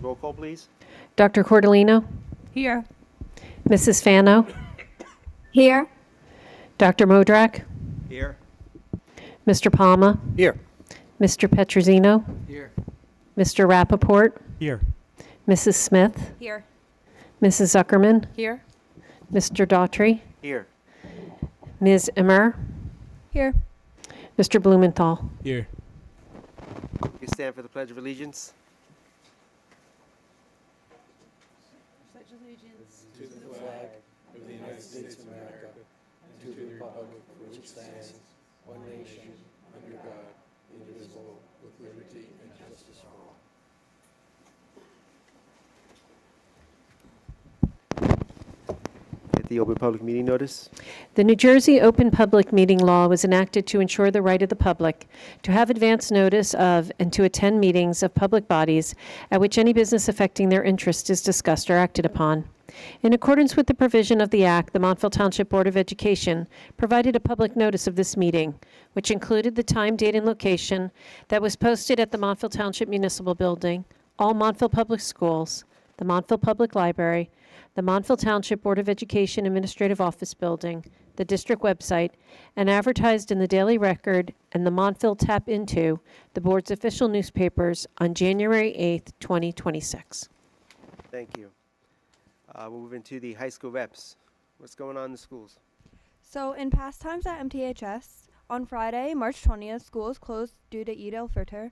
Roll call, please. Dr. Cordellino, Here. Mrs. Fano, Here. Dr. Modrak, Here. Mr. Palma, Here. Mr. Petrosino, Here. Mr. Rappaport, Here. Mrs. Smith, Here. Mrs. Zuckerman, Here. Mr. Daughtry, Here. Ms. Emmer, Here. Mr. Blumenthal. Here. You stand for the Pledge of Allegiance. Get the open public meeting notice. The New Jersey Open Public Meeting Law was enacted to ensure the right of the public to have advance notice of and to attend meetings of public bodies at which any business affecting their interest is discussed or acted upon. In accordance with the provision of the Act, the Montville Township Board of Education provided a public notice of this meeting, which included the time, date, and location that was posted at the Montville Township Municipal Building, all Montville Public Schools, the Montville Public Library, the Montville Township Board of Education Administrative Office Building, the district website, and advertised in the Daily Record and the Montville Tap Into, the board's official newspapers, on January 8th, 2026. Thank you. We'll move into the high school reps. What's going on in the schools? So, in past times at MTHS, on Friday, March 20th, schools closed due to Eid al-Fitr.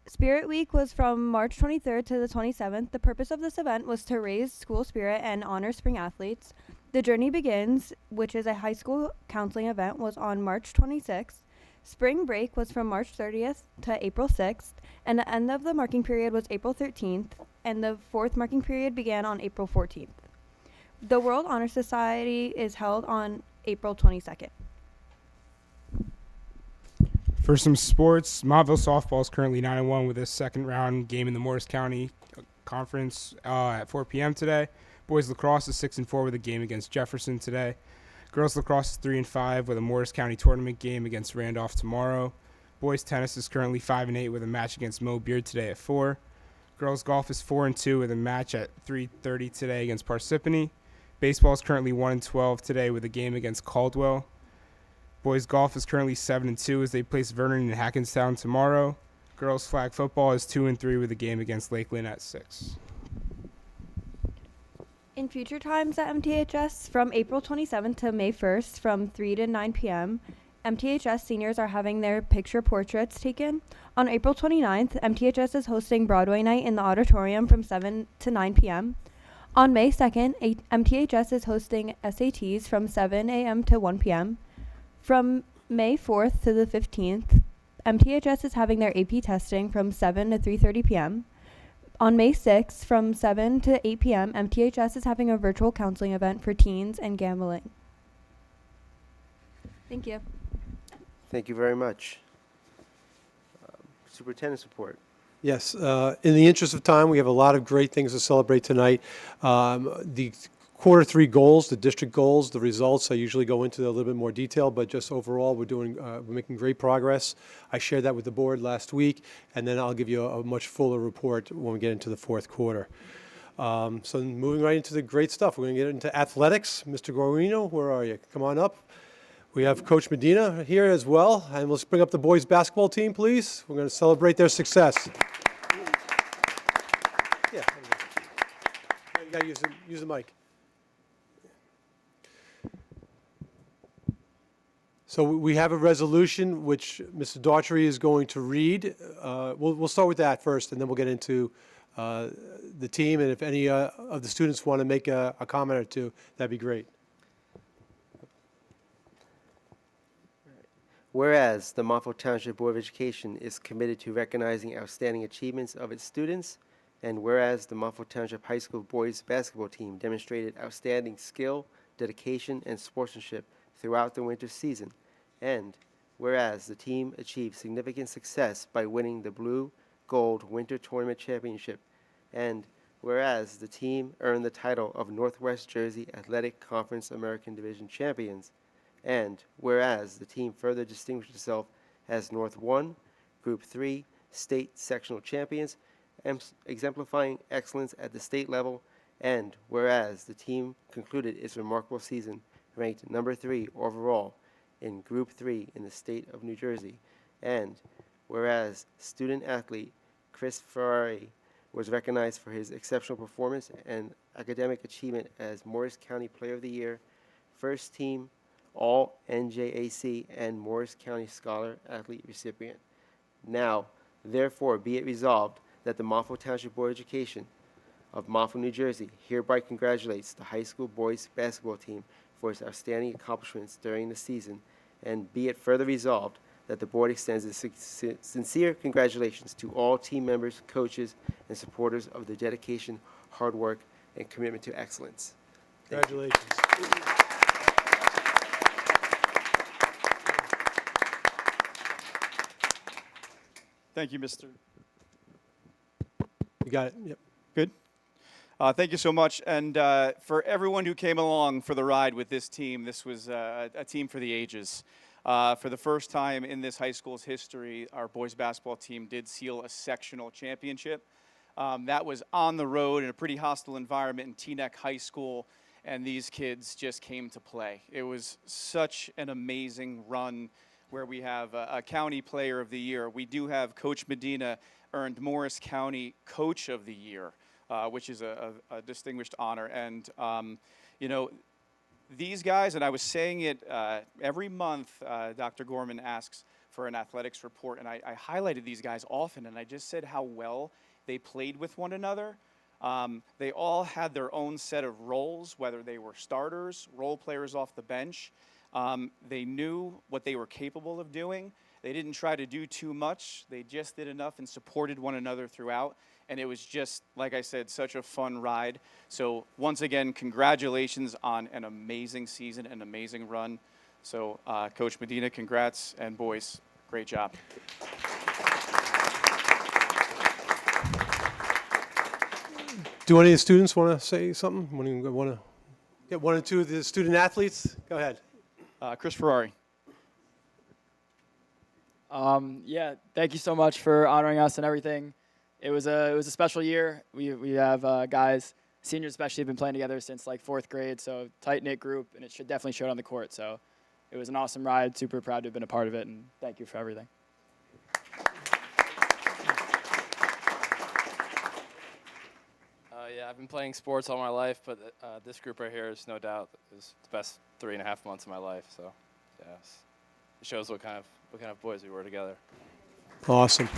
Spirit Week was from March 23rd to the 27th. The purpose of this event was to raise school spirit and honor spring athletes. The Journey Begins, which is a high school counseling event, was on March 26th. Spring break was from March 30th to April 6th, and the end of the marking period was April 13th, and the fourth marking period began on April 14th. The World Honor Society is held on April 22nd. For some sports, Montville softball is currently 9-1 with a second round game in the Morris County Conference at 4 p.m. today. Boys lacrosse is 6-4 with a game against Jefferson today. Girls lacrosse is 3-5 with a Morris County tournament game against Randolph tomorrow. Boys tennis is currently 5-8 with a match against Mo Beard today at 4. Girls golf is 4-2 with a match at 3:30 today against Parsippany. Baseball is currently 1-12 today with a game against Caldwell. Boys golf is currently 7-2 as they place Vernon and Hackenstown tomorrow. Girls flag football is 2-3 with a game against Lakeland at 6. In future times at MTHS, from April 27th to May 1st, from 3 to 9 p.m., MTHS seniors are having their picture portraits taken. On April 29th, MTHS is hosting Broadway Night in the auditorium from 7 to 9 p.m. On May 2nd, MTHS is hosting SATs from 7 a.m. to 1 p.m. From May 4th to the 15th, MTHS is having their AP testing from 7 to 3:30 p.m. On May 6th, from 7 to 8 p.m., MTHS is having a virtual counseling event for teens and gambling. Thank you. Thank you very much. Superintendent's report. Yes, in the interest of time, we have a lot of great things to celebrate tonight. The quarter 3 goals, the district goals, the results, I usually go into a little bit more detail, but just overall, we're making great progress. I shared that with the board last week, and then I'll give you a much fuller report when we get into the fourth quarter. So moving right into the great stuff, we're going to get into athletics. Mr. Guarino, where are you? Come on up. We have Coach Medina here as well, and let's bring up the boys basketball team, please. We're going to celebrate their success. Yeah, you got to use the mic. So we have a resolution which Mr. Daughtry is going to read. We'll start with that first, and then we'll get into the team. And if any of the students want to make a comment or two, that'd be great. Whereas the Montville Township Board of Education is committed to recognizing outstanding achievements of its students, and whereas the Montville Township High School boys basketball team demonstrated outstanding skill, dedication, and sportsmanship throughout the winter season, and whereas the team achieved significant success by winning the Blue Gold Winter Tournament Championship, and whereas the team earned the title of Northwest Jersey Athletic Conference American Division Champions, and whereas the team further distinguished itself as North 1, Group 3 State Sectional Champions, exemplifying excellence at the state level, and whereas the team concluded its remarkable season ranked number 3 overall in Group 3 in the state of New Jersey, and whereas student athlete Chris Ferrari was recognized for his exceptional performance and academic achievement as Morris County Player of the Year, First Team All NJAC, and Morris County Scholar Athlete recipient. Now, therefore, be it resolved that the Montville Township Board of Education of Montville, New Jersey hereby congratulates the high school boys basketball team for its outstanding accomplishments during the season, and be it further resolved that the board extends its sincere congratulations to all team members, coaches, and supporters of their dedication, hard work, and commitment to excellence. Thank you. Congratulations. Thank you, Mr. You got it? Yep. Good. Thank you so much. And for everyone who came along for the ride with this team, this was a team for the ages. For the first time in this high school's history, our boys basketball team did seal a sectional championship. That was on the road in a pretty hostile environment in Teaneck High School, and these kids just came to play. It was such an amazing run where we have a county player of the year. We do have Coach Medina earned Morris County Coach of the Year, which is a distinguished honor. And, you know, these guys, and I was saying it every month, Dr. Gorman asks for an athletics report, and I highlighted these guys often, and I just said how well they played with one another. They all had their own set of roles, whether they were starters, role players off the bench. They knew what they were capable of doing. They didn't try to do too much. They just did enough and supported one another throughout. And it was just, like I said, such a fun ride. So once again, congratulations on an amazing season, an amazing run. So Coach Medina, congrats, and boys, great job. Do any of the students want to say something? Want to get one or two of the student athletes? Go ahead. Chris Ferrari. Yeah, thank you so much for honoring us and everything. It was a special year. We have guys, seniors especially, have been playing together since like 4th grade, so tight-knit group, and it should definitely show on the court. So it was an awesome ride, super proud to have been a part of it, and thank you for everything. Yeah, I've been playing sports all my life, but this group right here is no doubt is the best 3.5 months of my life. So, yes, it shows what kind of boys we were together. Awesome.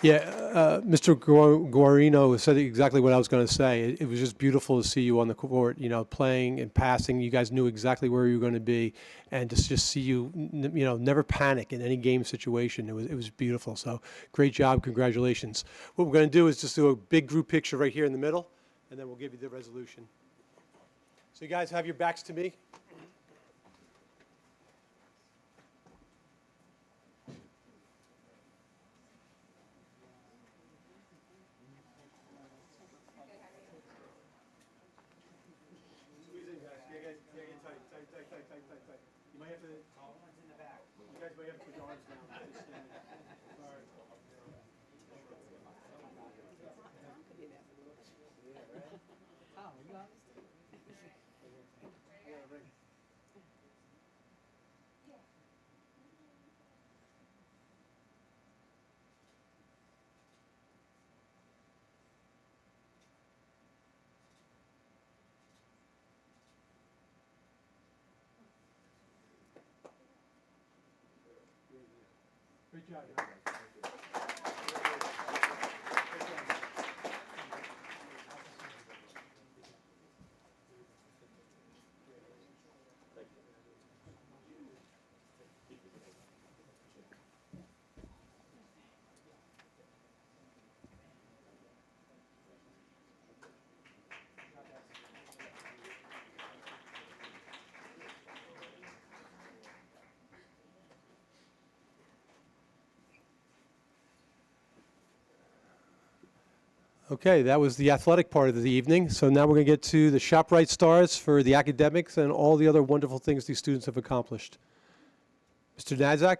Yeah, Mr. Guarino said exactly what I was going to say. It was just beautiful to see you on the court, you know, playing and passing. You guys knew exactly where you were going to be, and just see you, you know, never panic in any game situation. It was beautiful. So great job, congratulations. What we're going to do is just do a big group picture right here in the middle, and then we'll give you the resolution. So you guys have your backs to me. You might have to. One's in the back. You guys might have to put your arms down. Sorry. Great job, guys. Okay, that was the athletic part of the evening. So now we're going to get to the ShopRite stars for the academics and all the other wonderful things these students have accomplished. Mr. Nazak?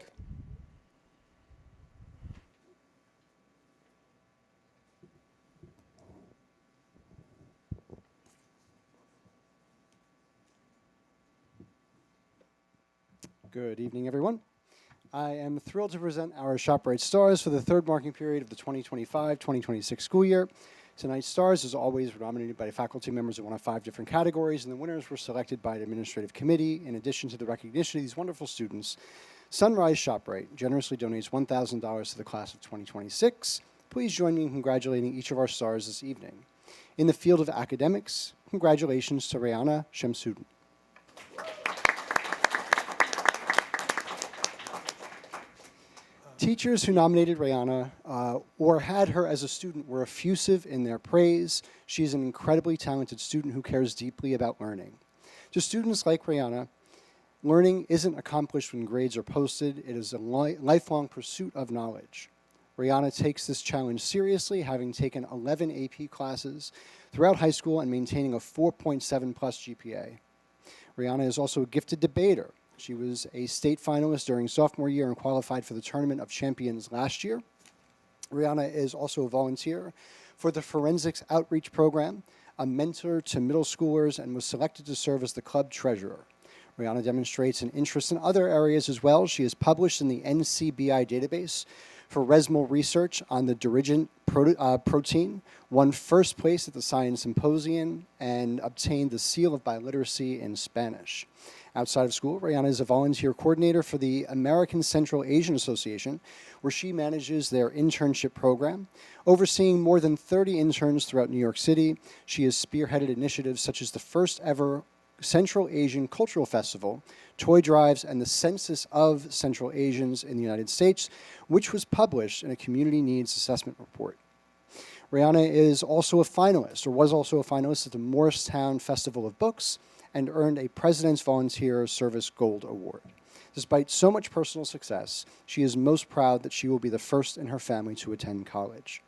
Good evening, everyone. I am thrilled to present our ShopRite Stars for the third marking period of the 2025-2026 school year. Tonight's stars, as always, were nominated by faculty members in one of 5 different categories, and the winners were selected by an administrative committee. In addition to the recognition of these wonderful students, Sunrise ShopRite generously donates $1,000 to the class of 2026. Please join me in congratulating each of our stars this evening. In the field of academics, congratulations to Rayana Shamsuddin. Teachers who nominated Rayana or had her as a student were effusive in their praise. She is an incredibly talented student who cares deeply about learning. To students like Rayana, learning isn't accomplished when grades are posted. It is a lifelong pursuit of knowledge. Rayana takes this challenge seriously, having taken 11 AP classes throughout high school and maintaining a 4.7 plus GPA. Rayana is also a gifted debater. She was a state finalist during sophomore year and qualified for the Tournament of Champions last year. Rayana is also a volunteer for the Forensics Outreach Program, a mentor to middle schoolers, and was selected to serve as the club treasurer. Rayana demonstrates an interest in other areas as well. She is published in the NCBI database for resmal research on the dirigent protein, won first place at the Science Symposium, and obtained the seal of biliteracy in Spanish. Outside of school, Rayana is a volunteer coordinator for the American Central Asian Association, where she manages their internship program. Overseeing more than 30 interns throughout New York City, she has spearheaded initiatives such as the first ever Central Asian Cultural Festival, toy drives, and the Census of Central Asians in the United States, which was published in a Community Needs Assessment Report. Rayana is also a finalist, or was also a finalist at the Morristown Festival of Books, and earned a President's Volunteer Service Gold Award. Despite so much personal success, she is most proud that she will be the first in her family to attend college.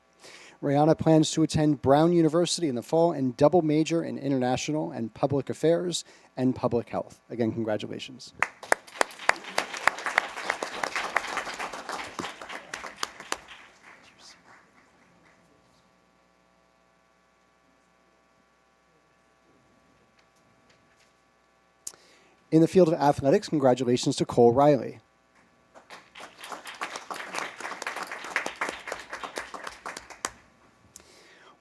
Rayana plans to attend Brown University in the fall and double major in international and public affairs and public health. Again, congratulations. In the field of athletics, congratulations to Cole Riley.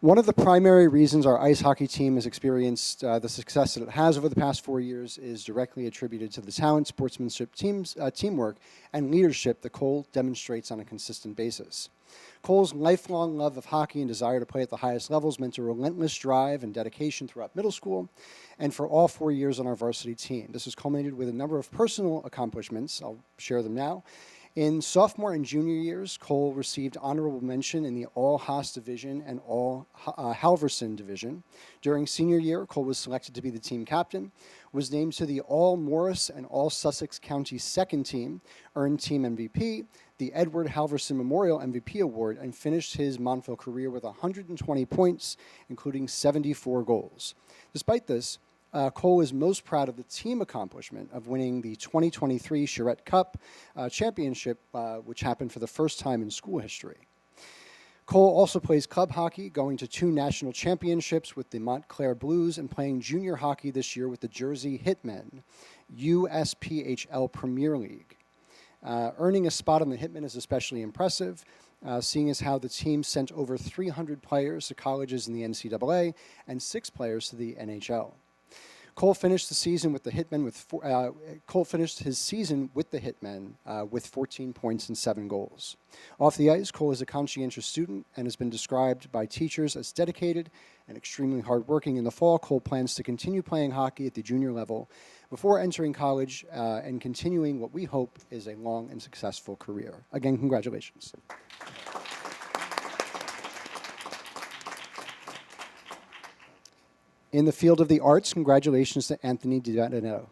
One of the primary reasons our ice hockey team has experienced the success that it has over the past 4 years is directly attributed to the talent, sportsmanship, teamwork, and leadership that Cole demonstrates on a consistent basis. Cole's lifelong love of hockey and desire to play at the highest levels meant a relentless drive and dedication throughout middle school and for all 4 years on our varsity team. This has culminated with a number of personal accomplishments. I'll share them now. In sophomore and junior years, Cole received honorable mention in the All-Haas Division and All-Halverson Division. During senior year, Cole was selected to be the team captain, was named to the All-Morris and All-Sussex County second team, earned team MVP, the Edward Halverson Memorial MVP Award, and finished his Montville career with 120 points, including 74 goals. Despite this, Cole is most proud of the team accomplishment of winning the 2023 Charette Cup championship, which happened for the first time in school history. Cole also plays club hockey, going to 2 national championships with the Montclair Blues and playing junior hockey this year with the Jersey Hitmen, USPHL Premier League. Earning a spot on the Hitmen is especially impressive, seeing as how the team sent over 300 players to colleges in the NCAA and 6 players to the NHL. Cole finished his season with the Hitmen with 14 points and 7 goals. Off the ice, Cole is a conscientious student and has been described by teachers as dedicated and extremely hardworking. In the fall, Cole plans to continue playing hockey at the junior level before entering college and continuing what we hope is a long and successful career. Again, congratulations. In the field of the arts, congratulations to Anthony DiDonetto.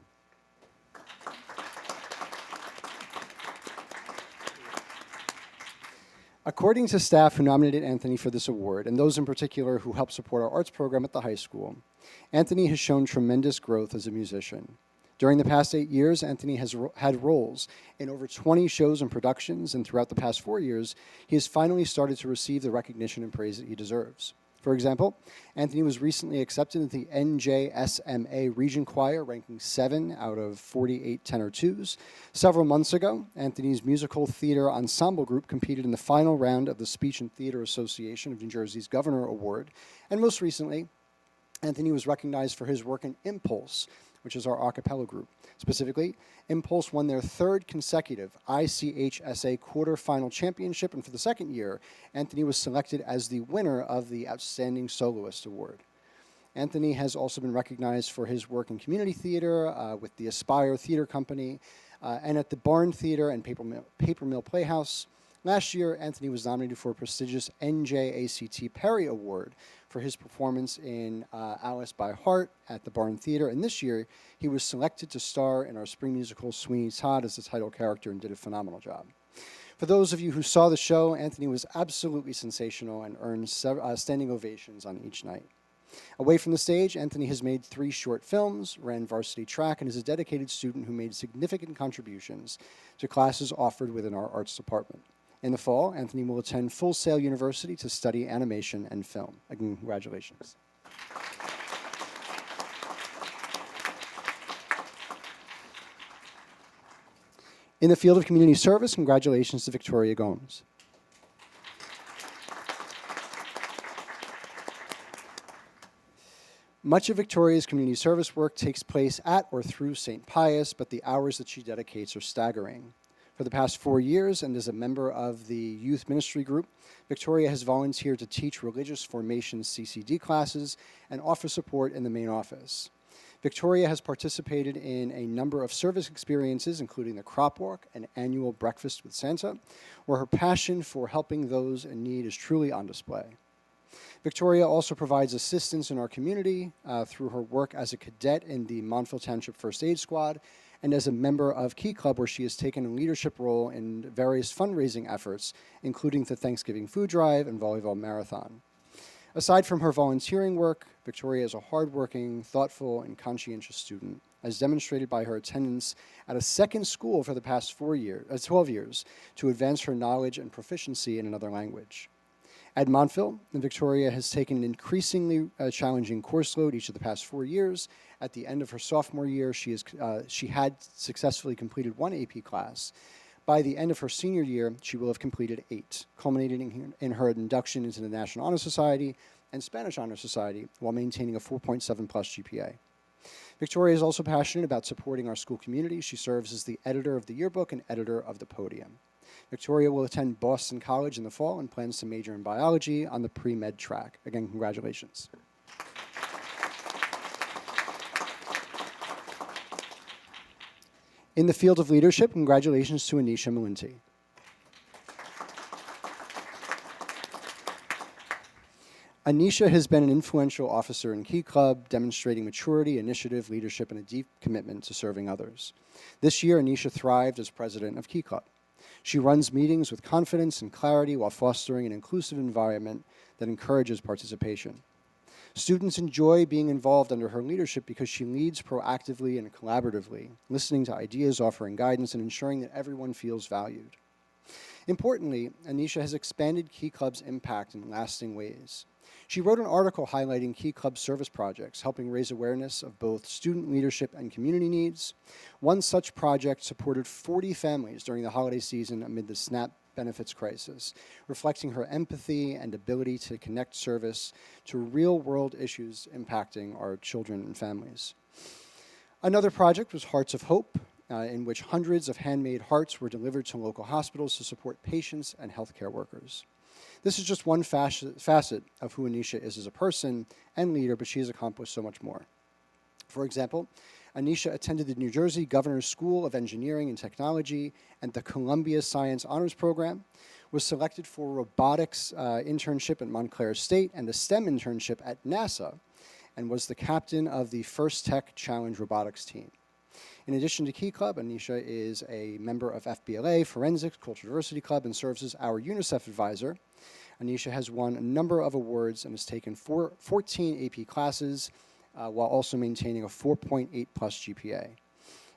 According to staff who nominated Anthony for this award, and those in particular who helped support our arts program at the high school, Anthony has shown tremendous growth as a musician. During the past 8 years, Anthony has had roles in over 20 shows and productions, and throughout the past 4 years, he has finally started to receive the recognition and praise that he deserves. For example, Anthony was recently accepted into the NJSMA Region Choir, ranking 7 out of 48 tenor twos. Several months ago, Anthony's musical theater ensemble group competed in the final round of the Speech and Theater Association of New Jersey's Governor Award. And most recently, Anthony was recognized for his work in Impulse, which is our a cappella group. Specifically, Impulse won their third consecutive ICHSA quarterfinal championship, and for the second year, Anthony was selected as the winner of the Outstanding Soloist Award. Anthony has also been recognized for his work in community theater with the Aspire Theater Company and at the Barn Theater and Paper Mill Playhouse. Last year, Anthony was nominated for a prestigious NJACT Perry Award for his performance in Alice by Heart at the Barn Theater, and this year he was selected to star in our spring musical Sweeney Todd as the title character and did a phenomenal job. For those of you who saw the show, Anthony was absolutely sensational and earned standing ovations on each night. Away from the stage, Anthony has made 3 short films, ran varsity track, and is a dedicated student who made significant contributions to classes offered within our arts department. In the fall, Anthony will attend Full Sail University to study animation and film. Again, congratulations. In the field of community service, congratulations to Victoria Gomes. Much of Victoria's community service work takes place at or through St. Pius, but the hours that she dedicates are staggering. For the past 4 years, and as a member of the youth ministry group, Victoria has volunteered to teach religious formation CCD classes and offer support in the main office. Victoria has participated in a number of service experiences, including the crop walk and annual breakfast with Santa, where her passion for helping those in need is truly on display. Victoria also provides assistance in our community through her work as a cadet in the Montville Township First Aid Squad and as a member of Key Club, where she has taken a leadership role in various fundraising efforts, including the Thanksgiving Food Drive and Volleyball Marathon. Aside from her volunteering work, Victoria is a hardworking, thoughtful, and conscientious student, as demonstrated by her attendance at a second school for the past 12 years to advance her knowledge and proficiency in another language. At Montville, Victoria has taken an increasingly challenging course load each of the past 4 years. At the end of her sophomore year, she had successfully completed 1 AP class. By the end of her senior year, she will have completed 8, culminating in her induction into the National Honor Society and Spanish Honor Society while maintaining a 4.7 plus GPA. Victoria is also passionate about supporting our school community. She serves as the editor of the yearbook and editor of the podium. Victoria will attend Boston College in the fall and plans to major in biology on the pre-med track. Again, congratulations. In the field of leadership, congratulations to Anisha Malinti. Anisha has been an influential officer in Key Club, demonstrating maturity, initiative, leadership, and a deep commitment to serving others. This year, Anisha thrived as president of Key Club. She runs meetings with confidence and clarity while fostering an inclusive environment that encourages participation. Students enjoy being involved under her leadership because she leads proactively and collaboratively, listening to ideas, offering guidance, and ensuring that everyone feels valued. Importantly, Anisha has expanded Key Club's impact in lasting ways. She wrote an article highlighting Key Club service projects, helping raise awareness of both student leadership and community needs. One such project supported 40 families during the holiday season amid the SNAP benefits crisis, reflecting her empathy and ability to connect service to real-world issues impacting our children and families. Another project was Hearts of Hope, in which hundreds of handmade hearts were delivered to local hospitals to support patients and healthcare workers. This is just one facet of who Anisha is as a person and leader, but she has accomplished so much more. For example, Anisha attended the New Jersey Governor's School of Engineering and Technology and the Columbia Science Honors Program, was selected for a robotics internship at Montclair State and a STEM internship at NASA, and was the captain of the First Tech Challenge robotics team. In addition to Key Club, Anisha is a member of FBLA, Forensics, Cultural Diversity Club, and serves as our UNICEF advisor. Anisha has won a number of awards and has taken 14 AP classes while also maintaining a 4.8 plus GPA.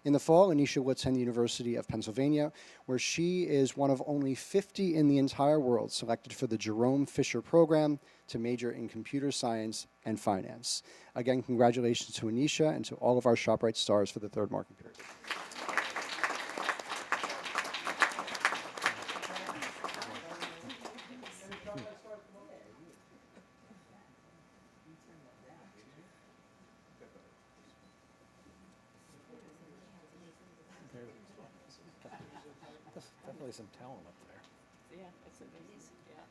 In the fall, Anisha will attend the University of Pennsylvania, where she is one of only 50 in the entire world selected for the Jerome Fisher program to major in computer science and finance. Again, congratulations to Anisha and to all of our ShopRite stars for the third marking period. Definitely some talent up there. Yeah, it's amazing. Yeah.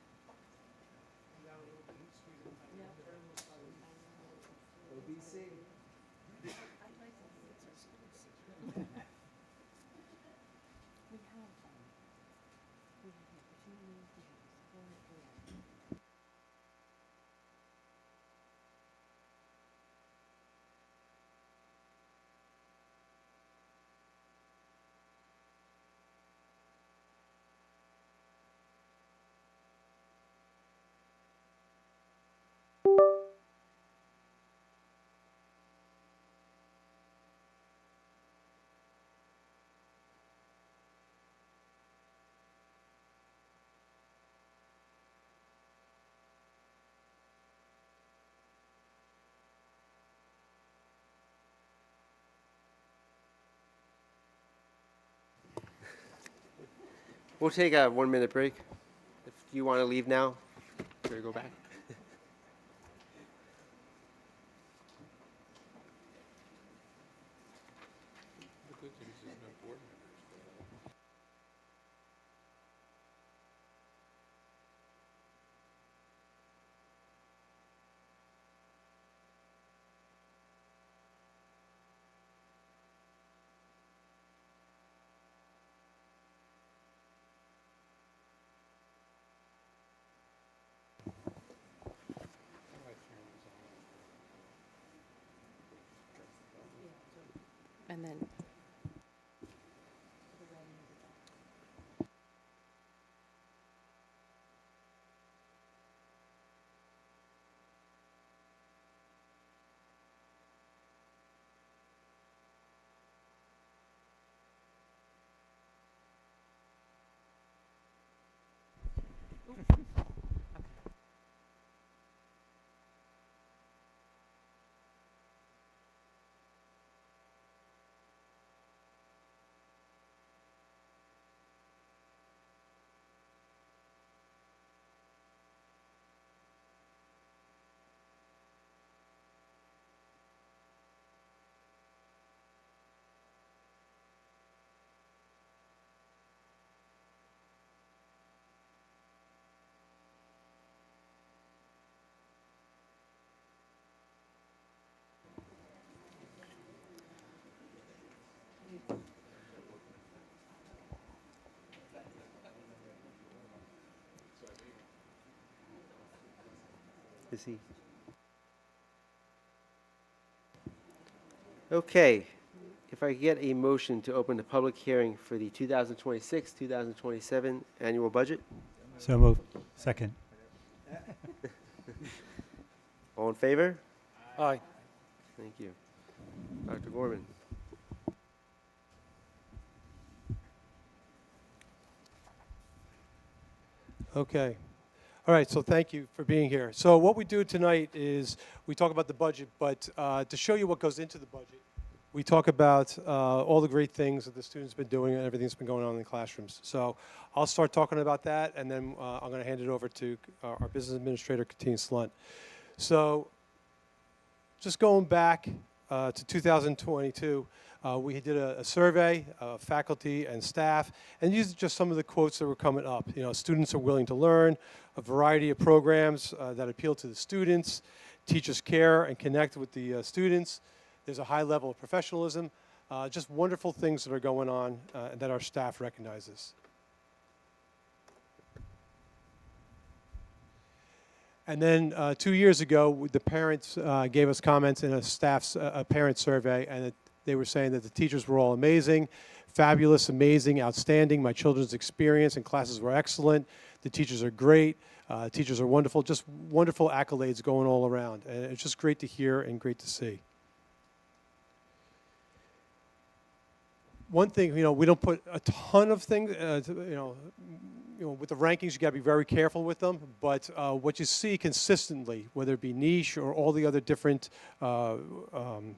We'll take a 1-minute break. If you want to leave now, or go back. And then Is he? Okay. If I could get a motion to open the public hearing for the 2026-2027 annual budget. So moved. Second. All in favor? Aye. Thank you. Dr. Gorman. Okay. All right, so thank you for being here. So what we do tonight is we talk about the budget, but to show you what goes into the budget, we talk about all the great things that the students have been doing and everything that's been going on in the classrooms. So I'll start talking about that, and then I'm going to hand it over to our business administrator, Katina Slunt. So just going back to 2022, we did a survey of faculty and staff, and these are just some of the quotes that were coming up. You know, students are willing to learn, a variety of programs that appeal to the students, teachers care and connect with the students. There's a high level of professionalism, just wonderful things that are going on that our staff recognizes. And then 2 years ago, the parents gave us comments in a staff's parent survey, and they were saying that the teachers were all amazing, fabulous, amazing, outstanding. My children's experience and classes were excellent. The teachers are great. Teachers are wonderful. Just wonderful accolades going all around. And it's just great to hear and great to see. one thing, we don't put a ton of things, with the rankings, you got to be very careful with them. But what you see consistently, whether it be niche or all the other different rankings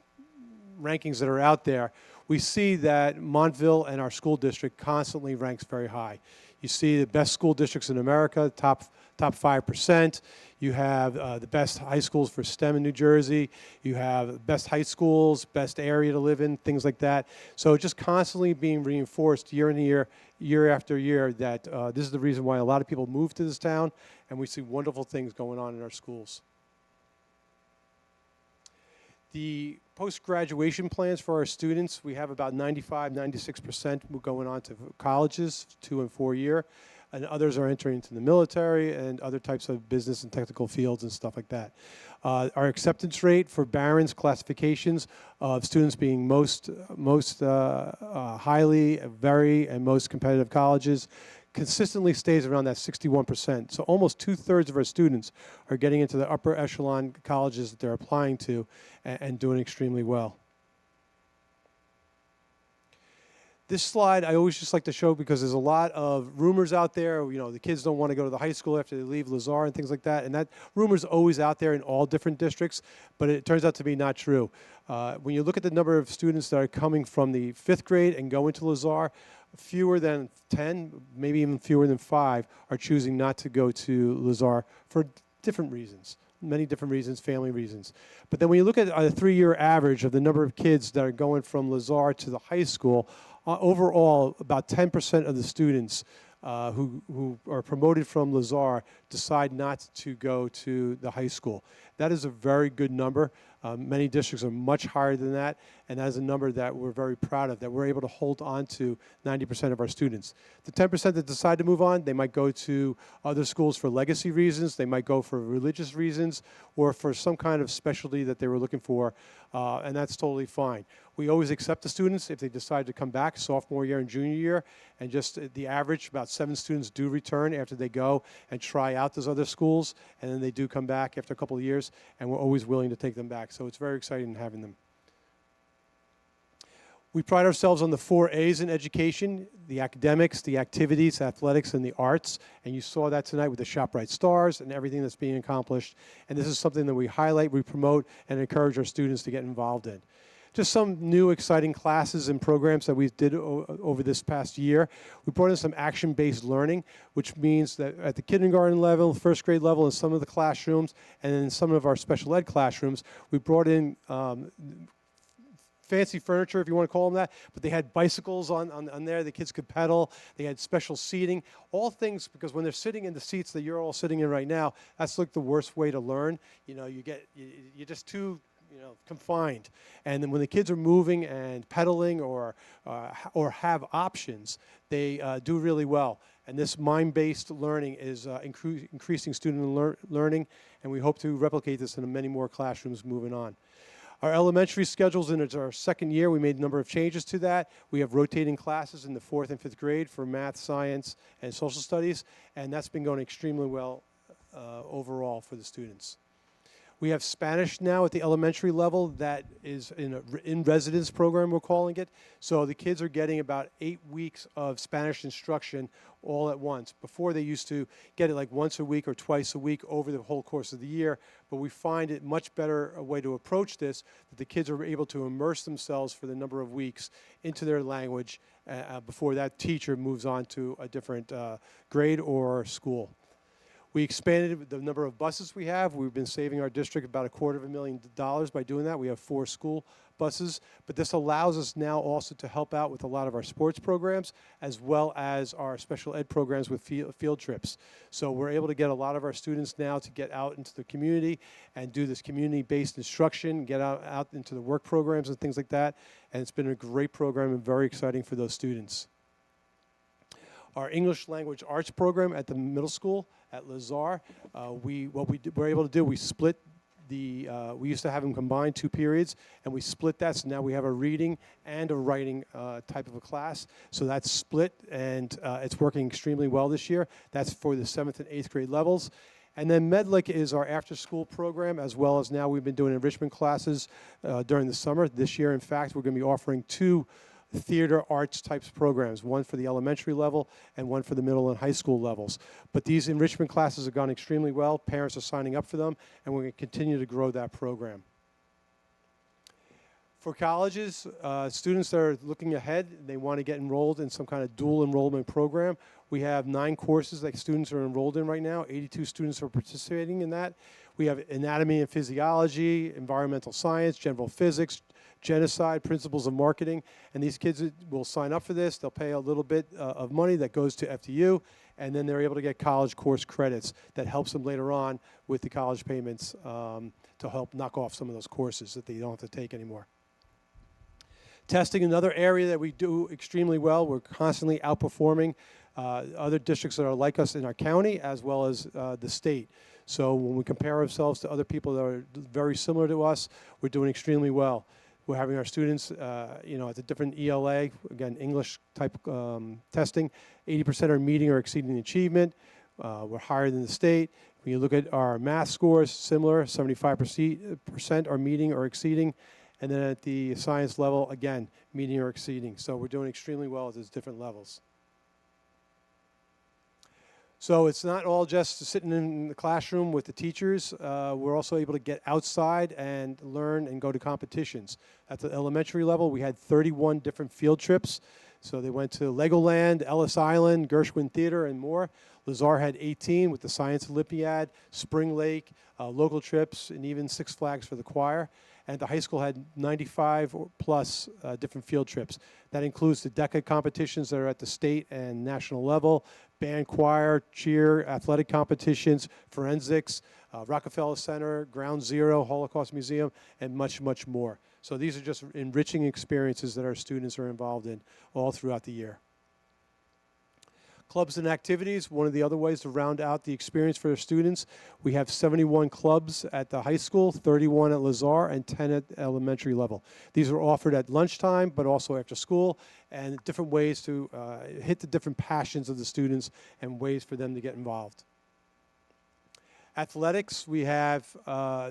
that are out there, we see that Montville and our school district constantly ranks very high. You see the best school districts in America, top 5%. You have the best high schools for STEM in New Jersey. You have best high schools, best area to live in, things like that. So just constantly being reinforced year after year that this is the reason why a lot of people move to this town, and we see wonderful things going on in our schools. The post-graduation plans for our students, we have about 96% going on to colleges, 2 and 4 year, and others are entering into the military and other types of business and technical fields and stuff like that. Our acceptance rate for Barron's classifications of students being most highly, very, and most competitive colleges consistently stays around that 61%. So almost 2/3 of our students are getting into the upper echelon colleges that they're applying to and doing extremely well. This slide I always just like to show because there's a lot of rumors out there. The kids don't want to go to the high school after they leave Lazar and things like that. And that rumor's always out there in all different districts, but it turns out to be not true. When you look at the number of students that are coming from the 5th grade and go into Lazar, fewer than 10, maybe even fewer than 5 are choosing not to go to Lazar for different reasons. Many different reasons, family reasons. But then when you look at a 3-year average of the number of kids that are going from Lazar to the high school, overall, about 10% of the students who are promoted from Lazar decide not to go to the high school. That is a very good number. Many districts are much higher than that, and that is a number that we're very proud of, that we're able to hold on to 90% of our students. The 10% that decide to move on, they might go to other schools for legacy reasons, they might go for religious reasons, or for some kind of specialty that they were looking for, and that's totally fine. We always accept the students if they decide to come back sophomore year and junior year, and just the average, about 7 students do return after they go and try out those other schools, and then they do come back after a couple of years, and we're always willing to take them back. So it's very exciting having them. We pride ourselves on the 4 A's in education: the academics, the activities, athletics, and the arts. And you saw that tonight with the ShopRite Stars and everything that's being accomplished. And this is something that we highlight, we promote, and encourage our students to get involved in. Just some new exciting classes and programs that we did over this past year. We brought in some action-based learning, which means that at the kindergarten level, 1st grade level, in some of the classrooms, and in some of our special ed classrooms, we brought in fancy furniture, if you want to call them that, but they had bicycles on there. The kids could pedal. They had special seating. All things, because when they're sitting in the seats that you're all sitting in right now, that's like the worst way to learn. You're just too confined. And then when the kids are moving and pedaling or have options, they do really well. And this mind-based learning is increasing student learning, and we hope to replicate this in many more classrooms moving on. Our elementary schedules, in our 2nd year, we made a number of changes to that. We have rotating classes in the 4th and 5th grade for math, science, and social studies, and that's been going extremely well overall for the students. We have Spanish now at the elementary level that is in an in-residence program, we're calling it. So the kids are getting about 8 weeks of Spanish instruction all at once. Before, they used to get it like once a week or twice a week over the whole course of the year. But we find it much better a way to approach this, that the kids are able to immerse themselves for the number of weeks into their language before that teacher moves on to a different grade or school. We expanded the number of buses we have. We've been saving our district about $250,000 by doing that. We have 4 school buses, but this allows us now also to help out with a lot of our sports programs as well as our special ed programs with field trips. So we're able to get a lot of our students now to get out into the community and do this community-based instruction, get out into the work programs and things like that. And it's been a great program and very exciting for those students. Our English language arts program at the middle school at Lazar, what we were able to do, we split we used to have them combined 2 periods, and we split that, so now we have a reading and a writing type of a class. So that's split, and it's working extremely well this year. That's for the 7th and 8th grade levels. And then Medlick is our after-school program, as well as now we've been doing enrichment classes during the summer. This year, in fact, we're going to be offering 2 theater arts types programs, one for the elementary level and one for the middle and high school levels. But these enrichment classes have gone extremely well. Parents are signing up for them, and we're going to continue to grow that program. For colleges, students that are looking ahead, they want to get enrolled in some kind of dual enrollment program. We have 9 courses that students are enrolled in right now. 82 students are participating in that. We have anatomy and physiology, environmental science, general physics, genocide, principles of marketing. And these kids will sign up for this. They'll pay a little bit of money that goes to FDU, and then they're able to get college course credits that helps them later on with the college payments to help knock off some of those courses that they don't have to take anymore. Testing, another area that we do extremely well. We're constantly outperforming other districts that are like us in our county as well as the state. So when we compare ourselves to other people that are very similar to us, we're doing extremely well. We're having our students, at the different ELA, again, English type testing, 80% are meeting or exceeding achievement. We're higher than the state. When you look at our math scores, similar, 75% are meeting or exceeding. And then at the science level, again, meeting or exceeding. So we're doing extremely well at those different levels. So it's not all just sitting in the classroom with the teachers. We're also able to get outside and learn and go to competitions. At the elementary level, we had 31 different field trips. So they went to Legoland, Ellis Island, Gershwin Theater, and more. Lazar had 18 with the Science Olympiad, Spring Lake, local trips, and even Six Flags for the choir. And the high school had 95 plus different field trips. That includes the DECA competitions that are at the state and national level, band, choir, cheer, athletic competitions, forensics, Rockefeller Center, Ground Zero, Holocaust Museum, and much, much more. So these are just enriching experiences that our students are involved in all throughout the year. Clubs and activities, one of the other ways to round out the experience for our students. We have 71 clubs at the high school, 31 at Lazar, and 10 at elementary level. These are offered at lunchtime, but also after school, and different ways to hit the different passions of the students and ways for them to get involved. Athletics, we have,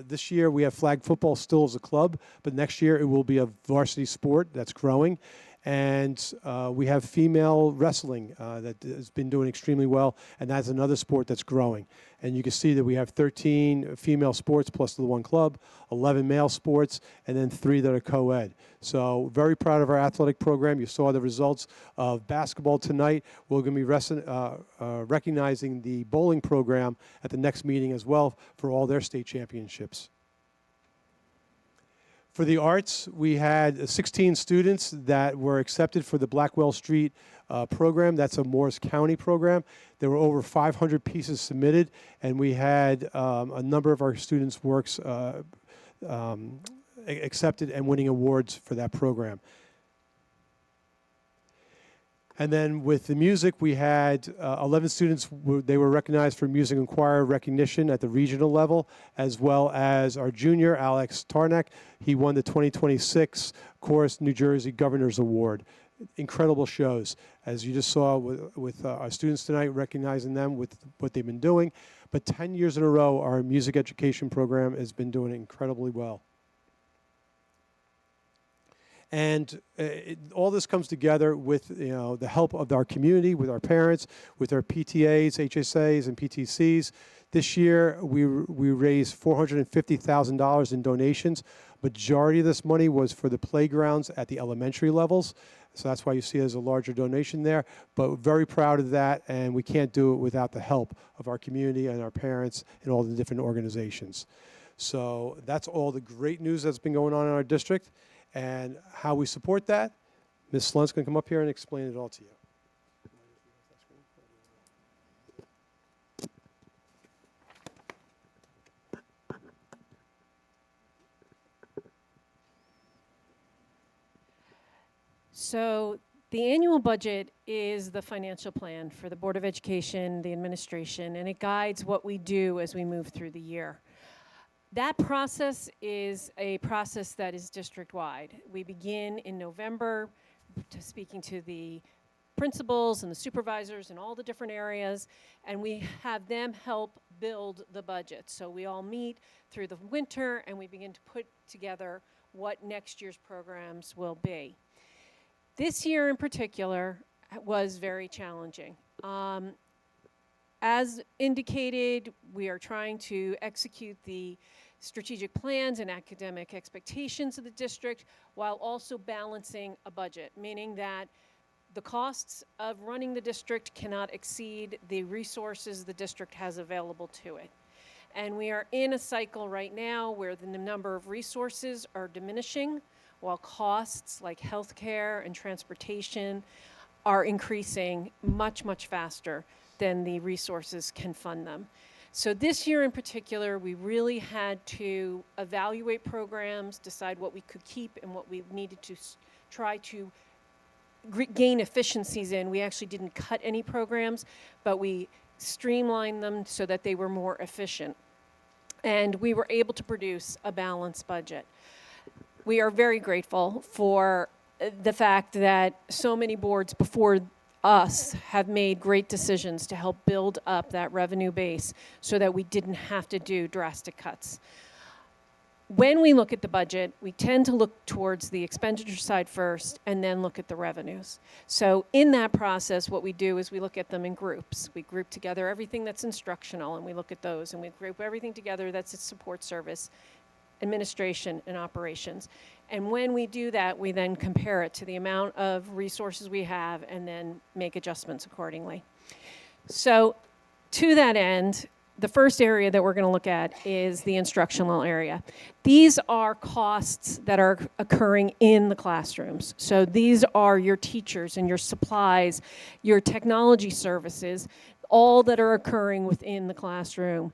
this year we have flag football still as a club, but next year it will be a varsity sport that's growing. And we have female wrestling that has been doing extremely well, and that's another sport that's growing. And you can see that we have 13 female sports plus the one club, 11 male sports, and then 3 that are co-ed. So very proud of our athletic program. You saw the results of basketball tonight. We're going to be recognizing the bowling program at the next meeting as well for all their state championships. For the arts, we had 16 students that were accepted for the Blackwell Street program. That's a Morris County program. There were over 500 pieces submitted, and we had a number of our students' works accepted and winning awards for that program. And then with the music, we had 11 students, they were recognized for music and choir recognition at the regional level, as well as our junior, Alex Tarnak. He won the 2026 Chorus New Jersey Governor's Award. Incredible shows, as you just saw with our students tonight, recognizing them with what they've been doing. But 10 years in a row, our music education program has been doing incredibly well. And all this comes together with the help of our community, with our parents, with our PTAs, HSAs, and PTCs. This year, we raised $450,000 in donations. Majority of this money was for the playgrounds at the elementary levels. So that's why you see there's a larger donation there. But we're very proud of that, and we can't do it without the help of our community and our parents and all the different organizations. So that's all the great news that's been going on in our district. And how we support that, Ms. Slunt's going to come up here and explain it all to you. So the annual budget is the financial plan for the Board of Education, the administration, and it guides what we do as we move through the year. That process is a process that is district-wide. We begin in November speaking to the principals and the supervisors in all the different areas, and we have them help build the budget. So we all meet through the winter, and we begin to put together what next year's programs will be. This year in particular was very challenging. As indicated, we are trying to execute the strategic plans and academic expectations of the district while also balancing a budget, meaning that the costs of running the district cannot exceed the resources the district has available to it. And we are in a cycle right now where the number of resources are diminishing while costs like healthcare and transportation are increasing much, much faster than the resources can fund them. So this year in particular, we really had to evaluate programs, decide what we could keep and what we needed to try to gain efficiencies in. We actually didn't cut any programs, but we streamlined them so that they were more efficient. And we were able to produce a balanced budget. We are very grateful for the fact that so many boards before us have made great decisions to help build up that revenue base so that we didn't have to do drastic cuts. When we look at the budget, we tend to look towards the expenditure side first and then look at the revenues. So in that process, what we do is we look at them in groups. We group together everything that's instructional and we look at those, and we group everything together that's a support service, administration, and operations. And when we do that, we then compare it to the amount of resources we have and then make adjustments accordingly. So to that end, the first area that we're going to look at is the instructional area. These are costs that are occurring in the classrooms. So these are your teachers and your supplies, your technology services, all that are occurring within the classroom.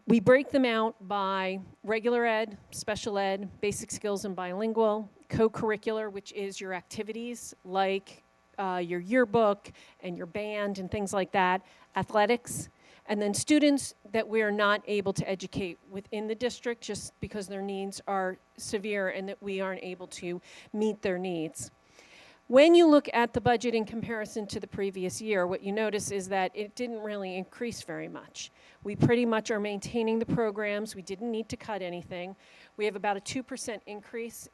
We break them out by regular ed, special ed, basic skills and bilingual, co-curricular, which is your activities like your yearbook and your band and things like that, athletics, and then students that we are not able to educate within the district just because their needs are severe and that we aren't able to meet their needs. When you look at the budget in comparison to the previous year, what you notice is that it didn't really increase very much. We pretty much are maintaining the programs. We didn't need to cut anything. We have about a 2% increase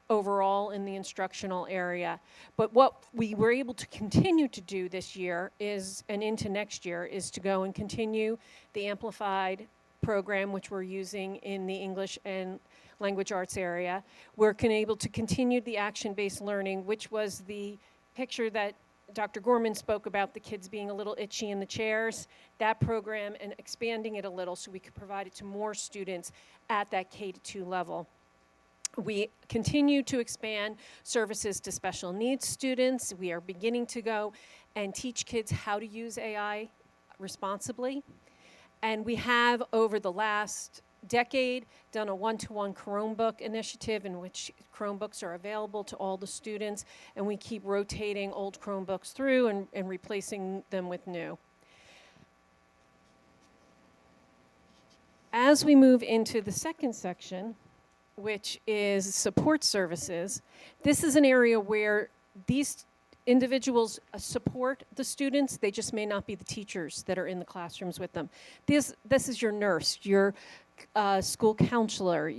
overall in the instructional area. But what we were able to continue to do this year is, and into next year, is to go and continue the amplified program, which we're using in the English and language arts area. We're able to continue the action-based learning, which was the picture that Dr. Gorman spoke about, the kids being a little itchy in the chairs, that program, and expanding it a little so we could provide it to more students at that K-2 level. We continue to expand services to special needs students. We are beginning to go and teach kids how to use AI responsibly. And we have, over the last decade, done a one-to-one Chromebook initiative in which Chromebooks are available to all the students, and we keep rotating old Chromebooks through and replacing them with new. As we move into the second section, which is support services, this is an area where these individuals support the students. They just may not be the teachers that are in the classrooms with them. This is your nurse, your school counselor,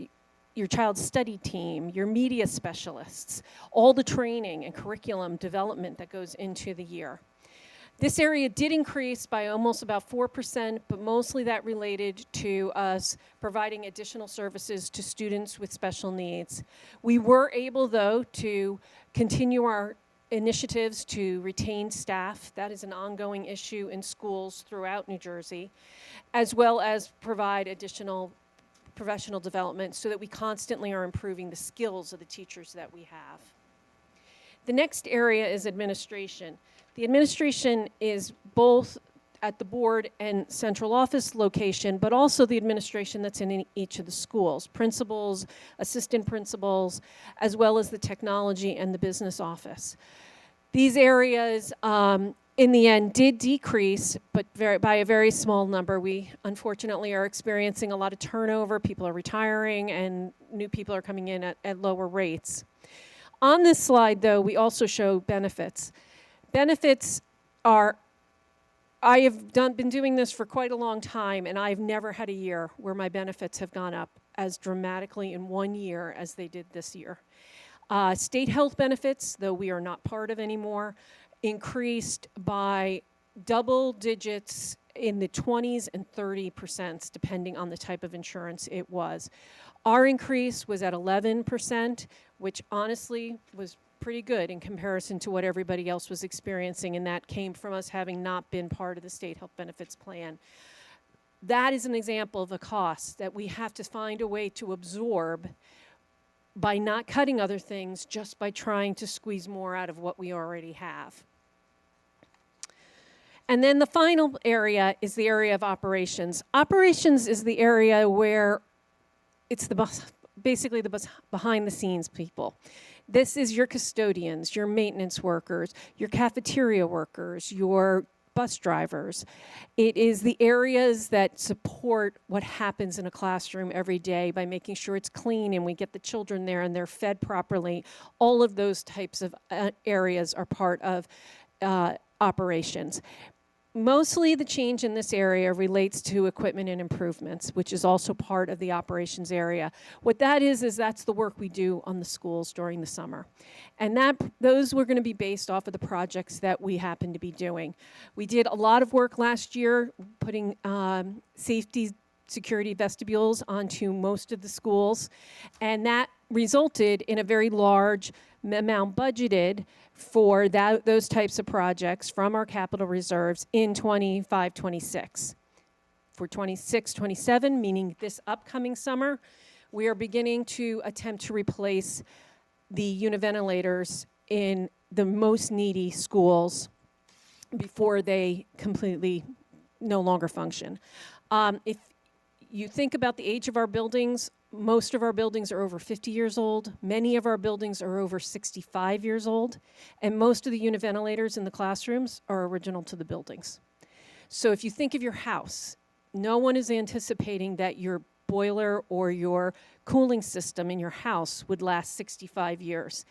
your child's study team, your media specialists, all the training and curriculum development that goes into the year. This area did increase by almost about 4%, but mostly that related to us providing additional services to students with special needs. We were able, though, to continue our initiatives to retain staff. That is an ongoing issue in schools throughout New Jersey, as well as provide additional professional development so that we constantly are improving the skills of the teachers that we have. The next area is administration. The administration is both at the board and central office location, but also the administration that's in each of the schools, principals, assistant principals, as well as the technology and the business office. These areas, in the end, did decrease, but by a very small number. We, unfortunately, are experiencing a lot of turnover. People are retiring, and new people are coming in at lower rates. On this slide, though, we also show benefits. Benefits are, I have been doing this for quite a long time, and I've never had a year where my benefits have gone up as dramatically in one year as they did this year. State health benefits, though we are not part of anymore, increased by double digits in the 20s and 30%, depending on the type of insurance it was. Our increase was at 11%, which honestly was pretty good in comparison to what everybody else was experiencing, and that came from us having not been part of the state health benefits plan. That is an example of a cost that we have to find a way to absorb by not cutting other things, just by trying to squeeze more out of what we already have. And then the final area is the area of operations. Operations is the area where it's basically the behind the scenes people. This is your custodians, your maintenance workers, your cafeteria workers, your bus drivers. It is the areas that support what happens in a classroom every day by making sure it's clean and we get the children there and they're fed properly. All of those types of areas are part of operations. Mostly the change in this area relates to equipment and improvements, which is also part of the operations area. What that is that's the work we do on the schools during the summer. And those were going to be based off of the projects that we happen to be doing. We did a lot of work last year putting security vestibules onto most of the schools, and that resulted in a very large amount budgeted for those types of projects from our capital reserves in 25-26. For 26-27, meaning this upcoming summer, we are beginning to attempt to replace the univentilators in the most needy schools before they completely no longer function. If you think about the age of our buildings, most of our buildings are over 50 years old. Many of our buildings are over 65 years old. And most of the univentilators in the classrooms are original to the buildings. So if you think of your house, no one is anticipating that your boiler or your cooling system in your house would last 65 years.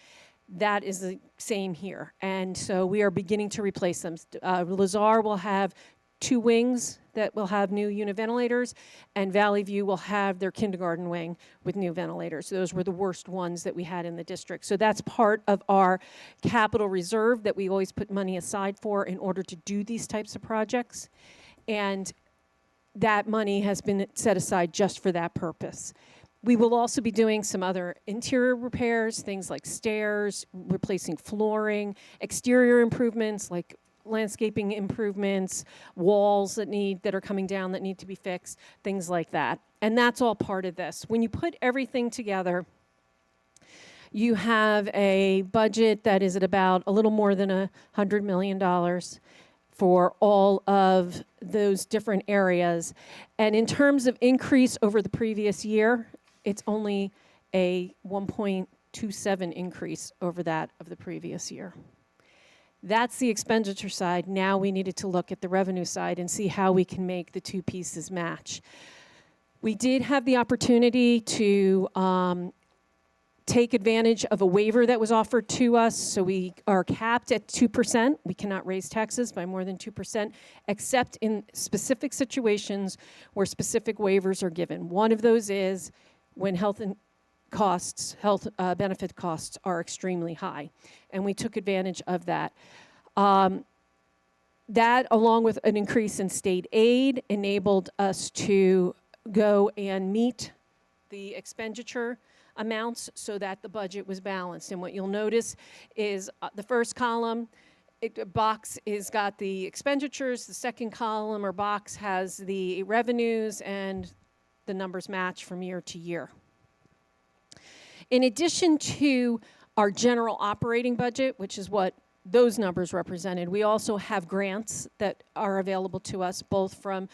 That is the same here. And so we are beginning to replace them. Lazar will have 2 wings that will have new univentilators, and Valley View will have their kindergarten wing with new ventilators. Those were the worst ones that we had in the district. So that's part of our capital reserve that we always put money aside for in order to do these types of projects. And that money has been set aside just for that purpose. We will also be doing some other interior repairs, things like stairs, replacing flooring, exterior improvements like landscaping improvements, walls that are coming down that need to be fixed, things like that. And that's all part of this. When you put everything together, you have a budget that is at about a little more than $100 million for all of those different areas. And in terms of increase over the previous year, it's only a 1.27 increase over that of the previous year. That's the expenditure side. Now we needed to look at the revenue side and see how we can make the two pieces match. We did have the opportunity to take advantage of a waiver that was offered to us. So we are capped at 2%. We cannot raise taxes by more than 2%, except in specific situations where specific waivers are given. One of those is when health benefit costs are extremely high. And we took advantage of that. That, along with an increase in state aid, enabled us to go and meet the expenditure amounts so that the budget was balanced. And what you'll notice is the first column, box is got the expenditures, the second column or box has the revenues, and the numbers match from year to year. In addition to our general operating budget, which is what those numbers represented, we also have grants that are available to us, both from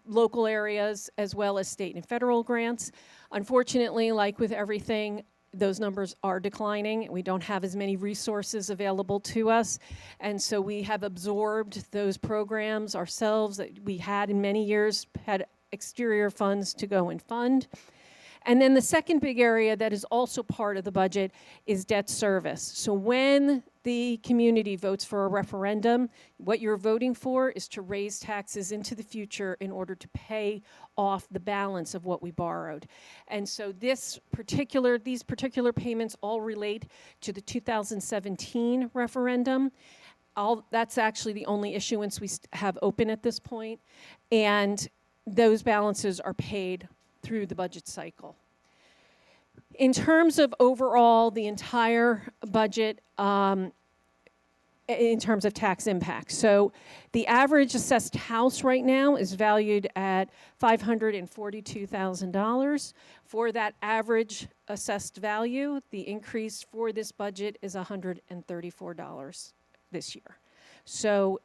local areas as well as state and federal grants. Unfortunately, like with everything, those numbers are declining. We don't have as many resources available to us. And so we have absorbed those programs ourselves that we had in many years, had exterior funds to go and fund. And then the second big area that is also part of the budget is debt service. So when the community votes for a referendum, what you're voting for is to raise taxes into the future in order to pay off the balance of what we borrowed. And so these particular payments all relate to the 2017 referendum. That's actually the only issuance we have open at this point, and those balances are paid through the budget cycle. In terms of overall the entire budget, in terms of tax impact. So the average assessed house right now is valued at $542,000. For that average assessed value, the increase for this budget is $134 this year. So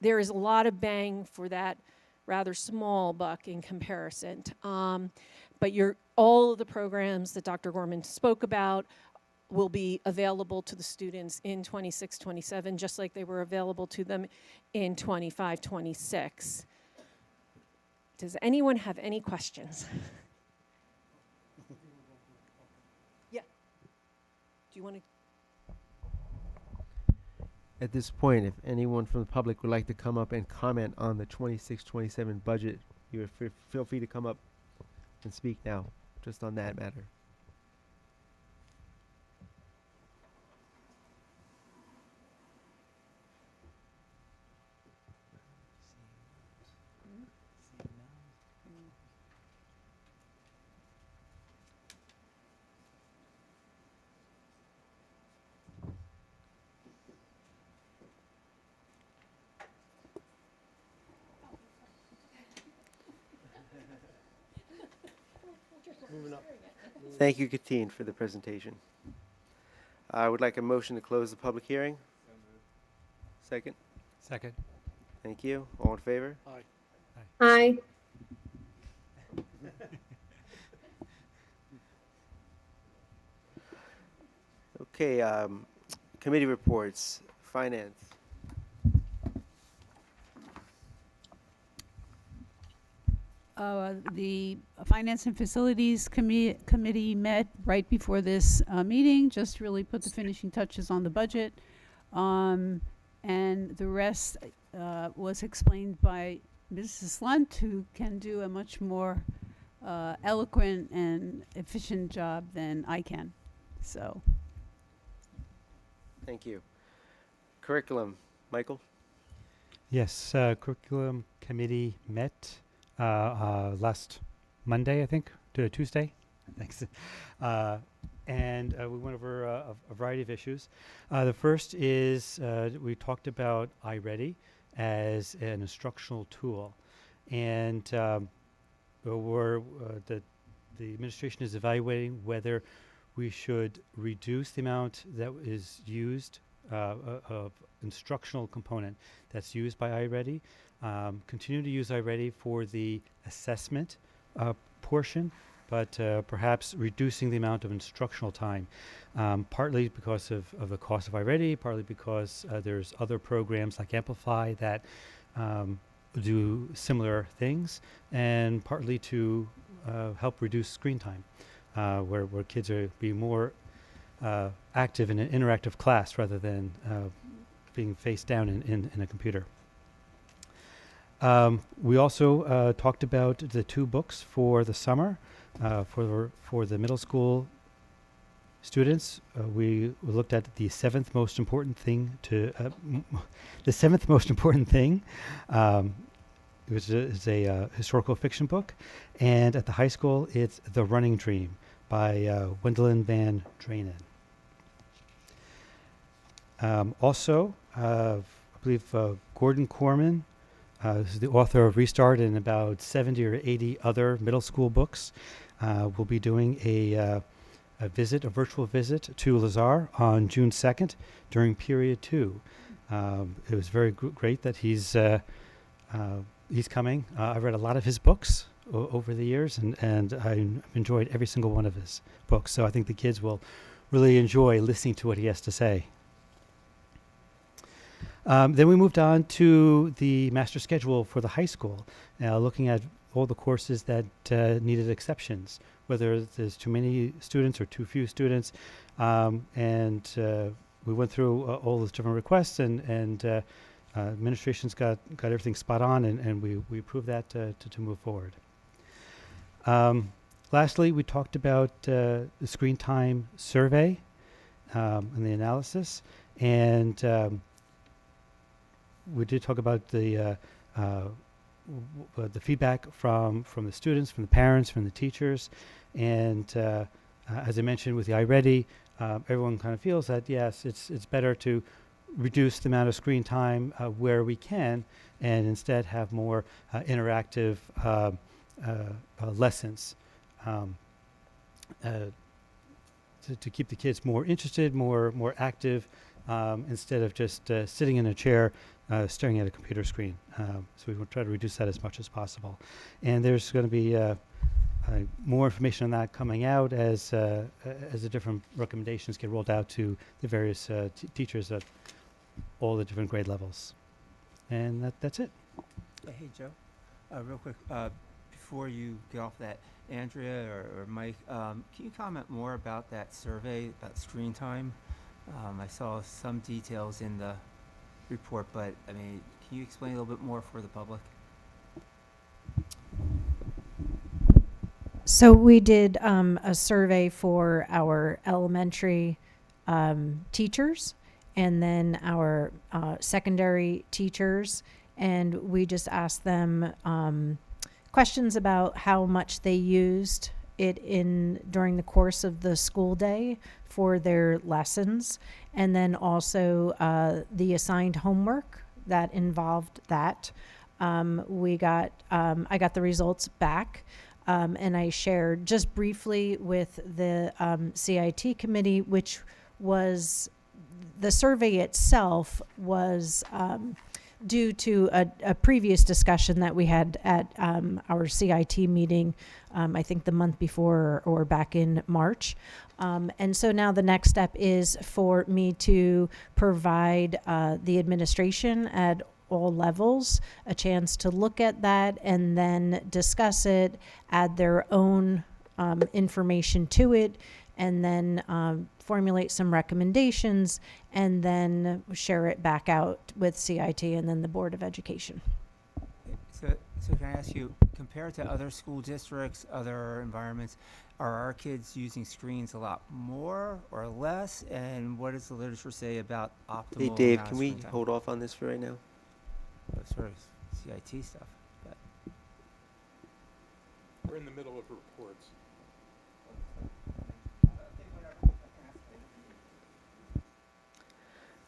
there is a lot of bang for that rather small buck in comparison. But all of the programs that Dr. Gorman spoke about will be available to the students in 26-27, just like they were available to them in 25-26. Does anyone have any questions? Yeah. Do you want to? At this point, if anyone from the public would like to come up and comment on the 26-27 budget, you feel free to come up and speak now, just on that matter. Thank you, Katine, for the presentation. I would like a motion to close the public hearing. Second. Second. Thank you. All in favor? Aye. Okay, committee reports. Finance. The Finance and Facilities Committee met right before this meeting, just really put the finishing touches on the budget. And the rest was explained by Mrs. Lunt, who can do a much more eloquent and efficient job than I can. So. Thank you. Curriculum. Michael? Yes, curriculum committee met last Monday, I think, to Tuesday. Thanks. And we went over a variety of issues. The first is we talked about iReady as an instructional tool, and the administration is evaluating whether we should reduce the amount that is used of instructional component that's used by iReady, continue to use iReady for the assessment portion, but perhaps reducing the amount of instructional time, partly because of the cost of iReady, partly because there's other programs like Amplify that do similar things, and partly to help reduce screen time, where kids are being more active in an interactive class rather than being face down in a computer. We also talked about the 2 books for the summer for the middle school students. We looked at the 7th most important thing the 7th most important thing. It's a historical fiction book, and at the high school, it's The Running Dream by Wendelin Van Draenen. Also, I believe Gordon Corman, this is the author of Restart and about 70 or 80 other middle school books, will be doing a virtual visit to Lazar on June 2nd during period 2. It was very great that he's coming. I read a lot of his books over the years, and I enjoyed every single one of his books. So I think the kids will really enjoy listening to what he has to say. Then we moved on to the master schedule for the high school, looking at all the courses that needed exceptions, whether there's too many students or too few students. And we went through all those different requests, and administration's got everything spot on, and we approved that to move forward. Lastly, we talked about the screen time survey and the analysis, and we did talk about the feedback from the students, from the parents, from the teachers, and as I mentioned with the iReady, everyone kind of feels that yes, it's better to reduce the amount of screen time where we can, and instead have more interactive lessons to keep the kids more interested, more active, instead of just sitting in a chair staring at a computer screen. So we will try to reduce that as much as possible. And there's going to be more information on that coming out as the different recommendations get rolled out to the various teachers at all the different grade levels. And that's it. Hey, Joe, real quick, before you get off that, Andrea or Mike, can you comment more about that survey about screen time? I saw some details in the report, but I mean, can you explain a little bit more for the public? So we did a survey for our elementary teachers and then our secondary teachers, and we just asked them questions about how much they used it during the course of the school day for their lessons, and then also the assigned homework that involved that. I got the results back. And I shared just briefly with the CIT committee, which was the survey itself was due to a previous discussion that we had at our CIT meeting, I think the month before or back in March. And so now the next step is for me to provide the administration at all levels a chance to look at that and then discuss it, add their own information to it, and then formulate some recommendations, and then share it back out with CIT and then the Board of Education. So can I ask you, compared to other school districts, other environments, are our kids using screens a lot more or less? And what does the literature say about optimal? Hey, Dave, amount can of we screen time? hold off on this for right now? Sort of CIT stuff. But We're in the middle of reports.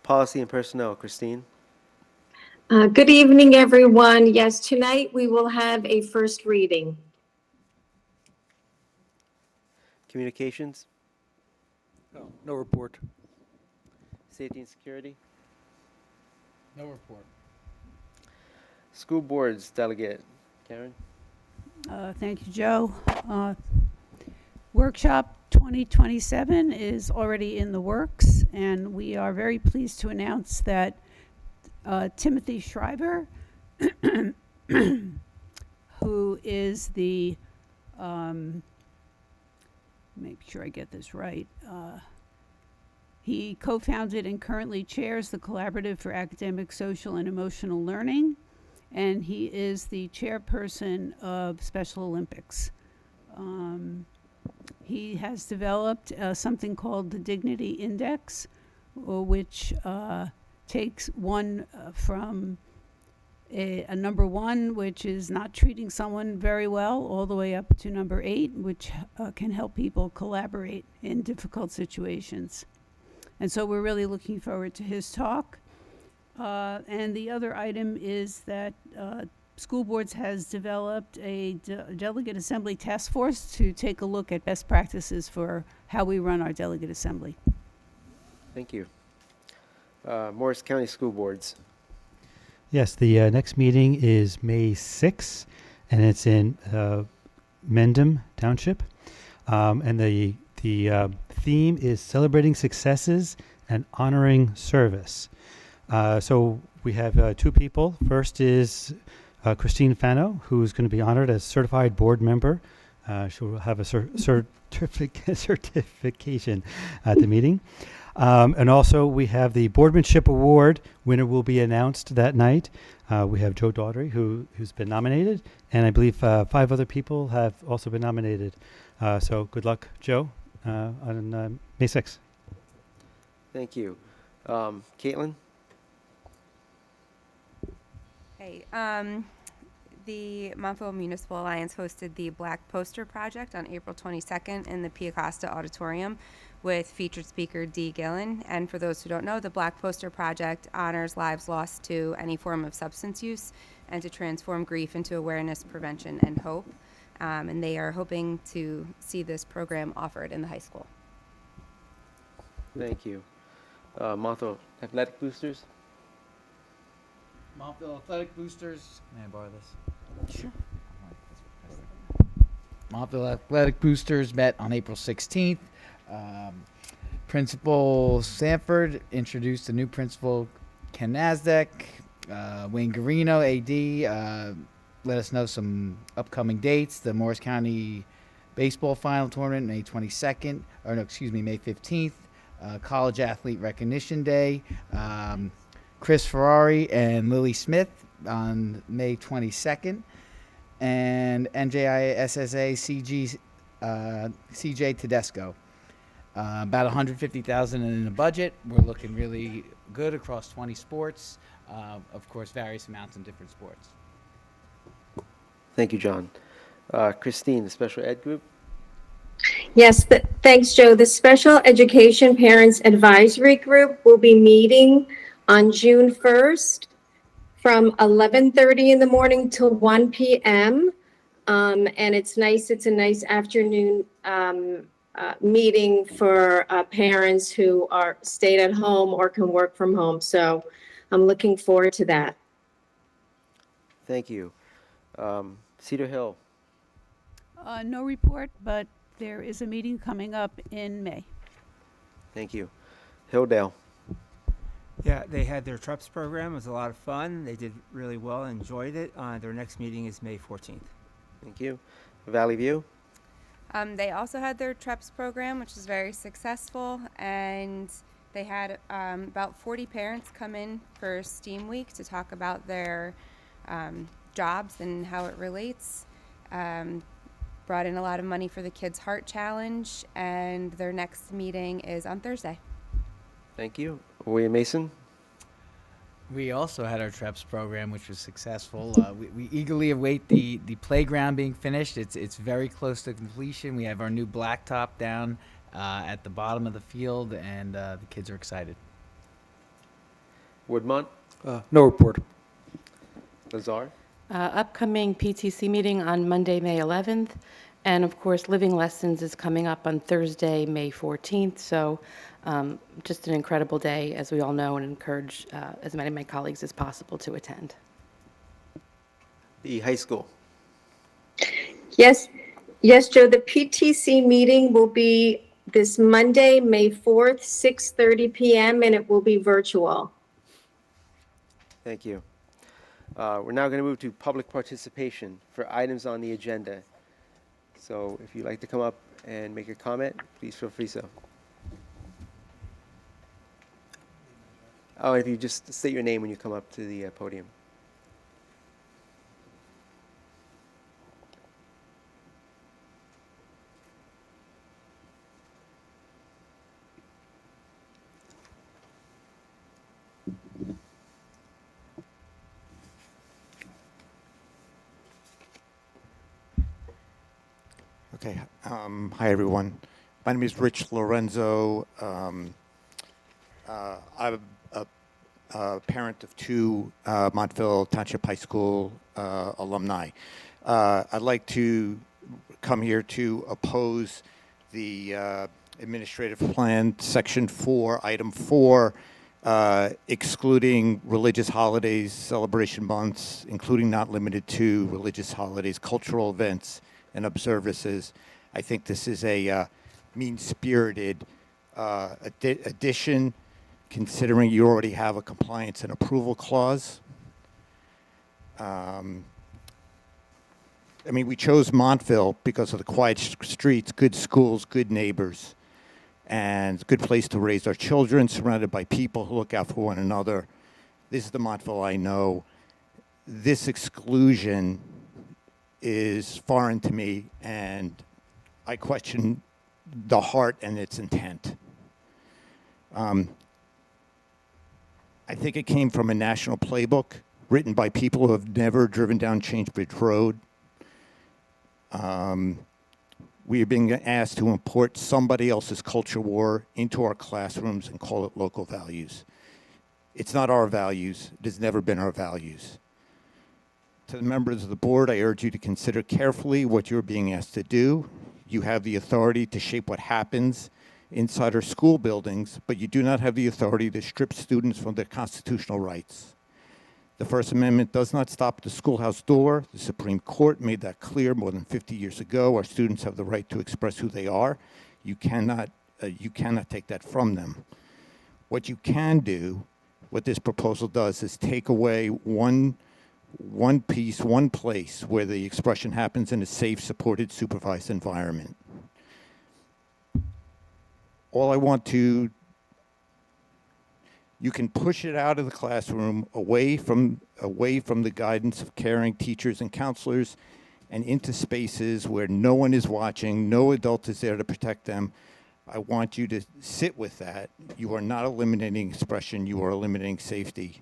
Policy and Personnel, Christine. Good evening, everyone. Yes, tonight we will have a first reading. Communications, No report. Safety and Security, No report. School Boards Delegate, Karen. Thank you, Joe. Workshop 2027 is already in the works, and we are very pleased to announce that Timothy Schreiber, who is the, make sure I get this right, he co-founded and currently chairs the Collaborative for Academic, Social, and Emotional Learning, and he is the chairperson of Special Olympics. He has developed something called the Dignity Index, which takes one from a number 1, which is not treating someone very well, all the way up to number 8, which can help people collaborate in difficult situations. And so we're really looking forward to his talk. And the other item is that School Boards has developed a delegate assembly task force to take a look at best practices for how we run our delegate assembly. Thank you. Morris County School Boards. Yes, the next meeting is May 6th, and it's in Montville Township. And the theme is celebrating successes and honoring service. So we have 2 people. First is Christine Fano, who's going to be honored as certified board member. She'll have a certification at the meeting. And also we have the Boardmanship Award. Winner will be announced that night. We have Joe Daughtry, who's been nominated, and I believe 5 other people have also been nominated. So good luck, Joe, on May 6th. Thank you. Caitlin? Hey, the Montville Municipal Alliance hosted the Black Poster Project on April 22nd in the Pia Costa Auditorium with featured speaker Dee Gillen. And for those who don't know, the Black Poster Project honors lives lost to any form of substance use and to transform grief into awareness, prevention, and hope. And they are hoping to see this program offered in the high school. Thank you. Montville Athletic Boosters? Montville Athletic Boosters. May I borrow this? Sure. Montville Athletic Boosters met on April 16th. Principal Sanford introduced the new principal, Ken Nasdaq. Wayne Garino, AD, let us know some upcoming dates. The Morris County Baseball Final Tournament, May 22nd, or no, excuse me, May 15th. College Athlete Recognition Day. Chris Ferrari and Lily Smith on May 22nd. And NJISSA CJ Tedesco. About $150,000 in the budget. We're looking really good across 20 sports. Of course, various amounts in different sports. Thank you, John. Christine, the Special Ed Group? Yes, thanks, Joe. The Special Education Parents Advisory Group will be meeting on June 1st from 11:30 in the morning till 1 p.m. And it's a nice afternoon meeting for parents who are stayed at home or can work from home. So I'm looking forward to that. Thank you. Cedar Hill? No report, but there is a meeting coming up in May. Thank you. Hilldale? Yeah, they had their TREPS program. It was a lot of fun. They did really well, enjoyed it. Their next meeting is May 14th. Thank you. Valley View? They also had their TREPS program, which is very successful, and they had about 40 parents come in for STEAM Week to talk about their jobs and how it relates. Brought in a lot of money for the Kids Heart Challenge, and their next meeting is on Thursday. Thank you. William Mason? We also had our TREPS program, which was successful. We eagerly await the playground being finished. It's very close to completion. We have our new blacktop down at the bottom of the field, and the kids are excited. Woodmont? No report. Lazar? Upcoming PTC meeting on Monday, May 11th. And of course, Living Lessons is coming up on Thursday, May 14th. So just an incredible day, as we all know, and encourage as many of my colleagues as possible to attend. The high school? Yes, Joe, the PTC meeting will be this Monday, May 4th, 6:30 p.m., and it will be virtual. Thank you. We're now going to move to public participation for items on the agenda. So if you'd like to come up and make a comment, please feel free so. Oh, if you just state your name when you come up to the podium. Okay. Hi, everyone. My name is Rich Lorenzo. I'm a parent of 2 Montville Township High School alumni. I'd like to come here to oppose the administrative plan, Section 4, Item 4, excluding religious holidays, celebration months, including not limited to religious holidays, cultural events, and observances. I think this is a mean-spirited addition, considering you already have a compliance and approval clause. I mean, we chose Montville because of the quiet streets, good schools, good neighbors, and a good place to raise our children, surrounded by people who look out for one another. This is the Montville I know. This exclusion is foreign to me, and I question the heart and its intent. I think it came from a national playbook written by people who have never driven down Changebridge Road. We are being asked to import somebody else's culture war into our classrooms and call it local values. It's not our values. It has never been our values. To the members of the board, I urge you to consider carefully what you're being asked to do. You have the authority to shape what happens inside our school buildings, but you do not have the authority to strip students from their constitutional rights. The First Amendment does not stop at the schoolhouse door. The Supreme Court made that clear more than 50 years ago. Our students have the right to express who they are. You cannot take that from them. What you can do, what this proposal does, is take away one piece, one place where the expression happens in a safe, supported, supervised environment. You can push it out of the classroom, away from the guidance of caring teachers and counselors, and into spaces where no one is watching, no adult is there to protect them. I want you to sit with that. You are not eliminating expression, you are eliminating safety.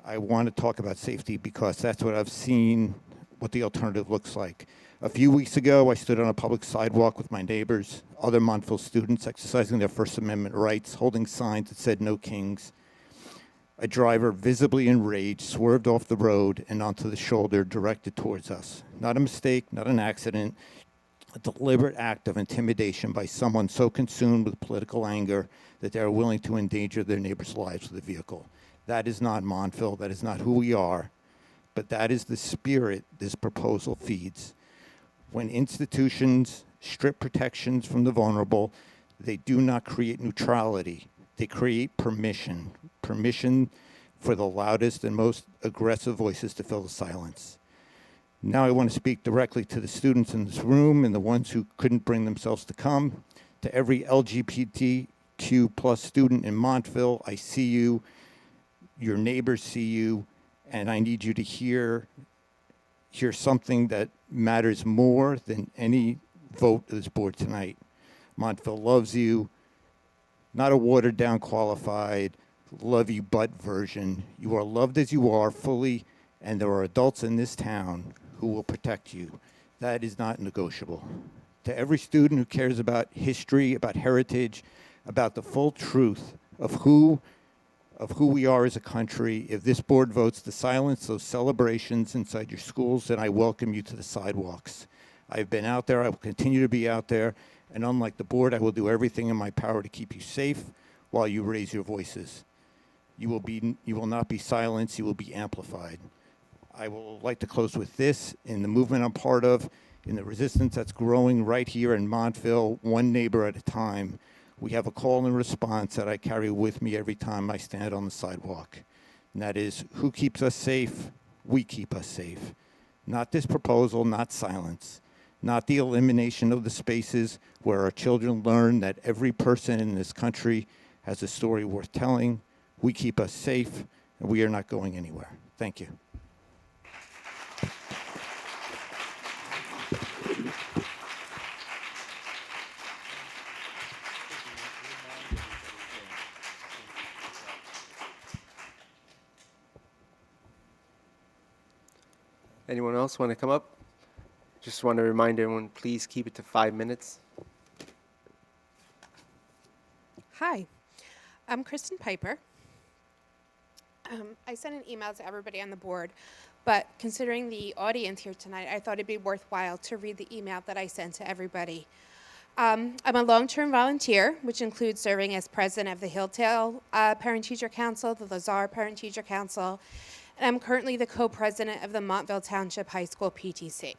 I want to talk about safety because that's what I've seen, what the alternative looks like. A few weeks ago, I stood on a public sidewalk with my neighbors, other Montville students exercising their First Amendment rights, holding signs that said "No Kings." A driver, visibly enraged, swerved off the road and onto the shoulder directed towards us. Not a mistake, not an accident, a deliberate act of intimidation by someone so consumed with political anger that they are willing to endanger their neighbors' lives with a vehicle. That is not Montville, that is not who we are, but that is the spirit this proposal feeds. When institutions strip protections from the vulnerable, they do not create neutrality. They create permission for the loudest and most aggressive voices to fill the silence. Now I want to speak directly to the students in this room and the ones who couldn't bring themselves to come. To every LGBTQ plus student in Montville, I see you, your neighbors see you, and I need you to hear something that matters more than any vote of this board tonight. Montville loves you, not a watered down qualified, love you but version. You are loved as you are fully, and there are adults in this town who will protect you. That is not negotiable. To every student who cares about history, about heritage, about the full truth of who we are as a country, if this board votes to silence those celebrations inside your schools, then I welcome you to the sidewalks. I've been out there, I will continue to be out there, and unlike the board, I will do everything in my power to keep you safe while you raise your voices. You will not be silenced, you will be amplified. I will like to close with this. In the movement I'm part of, in the resistance that's growing right here in Montville, one neighbor at a time, we have a call and response that I carry with me every time I stand on the sidewalk. And that is, who keeps us safe? We keep us safe. Not this proposal, not silence. Not the elimination of the spaces where our children learn that every person in this country has a story worth telling. We keep us safe, and we are not going anywhere. Thank you. Anyone else want to come up? Just want to remind everyone, please keep it to 5 minutes. Hi, I'm Kristen Piper. I sent an email to everybody on the board, but considering the audience here tonight, I thought it'd be worthwhile to read the email that I sent to everybody. I'm a long-term volunteer, which includes serving as president of the Hilltail Parent-Teacher Council, the Lazar Parent-Teacher Council, and I'm currently the co-president of the Montville Township High School PTC.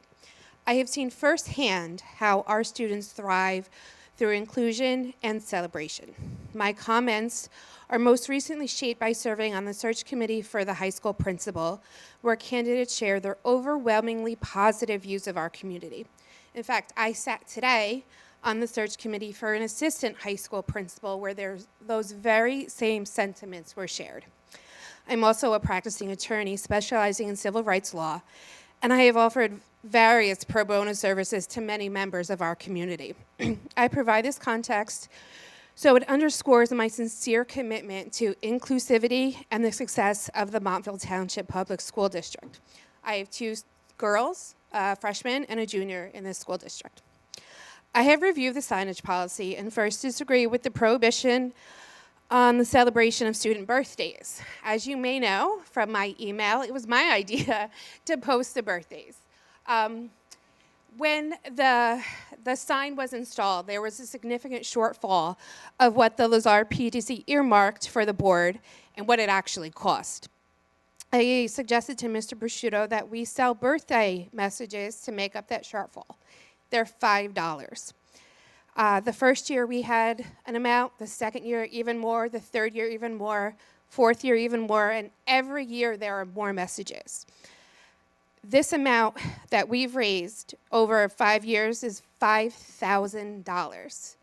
I have seen firsthand how our students thrive through inclusion and celebration. My comments are most recently shaped by serving on the search committee for the high school principal, where candidates share their overwhelmingly positive views of our community. In fact, I sat today on the search committee for an assistant high school principal where those very same sentiments were shared. I'm also a practicing attorney specializing in civil rights law, and I have offered various pro bono services to many members of our community. I provide this context so it underscores my sincere commitment to inclusivity and the success of the Montville Township Public School District. I have two girls, a freshman and a junior in this school district. I have reviewed the signage policy and first disagree with the prohibition on the celebration of student birthdays. As you may know from my email, it was my idea to post the birthdays. When the sign was installed, there was a significant shortfall of what the Lazard PTC earmarked for the board and what it actually cost. I suggested to Mr. Prosciutto that we sell birthday messages to make up that shortfall. They're $5. The first year we had an amount, the second year even more, the third year even more, fourth year even more, and every year there are more messages. This amount that we've raised over 5 years is $5,000.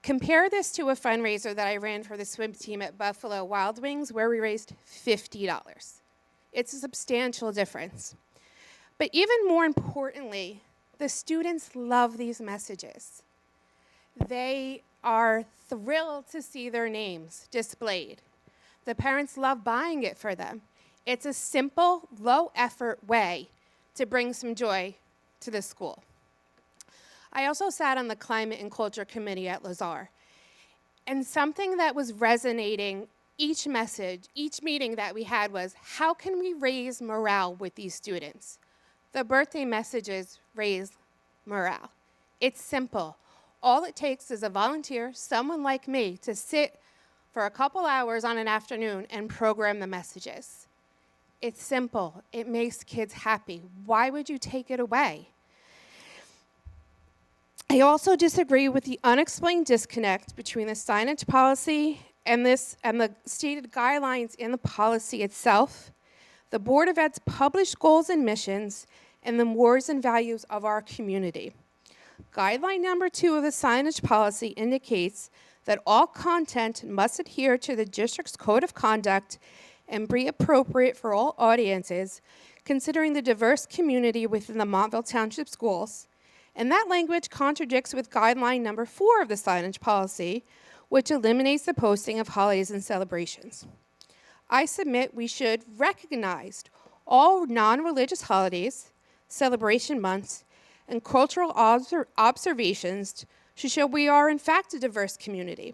Compare this to a fundraiser that I ran for the swim team at Buffalo Wild Wings where we raised $50. It's a substantial difference. But even more importantly, the students love these messages. They are thrilled to see their names displayed. The parents love buying it for them. It's a simple, low-effort way to bring some joy to the school. I also sat on the Climate and Culture Committee at Lazard, and something that was resonating each message, each meeting that we had was, how can we raise morale with these students? The birthday messages raise morale. It's simple. All it takes is a volunteer, someone like me, to sit for a couple hours on an afternoon and program the messages. It's simple. It makes kids happy. Why would you take it away? I also disagree with the unexplained disconnect between the signage policy and the stated guidelines in the policy itself, the Board of Ed's published goals and missions, and the mores and values of our community. Guideline number 2 of the signage policy indicates that all content must adhere to the district's code of conduct and be appropriate for all audiences, considering the diverse community within the Montville Township schools. And that language contradicts with guideline number 4 of the signage policy, which eliminates the posting of holidays and celebrations. I submit we should recognize all non-religious holidays, celebration months, and cultural observations to show we are in fact a diverse community.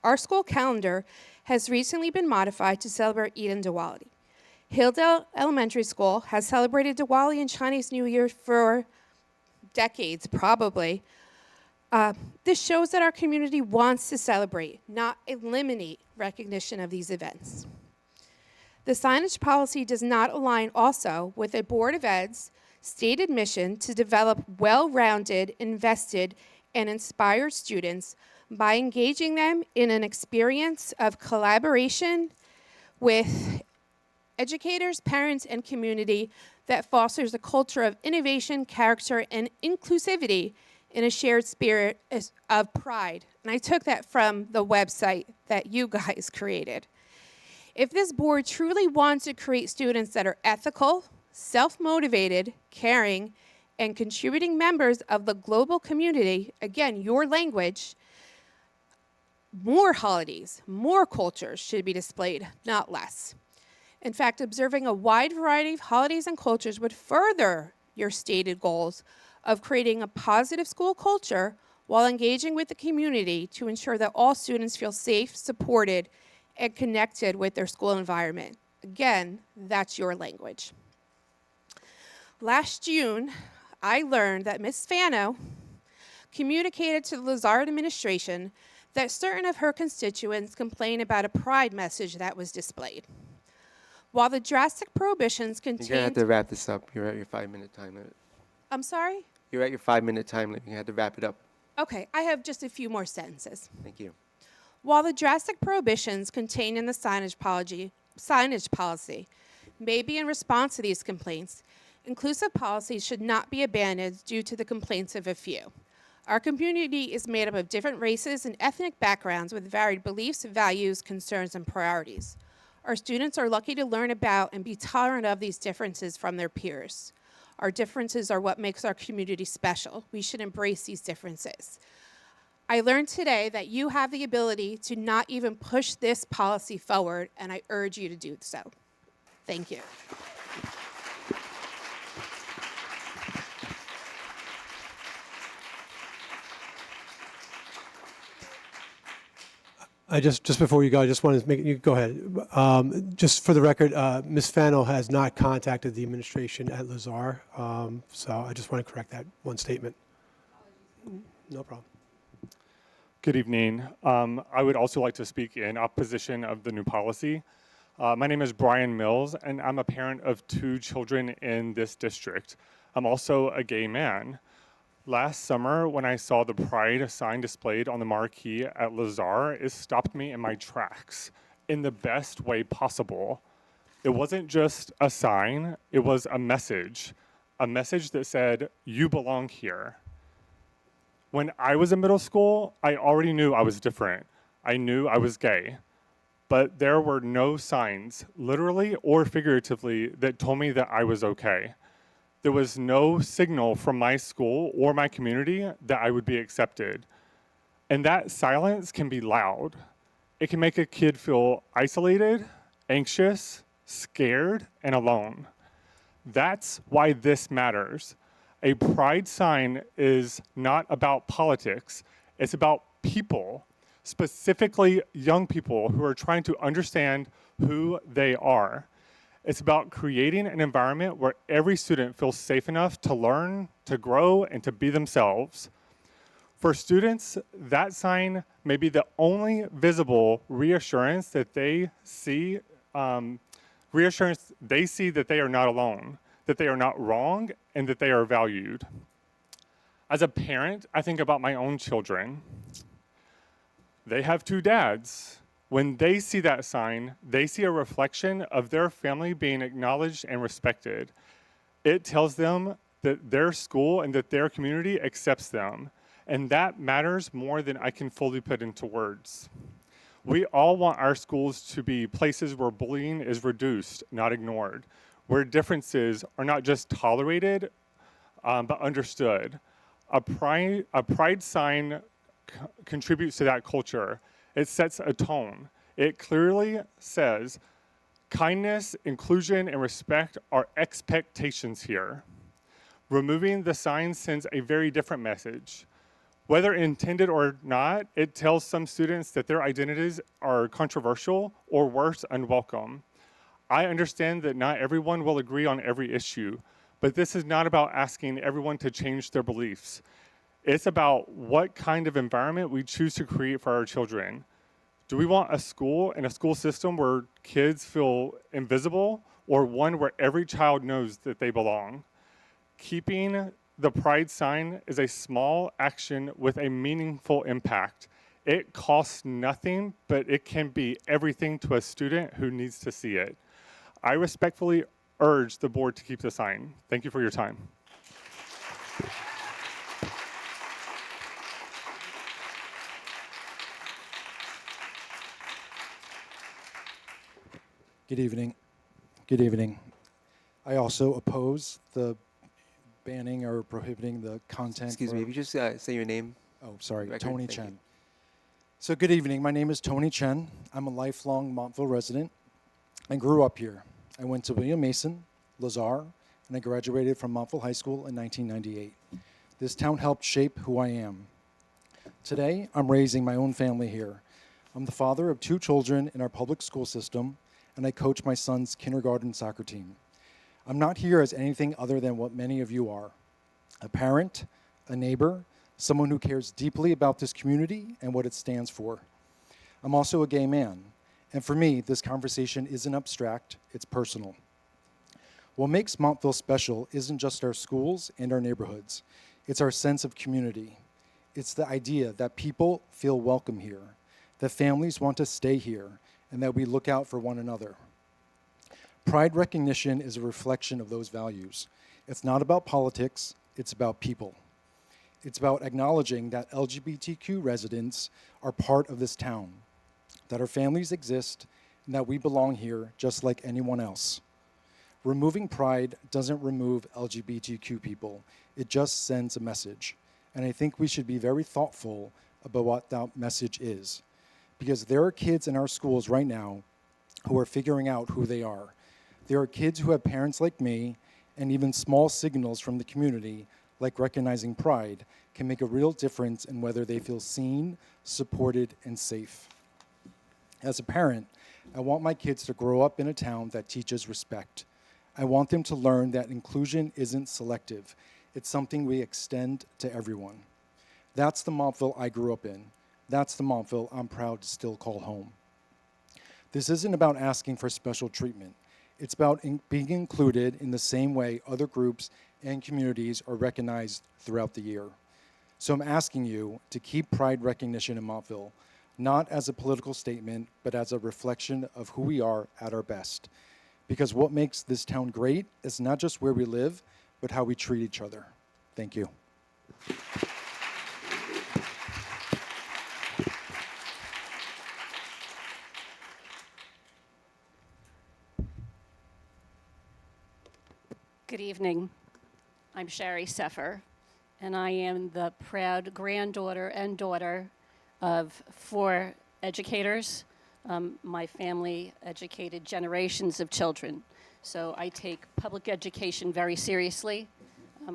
Our school calendar has recently been modified to celebrate Eid and Diwali. Hilldale Elementary School has celebrated Diwali and Chinese New Year for decades, probably. This shows that our community wants to celebrate, not eliminate recognition of these events. The signage policy does not align also with the Board of Ed's stated mission to develop well-rounded, invested, and inspired students by engaging them in an experience of collaboration with educators, parents, and community that fosters a culture of innovation, character, and inclusivity in a shared spirit of pride. And I took that from the website that you guys created. If this board truly wants to create students that are ethical, self-motivated, caring, and contributing members of the global community, again, your language, more holidays, more cultures should be displayed, not less. In fact, observing a wide variety of holidays and cultures would further your stated goals of creating a positive school culture while engaging with the community to ensure that all students feel safe, supported, and connected with their school environment. Again, that's your language. Last June, I learned that Ms. Fano communicated to the Lazard administration that certain of her constituents complained about a pride message that was displayed. While the drastic prohibitions You're going to have contained... to wrap this up. You're at your 5-minute time limit. I'm sorry? You're at your 5-minute time limit. You have to wrap it up. Okay, I have just a few more sentences. Thank you. While the drastic prohibitions contained in the signage policy may be in response to these complaints, inclusive policies should not be abandoned due to the complaints of a few. Our community is made up of different races and ethnic backgrounds with varied beliefs, values, concerns, and priorities. Our students are lucky to learn about and be tolerant of these differences from their peers. Our differences are what makes our community special. We should embrace these differences. I learned today that you have the ability to not even push this policy forward, and I urge you to do so. Thank you. I just before you go, I just wanted to make you go ahead. Just for the record, Ms. Fano has not contacted the administration at Lazar, so I just want to correct that one statement. No problem. Good evening. I would also like to speak in opposition of the new policy. My name is Brian Mills, and I'm a parent of 2 children in this district. I'm also a gay man. Last summer, when I saw the Pride sign displayed on the marquee at Lazar, it stopped me in my tracks in the best way possible. It wasn't just a sign, it was a message that said, "You belong here." When I was in middle school, I already knew I was different. I knew I was gay. But there were no signs, literally or figuratively, that told me that I was okay. There was no signal from my school or my community that I would be accepted. And that silence can be loud. It can make a kid feel isolated, anxious, scared, and alone. That's why this matters. A pride sign is not about politics. It's about people, specifically young people who are trying to understand who they are. It's about creating an environment where every student feels safe enough to learn, to grow, and to be themselves. For students, that sign may be the only visible reassurance that they see, that they are not alone, that they are not wrong, and that they are valued. As a parent, I think about my own children. They have 2 dads. When they see that sign, they see a reflection of their family being acknowledged and respected. It tells them that their school and that their community accepts them. And that matters more than I can fully put into words. We all want our schools to be places where bullying is reduced, not ignored, where differences are not just tolerated, but understood. A pride sign contributes to that culture. It sets a tone. It clearly says, kindness, inclusion, and respect are expectations here. Removing the sign sends a very different message. Whether intended or not, it tells some students that their identities are controversial or worse, unwelcome. I understand that not everyone will agree on every issue, but this is not about asking everyone to change their beliefs. It's about what kind of environment we choose to create for our children. Do we want a school and a school system where kids feel invisible, or one where every child knows that they belong? Keeping the pride sign is a small action with a meaningful impact. It costs nothing, but it can be everything to a student who needs to see it. I respectfully urge the board to keep the sign. Thank you for your time. Good evening. Good evening. I also oppose the banning or prohibiting the content. Excuse me, if you just say your name. Oh, sorry, Record, Tony thank Chen. you. So good evening. My name is Tony Chen. I'm a lifelong Montville resident and grew up here. I went to William Mason, Lazar, and I graduated from Montville High School in 1998. This town helped shape who I am. Today, I'm raising my own family here. I'm the father of 2 children in our public school system, and I coach my son's kindergarten soccer team. I'm not here as anything other than what many of you are: a parent, a neighbor, someone who cares deeply about this community and what it stands for. I'm also a gay man, and for me, this conversation isn't abstract, it's personal. What makes Montville special isn't just our schools and our neighborhoods, it's our sense of community. It's the idea that people feel welcome here, that families want to stay here, and that we look out for one another. Pride recognition is a reflection of those values. It's not about politics, it's about people. It's about acknowledging that LGBTQ residents are part of this town, that our families exist, and that we belong here just like anyone else. Removing pride doesn't remove LGBTQ people, it just sends a message. And I think we should be very thoughtful about what that message is. Because there are kids in our schools right now who are figuring out who they are. There are kids who have parents like me, and even small signals from the community, like recognizing pride, can make a real difference in whether they feel seen, supported, and safe. As a parent, I want my kids to grow up in a town that teaches respect. I want them to learn that inclusion isn't selective. It's something we extend to everyone. That's the Montville I grew up in. That's the Montville I'm proud to still call home. This isn't about asking for special treatment. It's about being included in the same way other groups and communities are recognized throughout the year. So I'm asking you to keep pride recognition in Montville, not as a political statement, but as a reflection of who we are at our best. Because what makes this town great is not just where we live, but how we treat each other. Thank you. Good evening. I'm Sherry Seffer, and I am the proud granddaughter and daughter of 4 educators. My family educated generations of children, so I take public education very seriously.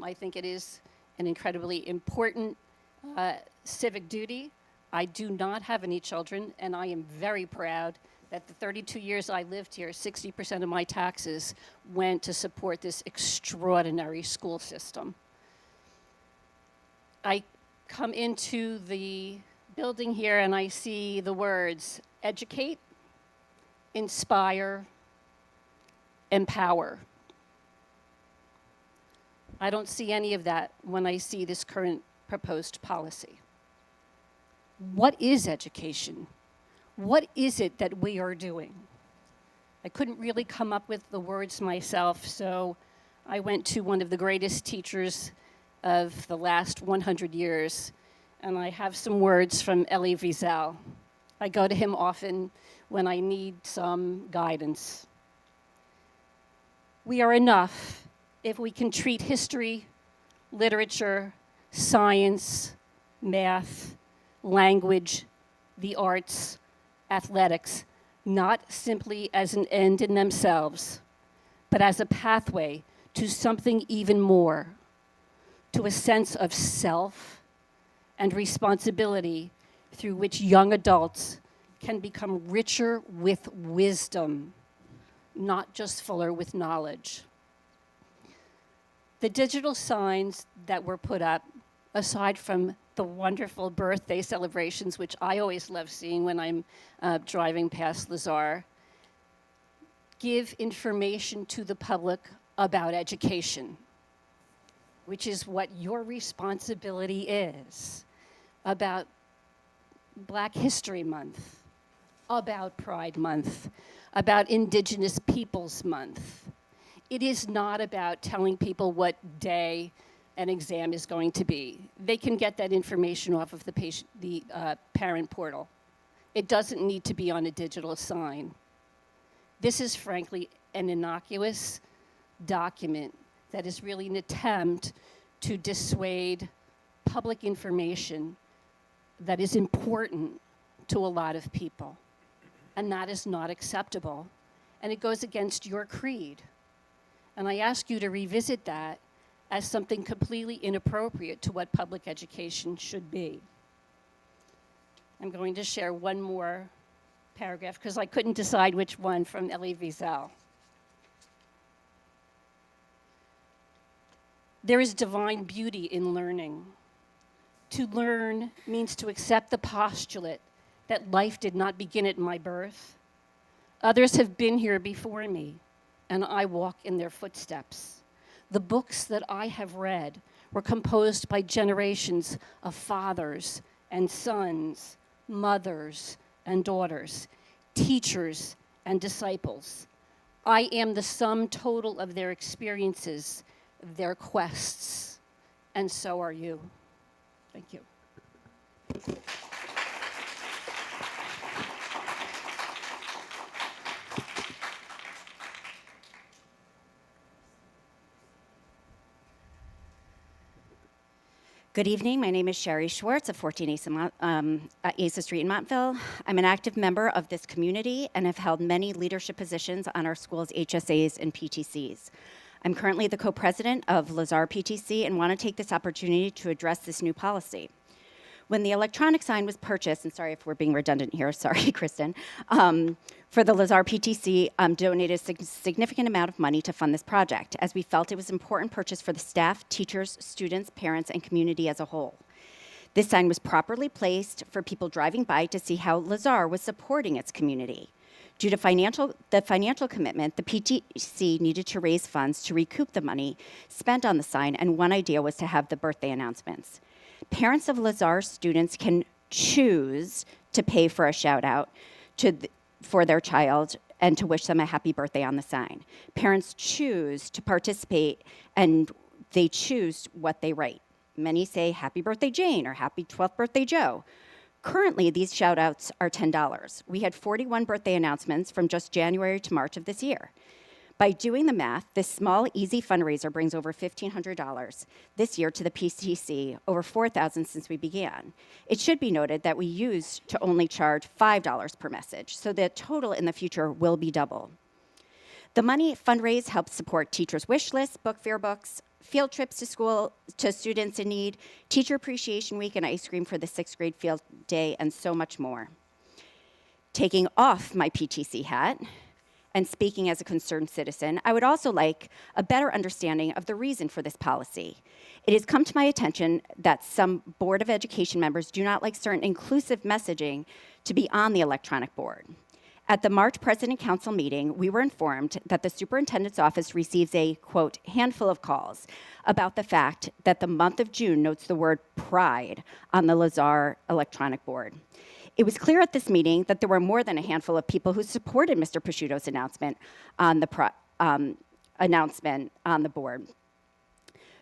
I think it is an incredibly important civic duty. I do not have any children, and I am very proud that the 32 years I lived here, 60% of my taxes went to support this extraordinary school system. I come into the building here and I see the words educate, inspire, empower. I don't see any of that when I see this current proposed policy. What is education? What is it that we are doing? I couldn't really come up with the words myself, so I went to one of the greatest teachers of the last 100 years, and I have some words from Elie Wiesel. I go to him often when I need some guidance. We are enough if we can treat history, literature, science, math, language, the arts, athletics, not simply as an end in themselves, but as a pathway to something even more, to a sense of self and responsibility through which young adults can become richer with wisdom, not just fuller with knowledge. The digital signs that were put up, aside from the wonderful birthday celebrations, which I always love seeing when I'm driving past Lazar, give information to the public about education, which is what your responsibility is, about Black History Month, about Pride Month, about Indigenous Peoples Month. It is not about telling people what day an exam is going to be. They can get that information off of the parent portal. It doesn't need to be on a digital sign. This is frankly an innocuous document that is really an attempt to dissuade public information that is important to a lot of people. And that is not acceptable. And it goes against your creed. And I ask you to revisit that as something completely inappropriate to what public education should be. I'm going to share one more paragraph because I couldn't decide which one from Elie Wiesel. There is divine beauty in learning. To learn means to accept the postulate that life did not begin at my birth. Others have been here before me, and I walk in their footsteps. The books that I have read were composed by generations of fathers and sons, mothers and daughters, teachers and disciples. I am the sum total of their experiences, their quests, and so are you. Thank you. Good evening. My name is Sherry Schwartz of 14 Asa Street in Montville. I'm an active member of this community and have held many leadership positions on our school's HSAs and PTCs. I'm currently the co-president of Lazar PTC and want to take this opportunity to address this new policy. When the electronic sign was purchased, and sorry if we're being redundant here, sorry, Kristen, for the Lazar PTC, donated a significant amount of money to fund this project, as we felt it was an important purchase for the staff, teachers, students, parents, and community as a whole. This sign was properly placed for people driving by to see how Lazar was supporting its community. Due to the financial commitment, the PTC needed to raise funds to recoup the money spent on the sign, and one idea was to have the birthday announcements. Parents of Lazar students can choose to pay for a shout out for their child and to wish them a happy birthday on the sign. Parents choose to participate and they choose what they write. Many say happy birthday Jane or happy 12th birthday Joe. Currently, these shout outs are $10. We had 41 birthday announcements from just January to March of this year. By doing the math, this small, easy fundraiser brings over $1,500 this year to the PCC, over $4,000 since we began. It should be noted that we used to only charge $5 per message, so the total in the future will be double. The money fundraised helps support teachers' wish lists, book fair books, field trips to school to students in need, Teacher Appreciation Week and ice cream for the 6th grade field day, and so much more. Taking off my PTC hat, and speaking as a concerned citizen, I would also like a better understanding of the reason for this policy. It has come to my attention that some Board of Education members do not like certain inclusive messaging to be on the electronic board. At the March President Council meeting, we were informed that the superintendent's office receives a, quote, handful of calls about the fact that the month of June notes the word pride on the Lazar electronic board. It was clear at this meeting that there were more than a handful of people who supported Mr. Prosciutto's announcement on the board.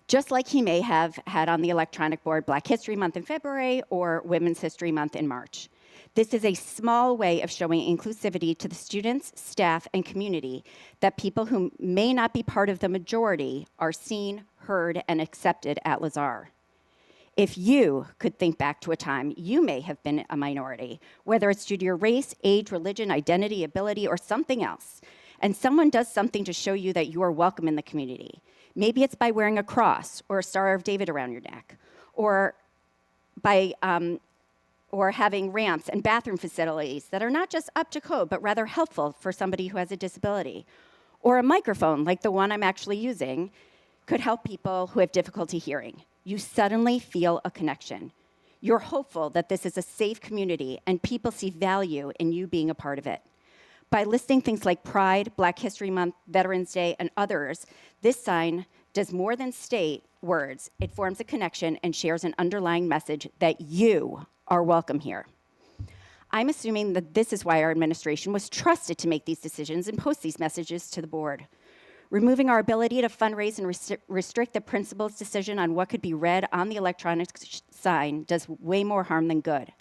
Just like he may have had on the electronic board Black History Month in February or Women's History Month in March. This is a small way of showing inclusivity to the students, staff, and community that people who may not be part of the majority are seen, heard, and accepted at Lazar. If you could think back to a time you may have been a minority, whether it's due to your race, age, religion, identity, ability, or something else, and someone does something to show you that you are welcome in the community, maybe it's by wearing a cross or a Star of David around your neck, or by or having ramps and bathroom facilities that are not just up to code, but rather helpful for somebody who has a disability, or a microphone like the one I'm actually using could help people who have difficulty hearing. You suddenly feel a connection. You're hopeful that this is a safe community and people see value in you being a part of it. By listing things like Pride, Black History Month, Veterans Day, and others, this sign does more than state words. It forms a connection and shares an underlying message that you are welcome here. I'm assuming that this is why our administration was trusted to make these decisions and post these messages to the board. Removing our ability to fundraise and restrict the principal's decision on what could be read on the electronic sign does way more harm than good.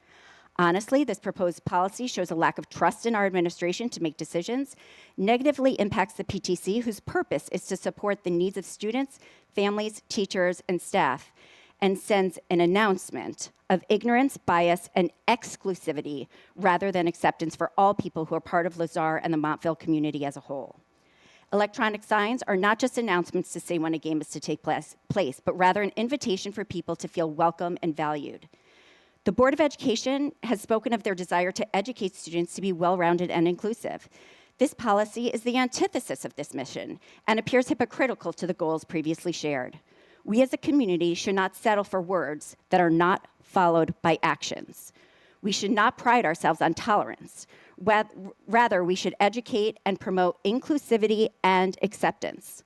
Honestly, this proposed policy shows a lack of trust in our administration to make decisions, negatively impacts the PTC, whose purpose is to support the needs of students, families, teachers, and staff, and sends an announcement of ignorance, bias, and exclusivity rather than acceptance for all people who are part of Lazar and the Montville community as a whole. Electronic signs are not just announcements to say when a game is to take place, but rather an invitation for people to feel welcome and valued. The Board of Education has spoken of their desire to educate students to be well-rounded and inclusive. This policy is the antithesis of this mission and appears hypocritical to the goals previously shared. We as a community should not settle for words that are not followed by actions. We should not pride ourselves on tolerance. Rather, we should educate and promote inclusivity and acceptance.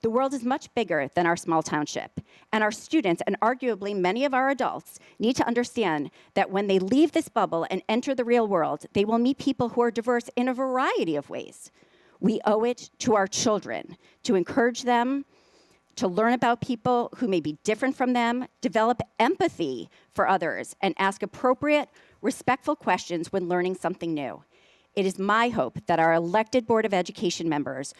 The world is much bigger than our small township, and our students, and arguably many of our adults, need to understand that when they leave this bubble and enter the real world, they will meet people who are diverse in a variety of ways. We owe it to our children to encourage them to learn about people who may be different from them, develop empathy for others, and ask appropriate, respectful questions when learning something new. It is my hope that our elected Board of Education members,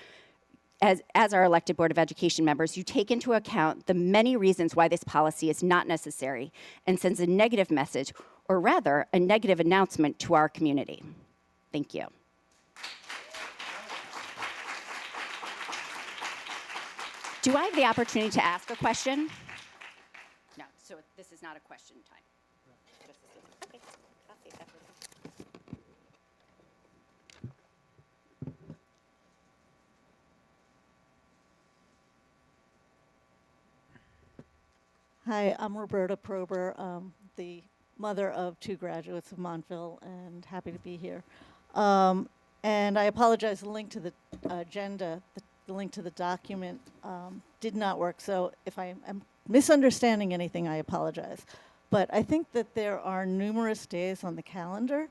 as our elected Board of Education members, you take into account the many reasons why this policy is not necessary and sends a negative message, or rather, a negative announcement to our community. Thank you. Do I have the opportunity to ask a question? No, so this is not a question time. Okay, I'll save that for later. Hi, I'm Roberta Prober, the mother of 2 graduates of Montville, and happy to be here. And I apologize, the link to the agenda, the link to the document did not work, so if I am misunderstanding anything, I apologize. But I think that there are numerous days on the calendar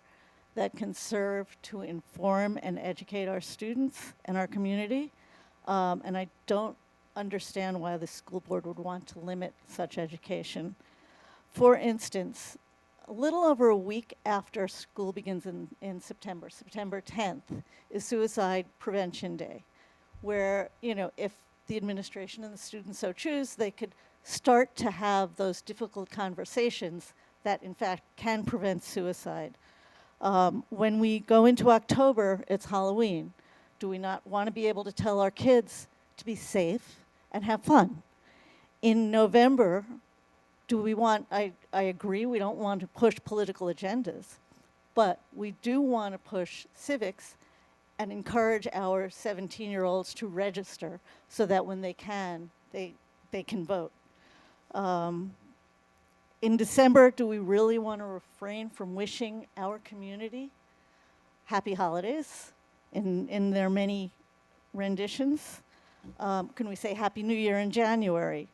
that can serve to inform and educate our students and our community, and I don't understand why the school board would want to limit such education. For instance, a little over a week after school begins in September, September 10th, is Suicide Prevention Day, where, you know, if the administration and the students so choose, they could start to have those difficult conversations that, in fact, can prevent suicide. When we go into October, it's Halloween. Do we not want to be able to tell our kids to be safe and have fun? In November, do we want, I agree, we don't want to push political agendas, but we do want to push civics and encourage our 17-year-olds to register so that when they can vote. In December, do we really want to refrain from wishing our community happy holidays in their many renditions? Can we say Happy New Year in January?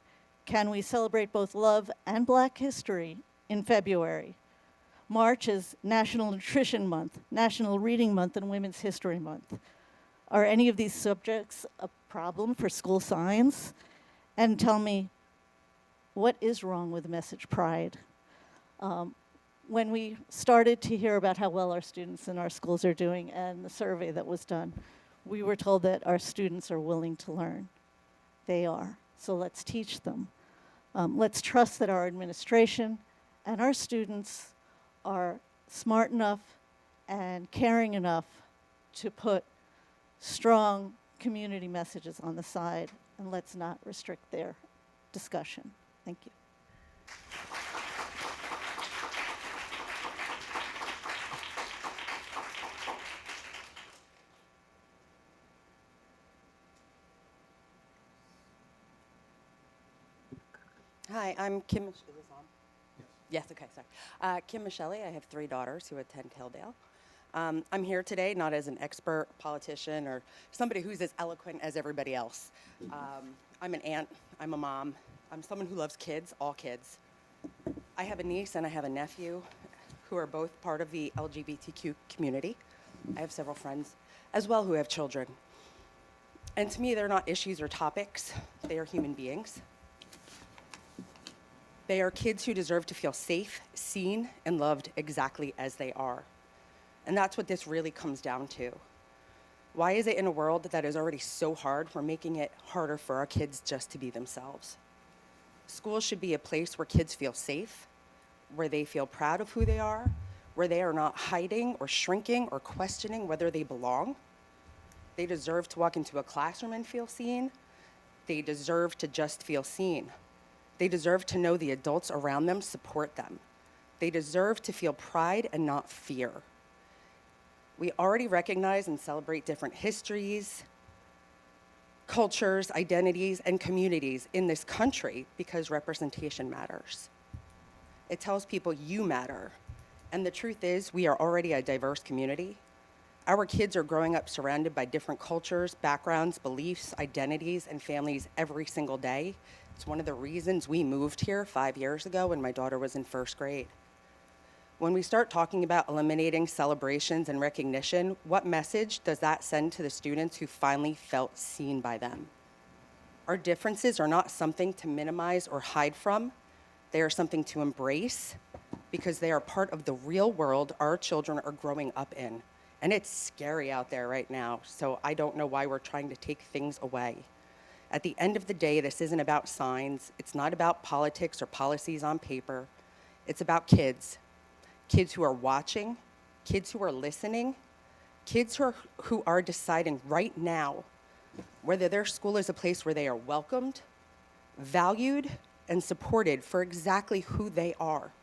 Can we celebrate both love and Black history in February? March is National Nutrition Month, National Reading Month, and Women's History Month. Are any of these subjects a problem for school science? And tell me, what is wrong with the message pride? When we started to hear about how well our students in our schools are doing and the survey that was done, we were told that our students are willing to learn. They are, so let's teach them. Let's trust that our administration and our students are smart enough and caring enough to put strong community messages on the side, and let's not restrict their discussion. Thank you. Hi, I'm Kim. Is this on? Yes, okay, sorry. Kim Michele. I have 3 daughters who attend Hilldale. I'm here today not as an expert politician or somebody who's as eloquent as everybody else. I'm an aunt, I'm a mom, I'm someone who loves kids, all kids. I have a niece and I have a nephew who are both part of the LGBTQ community. I have several friends as well who have children. And to me, they're not issues or topics, they are human beings. They are kids who deserve to feel safe, seen, and loved exactly as they are. And that's what this really comes down to. Why is it in a world that is already so hard, we're making it harder for our kids just to be themselves? Schools should be a place where kids feel safe, where they feel proud of who they are, where they are not hiding or shrinking or questioning whether they belong. They deserve to walk into a classroom and feel seen. They deserve to just feel seen. They deserve to know the adults around them support them. They deserve to feel pride and not fear. We already recognize and celebrate different histories, cultures, identities, and communities in this country because representation matters. It tells people you matter. And the truth is, we are already a diverse community. Our kids are growing up surrounded by different cultures, backgrounds, beliefs, identities, and families every single day. It's one of the reasons we moved here 5 years ago when my daughter was in first grade. When we start talking about eliminating celebrations and recognition, what message does that send to the students who finally felt seen by them? Our differences are not something to minimize or hide from. They are something to embrace because they are part of the real world our children are growing up in. And it's scary out there right now, so I don't know why we're trying to take things away. At the end of the day, this isn't about signs. It's not about politics or policies on paper. It's about kids. Kids who are watching, kids who are listening, kids who are deciding right now whether their school is a place where they are welcomed, valued, and supported for exactly who they are.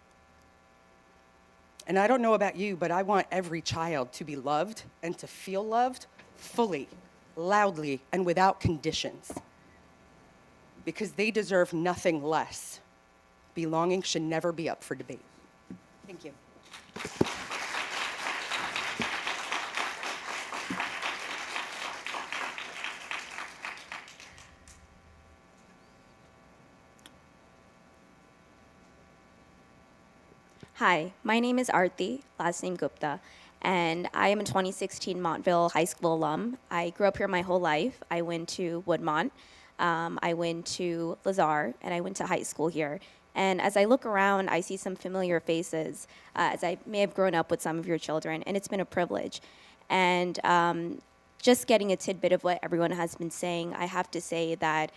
And I don't know about you, but I want every child to be loved and to feel loved fully, loudly, and without conditions. Because they deserve nothing less. Belonging should never be up for debate. Thank you. Hi, my name is Arti, last name Gupta, and I am a 2016 Montville High School alum. I grew up here my whole life. I went to Woodmont, I went to Lazar, and I went to high school here. And as I look around, I see some familiar faces, as I may have grown up with some of your children, and it's been a privilege. And just getting a tidbit of what everyone has been saying, I have to say that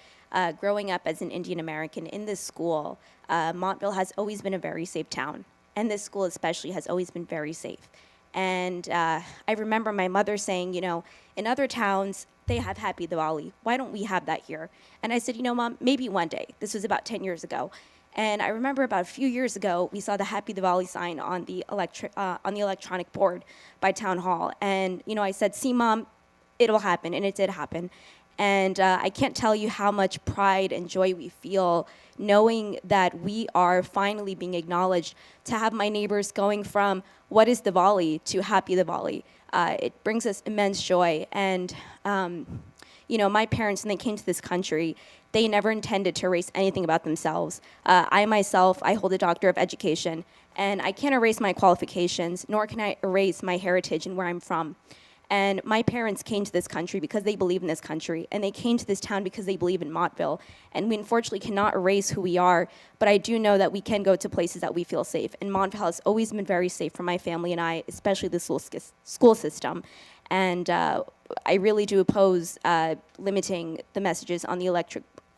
growing up as an Indian American in this school, Montville has always been a very safe town. And this school especially has always been very safe. And I remember my mother saying, you know, in other towns, they have Happy Diwali. Why don't we have that here? And I said, you know, Mom, maybe one day. This was about 10 years ago. And I remember about a few years ago, we saw the Happy Diwali sign on the electronic board by Town Hall. And, you know, I said, see, Mom, it'll happen. And it did happen. And I can't tell you how much pride and joy we feel knowing that we are finally being acknowledged, to have my neighbors going from what is Diwali to Happy Diwali. It brings us immense joy. And, you know, my parents, when they came to this country, they never intended to erase anything about themselves. I myself, I hold a Doctor of Education, and I can't erase my qualifications, nor can I erase my heritage and where I'm from. And my parents came to this country because they believe in this country, and they came to this town because they believe in Montville. And we unfortunately cannot erase who we are, but I do know that we can go to places that we feel safe. And Montville has always been very safe for my family and I, especially the school system. And I really do oppose limiting the messages on the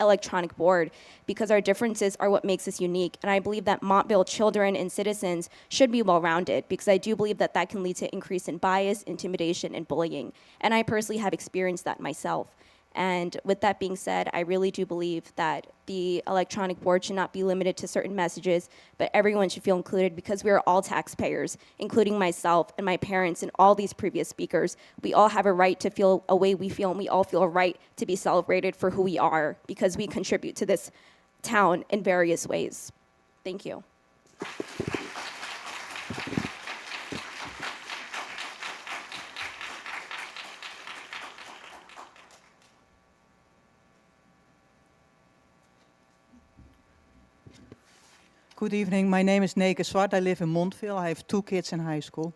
electronic board, because our differences are what makes us unique. And I believe that Montville children and citizens should be well-rounded, because I do believe that that can lead to increase in bias, intimidation, and bullying. And I personally have experienced that myself. And with that being said, I really do believe that the electronic board should not be limited to certain messages, but everyone should feel included, because we are all taxpayers, including myself and my parents and all these previous speakers. We all have a right to feel a way we feel, and we all feel a right to be celebrated for who we are, because we contribute to this town in various ways. Thank you. Good evening. My name is Neke Swart. I live in Montville. I have 2 kids in high school.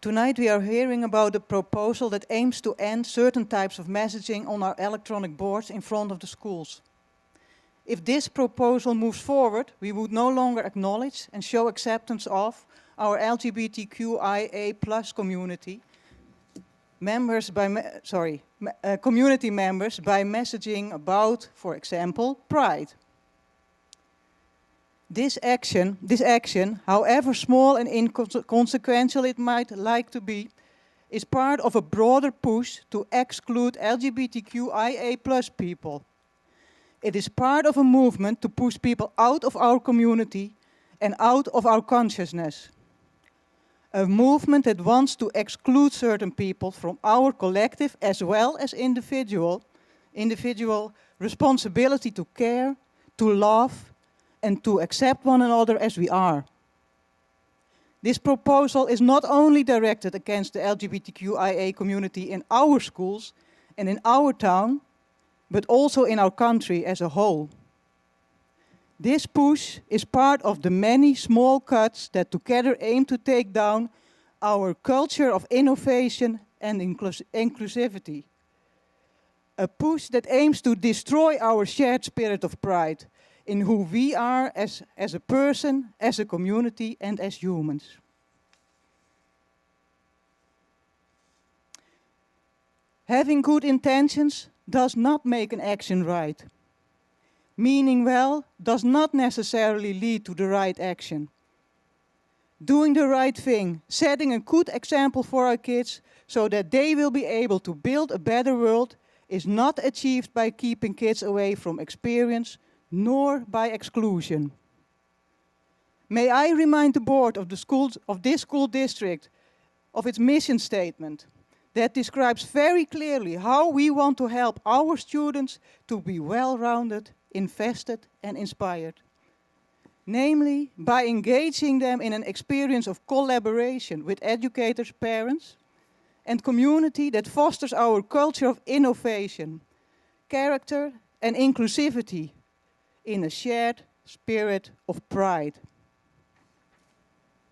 Tonight we are hearing about a proposal that aims to end certain types of messaging on our electronic boards in front of the schools. If this proposal moves forward, we would no longer acknowledge and show acceptance of our LGBTQIA+ community members community members by messaging about, for example, pride. This action, however small and inconsequential it might like to be, is part of a broader push to exclude LGBTQIA+ people. It is part of a movement to push people out of our community and out of our consciousness. A movement that wants to exclude certain people from our collective as well as individual responsibility to care, to love, and to accept one another as we are. This proposal is not only directed against the LGBTQIA community in our schools and in our town, but also in our country as a whole. This push is part of the many small cuts that together aim to take down our culture of innovation and inclusivity. A push that aims to destroy our shared spirit of pride in who we are as a person, as a community, and as humans. Having good intentions does not make an action right. Meaning well does not necessarily lead to the right action. Doing the right thing, setting a good example for our kids so that they will be able to build a better world, is not achieved by keeping kids away from experience, nor by exclusion. May I remind the board of this school district of its mission statement that describes very clearly how we want to help our students to be well-rounded, invested, and inspired. Namely, by engaging them in an experience of collaboration with educators, parents, and community that fosters our culture of innovation, character, and inclusivity in a shared spirit of pride.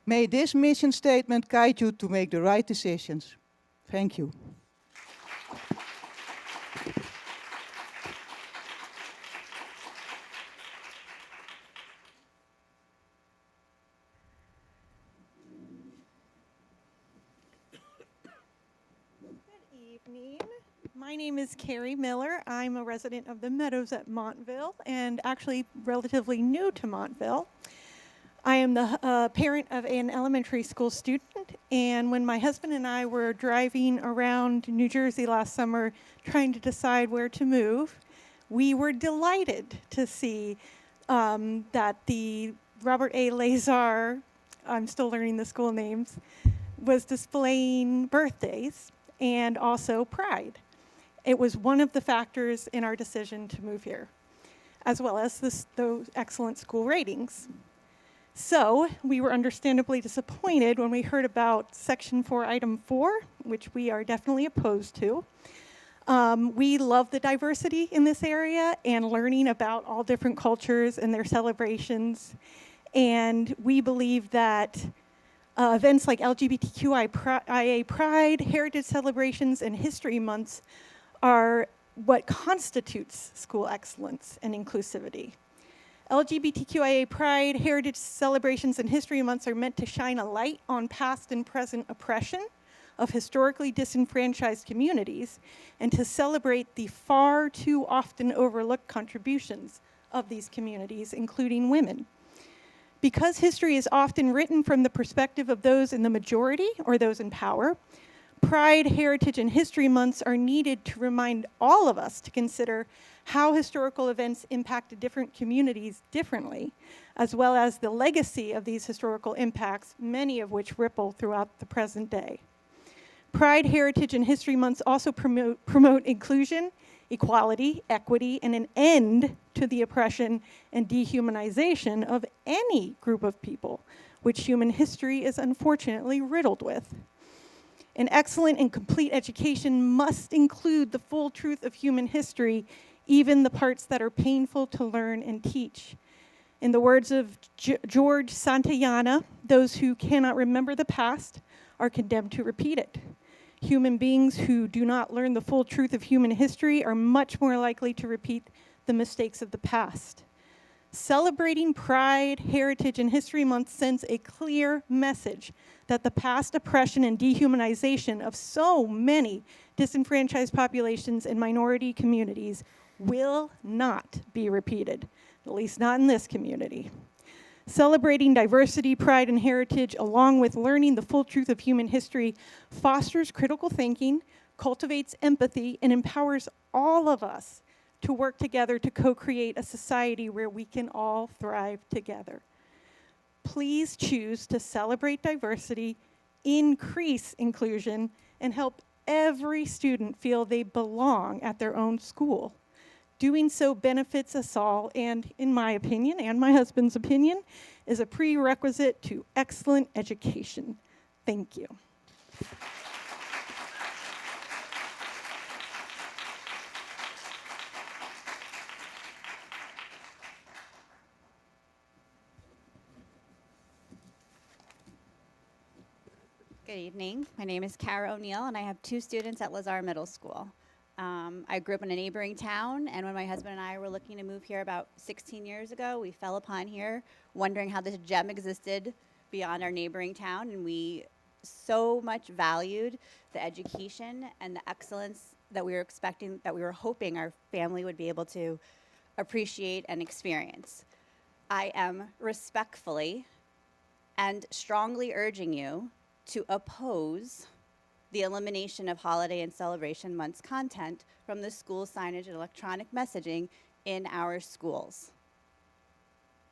May this mission statement guide you to make the right decisions. Thank you. Evening. My name is Carrie Miller. I'm a resident of the Meadows at Montville and actually relatively new to Montville. I am the parent of an elementary school student, and when my husband and I were driving around New Jersey last summer trying to decide where to move, we were delighted to see that the Robert A. Lazar, I'm still learning the school names, was displaying birthdays and also pride. It was one of the factors in our decision to move here, as well as those excellent school ratings. So we were understandably disappointed when we heard about Section 4, Item 4, which we are definitely opposed to. We love the diversity in this area and learning about all different cultures and their celebrations. And we believe that events like LGBTQIA Pride, heritage celebrations, and history months are what constitutes school excellence and inclusivity. LGBTQIA Pride, heritage celebrations, and history months are meant to shine a light on past and present oppression of historically disenfranchised communities and to celebrate the far too often overlooked contributions of these communities, including women. Because history is often written from the perspective of those in the majority or those in power, Pride, Heritage, and History Months are needed to remind all of us to consider how historical events impacted different communities differently, as well as the legacy of these historical impacts, many of which ripple throughout the present day. Pride, Heritage, and History Months also promote inclusion, equality, equity, and an end to the oppression and dehumanization of any group of people, which human history is unfortunately riddled with. An excellent and complete education must include the full truth of human history, even the parts that are painful to learn and teach. In the words of George Santayana, those who cannot remember the past are condemned to repeat it. Human beings who do not learn the full truth of human history are much more likely to repeat the mistakes of the past. Celebrating Pride, Heritage, and History Month sends a clear message that the past oppression and dehumanization of so many disenfranchised populations and minority communities will not be repeated, at least not in this community. Celebrating diversity, pride, and heritage, along with learning the full truth of human history, fosters critical thinking, cultivates empathy, and empowers all of us to work together to co-create a society where we can all thrive together. Please choose to celebrate diversity, increase inclusion, and help every student feel they belong at their own school. Doing so benefits us all, and in my opinion, and my husband's opinion, is a prerequisite to excellent education. Thank you. Good evening. My name is Kara O'Neill, and I have 2 students at Lazar Middle School. I grew up in a neighboring town, and when my husband and I were looking to move here about 16 years ago, we fell upon here, wondering how this gem existed beyond our neighboring town, and we so much valued the education and the excellence that we were expecting, that we were hoping our family would be able to appreciate and experience. I am respectfully and strongly urging you to oppose the elimination of holiday and celebration months content from the school signage and electronic messaging in our schools.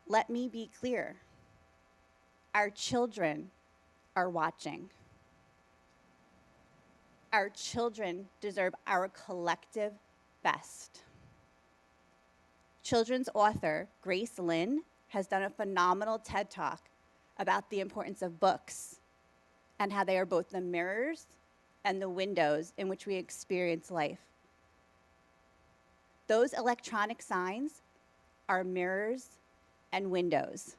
Let me be clear. Our children are watching. Our children deserve our collective best. Children's author Grace Lynn has done a phenomenal TED Talk about the importance of books and how they are both the mirrors and the windows in which we experience life. Those electronic signs are mirrors and windows.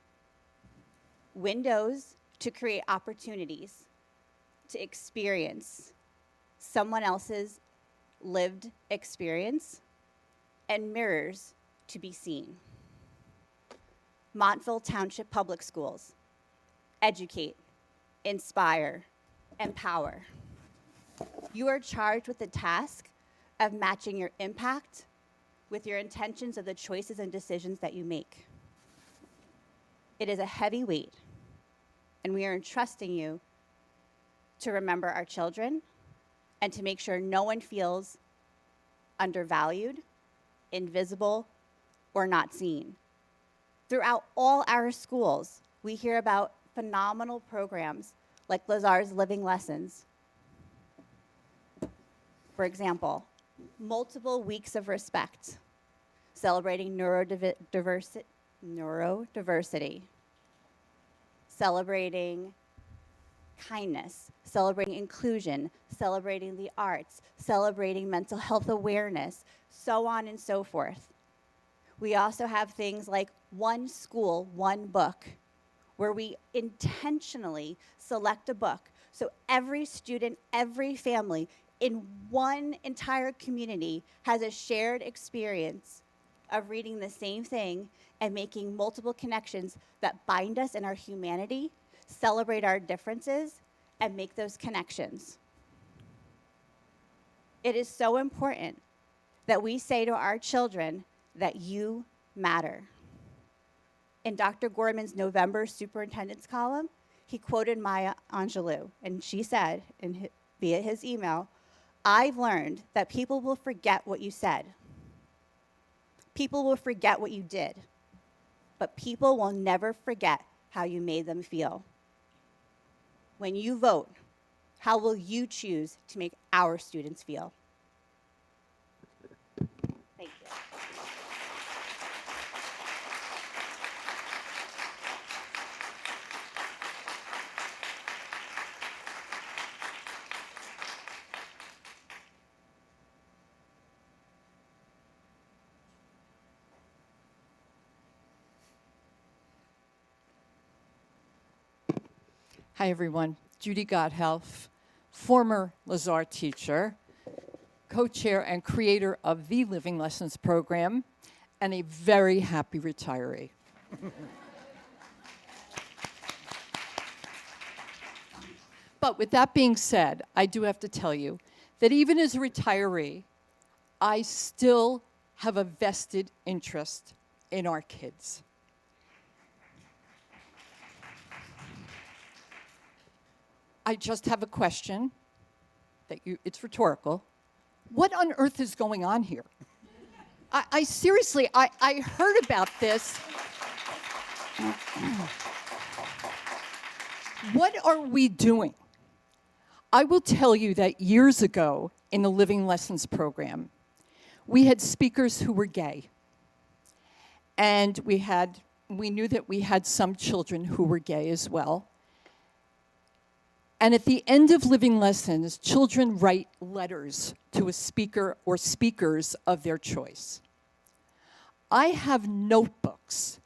Windows to create opportunities to experience someone else's lived experience, and mirrors to be seen. Montville Township Public Schools. Educate, inspire, empower. You are charged with the task of matching your impact with your intentions of the choices and decisions that you make. It is a heavy weight, and we are entrusting you to remember our children and to make sure no one feels undervalued, invisible, or not seen. Throughout all our schools, we hear about phenomenal programs like Lazar's Living Lessons. For example, multiple weeks of respect, celebrating neurodiversity, celebrating kindness, celebrating inclusion, celebrating the arts, celebrating mental health awareness, so on and so forth. We also have things like One School, One Book, where we intentionally select a book so every student, every family in one entire community has a shared experience of reading the same thing and making multiple connections that bind us in our humanity, celebrate our differences, and make those connections. It is so important that we say to our children that you matter. In Dr. Gorman's November superintendent's column, he quoted Maya Angelou, and she said, via his email, "I've learned that people will forget what you said. People will forget what you did, but people will never forget how you made them feel. When you vote, how will you choose to make our students feel?" Thank you. Hi, everyone. Judy Gotthelf, former Lazar teacher, co-chair and creator of the Living Lessons program, and a very happy retiree. But with that being said, I do have to tell you that even as a retiree, I still have a vested interest in our kids. I just have a question it's rhetorical. What on earth is going on here? I seriously, I heard about this. What are we doing? I will tell you that years ago in the Living Lessons program, we had speakers who were gay. And we knew that we had some children who were gay as well. And at the end of living lessons, children write letters to a speaker or speakers of their choice. I have notebooks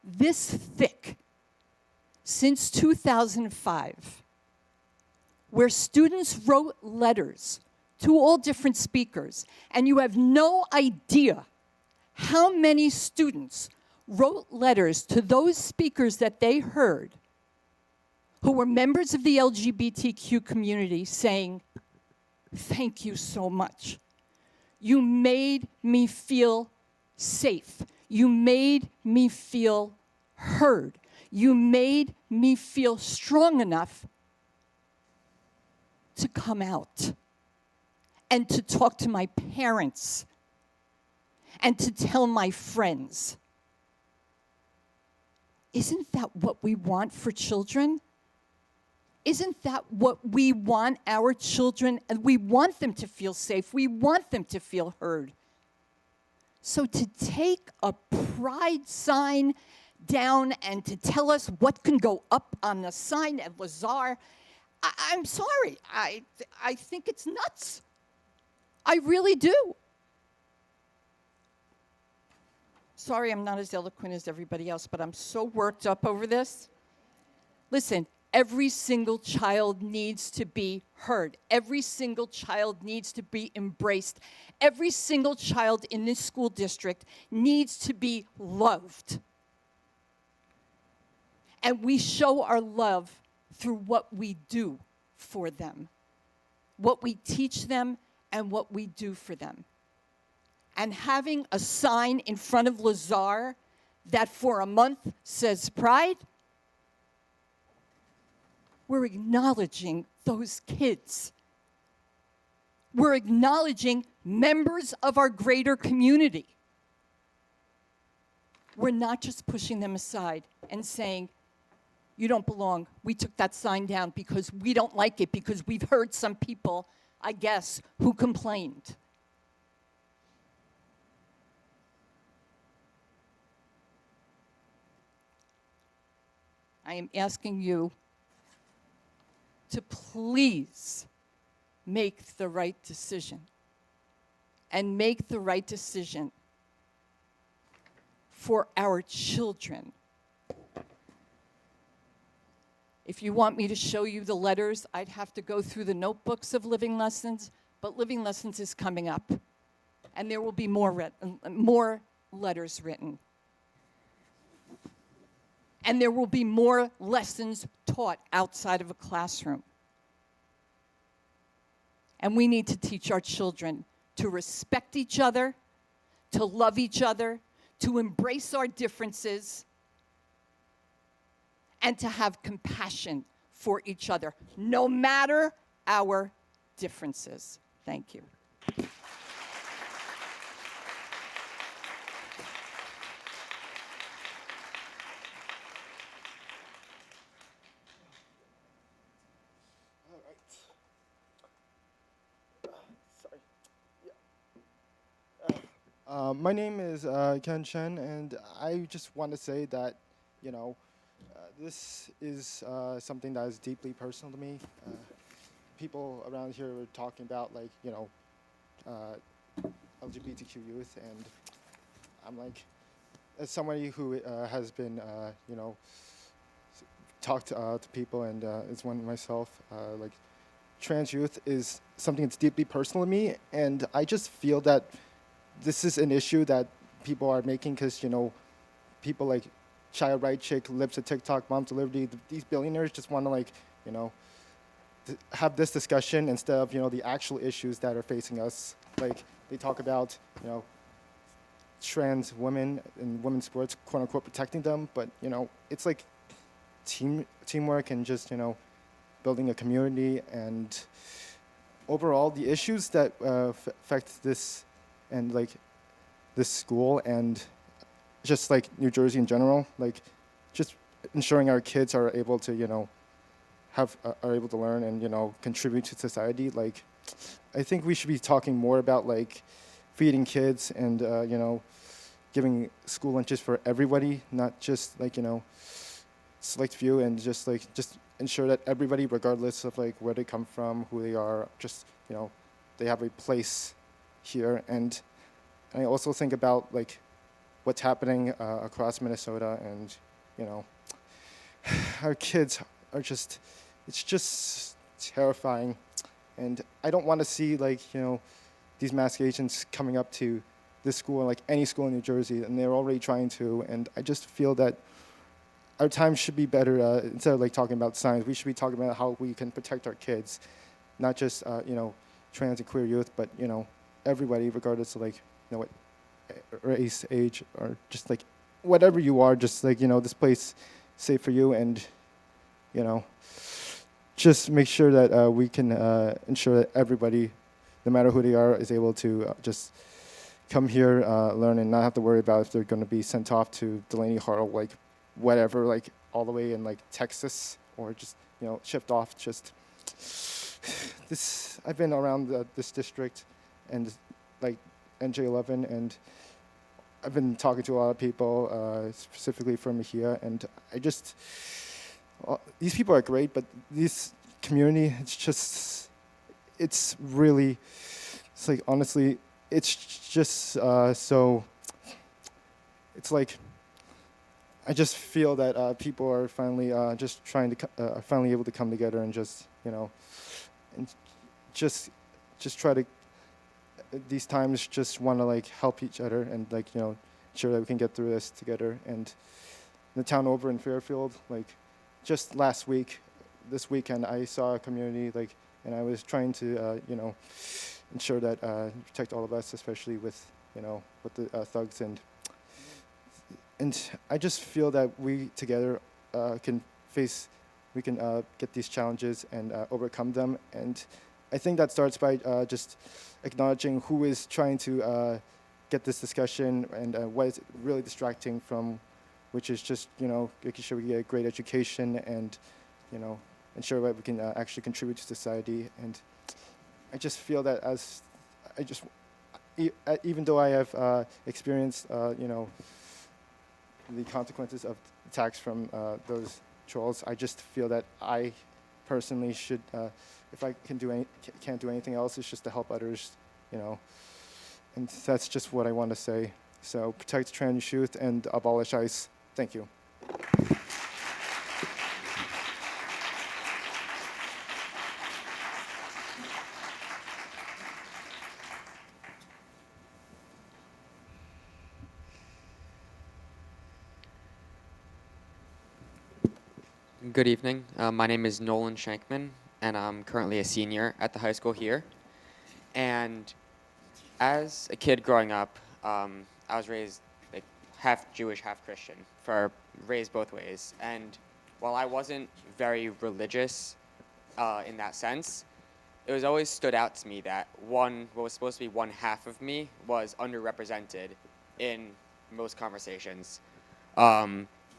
this thick since 2005 where students wrote letters to all different speakers, and you have no idea how many students wrote letters to those speakers that they heard who were members of the LGBTQ community saying, "Thank you so much. You made me feel safe. You made me feel heard. You made me feel strong enough to come out and to talk to my parents and to tell my friends." Isn't that what we want for children? Isn't that what we want our children? And we want them to feel safe. We want them to feel heard. So to take a pride sign down and to tell us what can go up on the sign at Lazar, I'm sorry. I think it's nuts. I really do. Sorry, I'm not as eloquent as everybody else, but I'm so worked up over this. Listen, every single child needs to be heard. Every single child needs to be embraced. Every single child in this school district needs to be loved. And we show our love through what we do for them, what we teach them, and what we do for them. And having a sign in front of Lazar that for a month says pride, we're acknowledging those kids. We're acknowledging members of our greater community. We're not just pushing them aside and saying, "You don't belong. We took that sign down because we don't like it, because we've heard some people, I guess, who complained." I am asking you to please make the right decision, and make the right decision for our children. If you want me to show you the letters, I'd have to go through the notebooks of Living Lessons, but Living Lessons is coming up, and there will be more letters written. And there will be more lessons taught outside of a classroom. And we need to teach our children to respect each other, to love each other, to embrace our differences, and to have compassion for each other, no matter our differences. Thank you. My name is Ken Chen, and I just want to say that, this is something that is deeply personal to me. People around here were talking about, LGBTQ youth, and I'm like, as somebody who has been, talked to people and is one myself, trans youth is something that's deeply personal to me, and I just feel that this is an issue that people are making because, people like Child Right Chick, Lips of TikTok, Moms to Liberty, these billionaires just want to, have this discussion instead of, the actual issues that are facing us. Like, they talk about, trans women in women's sports, quote unquote, protecting them, but, it's like teamwork and just, building a community. And overall, the issues that affect this and this school and just New Jersey in general, just ensuring our kids are able to, are able to learn and, contribute to society. I think we should be talking more about feeding kids and, giving school lunches for everybody, not just like, select few, and just ensure that everybody, regardless of like where they come from, who they are, just, they have a place here. And I also think about like what's happening across Minnesota, and, our kids are just, it's just terrifying. And I don't want to see like, these mask agents coming up to this school, or like any school in New Jersey, and they're already trying to. And I just feel that our time should be better. Instead of like talking about science, we should be talking about how we can protect our kids, not just trans and queer youth, but everybody, regardless of like what race, age, or just like whatever you are. Just like this place safe for you, and just make sure that we can ensure that everybody, no matter who they are, is able to just come here, learn, and not have to worry about if they're going to be sent off to Delaney Hall, like whatever, like all the way in like Texas, or just shipped off. Just this, I've been around this district and like NJ11, and I've been talking to a lot of people, specifically from here, and I just, these people are great, but this community, it's really, it's like, honestly, it's just so, it's like, I just feel that people are finally just trying to, finally able to come together and just, and just try to, these times, just want to like help each other, and like, ensure that we can get through this together. And the town over in Fairfield, like just last week, this weekend, I saw a community, like, and I was trying to, ensure that protect all of us, especially with, with the thugs. And I just feel that we together can get these challenges and overcome them. And I think that starts by just acknowledging who is trying to get this discussion, and what is really distracting from, which is just, making sure we get a great education, and, ensure that we can actually contribute to society. And I just feel that even though I have experienced, the consequences of attacks from those trolls, I just feel that I personally should, if I can't do anything else, it's just to help others, and that's just what I want to say. So protect trans youth and abolish ICE. Thank you. Good evening. My name is Nolan Shankman, and I'm currently a senior at the high school here. And as a kid growing up, I was raised like half Jewish, half Christian, raised both ways. And while I wasn't very religious in that sense, it was always stood out to me that what was supposed to be one half of me was underrepresented in most conversations.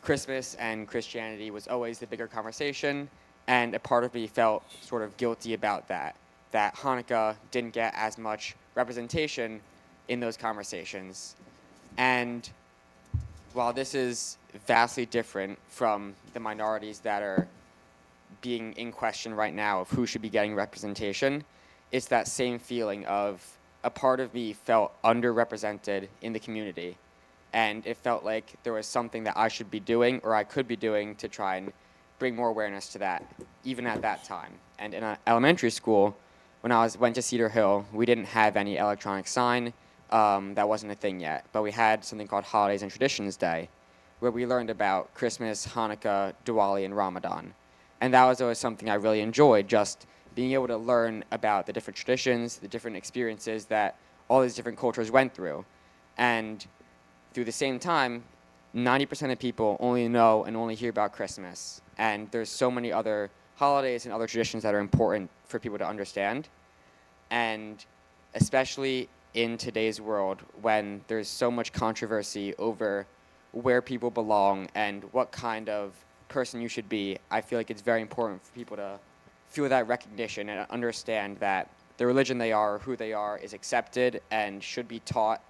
Christmas and Christianity was always the bigger conversation, and a part of me felt sort of guilty about that Hanukkah didn't get as much representation in those conversations. And while this is vastly different from the minorities that are being in question right now of who should be getting representation, it's that same feeling of a part of me felt underrepresented in the community. And it felt like there was something that I should be doing, or I could be doing, to try and bring more awareness to that, even at that time. And in elementary school, when I went to Cedar Hill, we didn't have any electronic sign. That wasn't a thing yet. But we had something called Holidays and Traditions Day, where we learned about Christmas, Hanukkah, Diwali, and Ramadan. And that was always something I really enjoyed, just being able to learn about the different traditions, the different experiences that all these different cultures went through. And through the same time, 90% of people only know and only hear about Christmas. And there's so many other holidays and other traditions that are important for people to understand. And especially in today's world, when there's so much controversy over where people belong and what kind of person you should be, I feel like it's very important for people to feel that recognition and understand that the religion they are or who they are is accepted and should be taught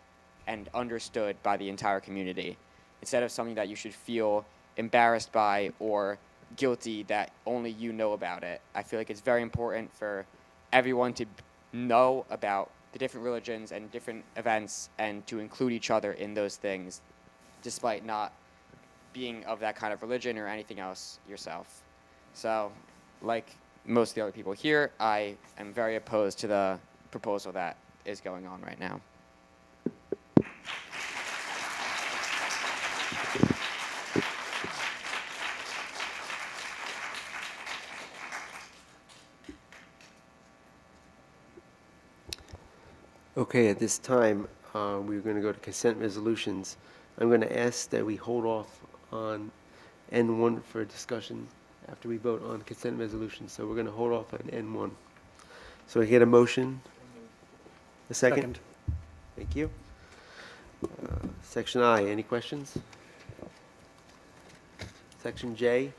and understood by the entire community, instead of something that you should feel embarrassed by or guilty that only you know about it. I feel like it's very important for everyone to know about the different religions and different events and to include each other in those things, despite not being of that kind of religion or anything else yourself. So, like most of the other people here, I am very opposed to the proposal that is going on right now. Okay, at this time, we're going to go to consent resolutions. I'm going to ask that we hold off on N1 for discussion after we vote on consent resolutions. So we're going to hold off on N1. So I get a motion? A second? Second. Thank you. Section I, any questions? Section J?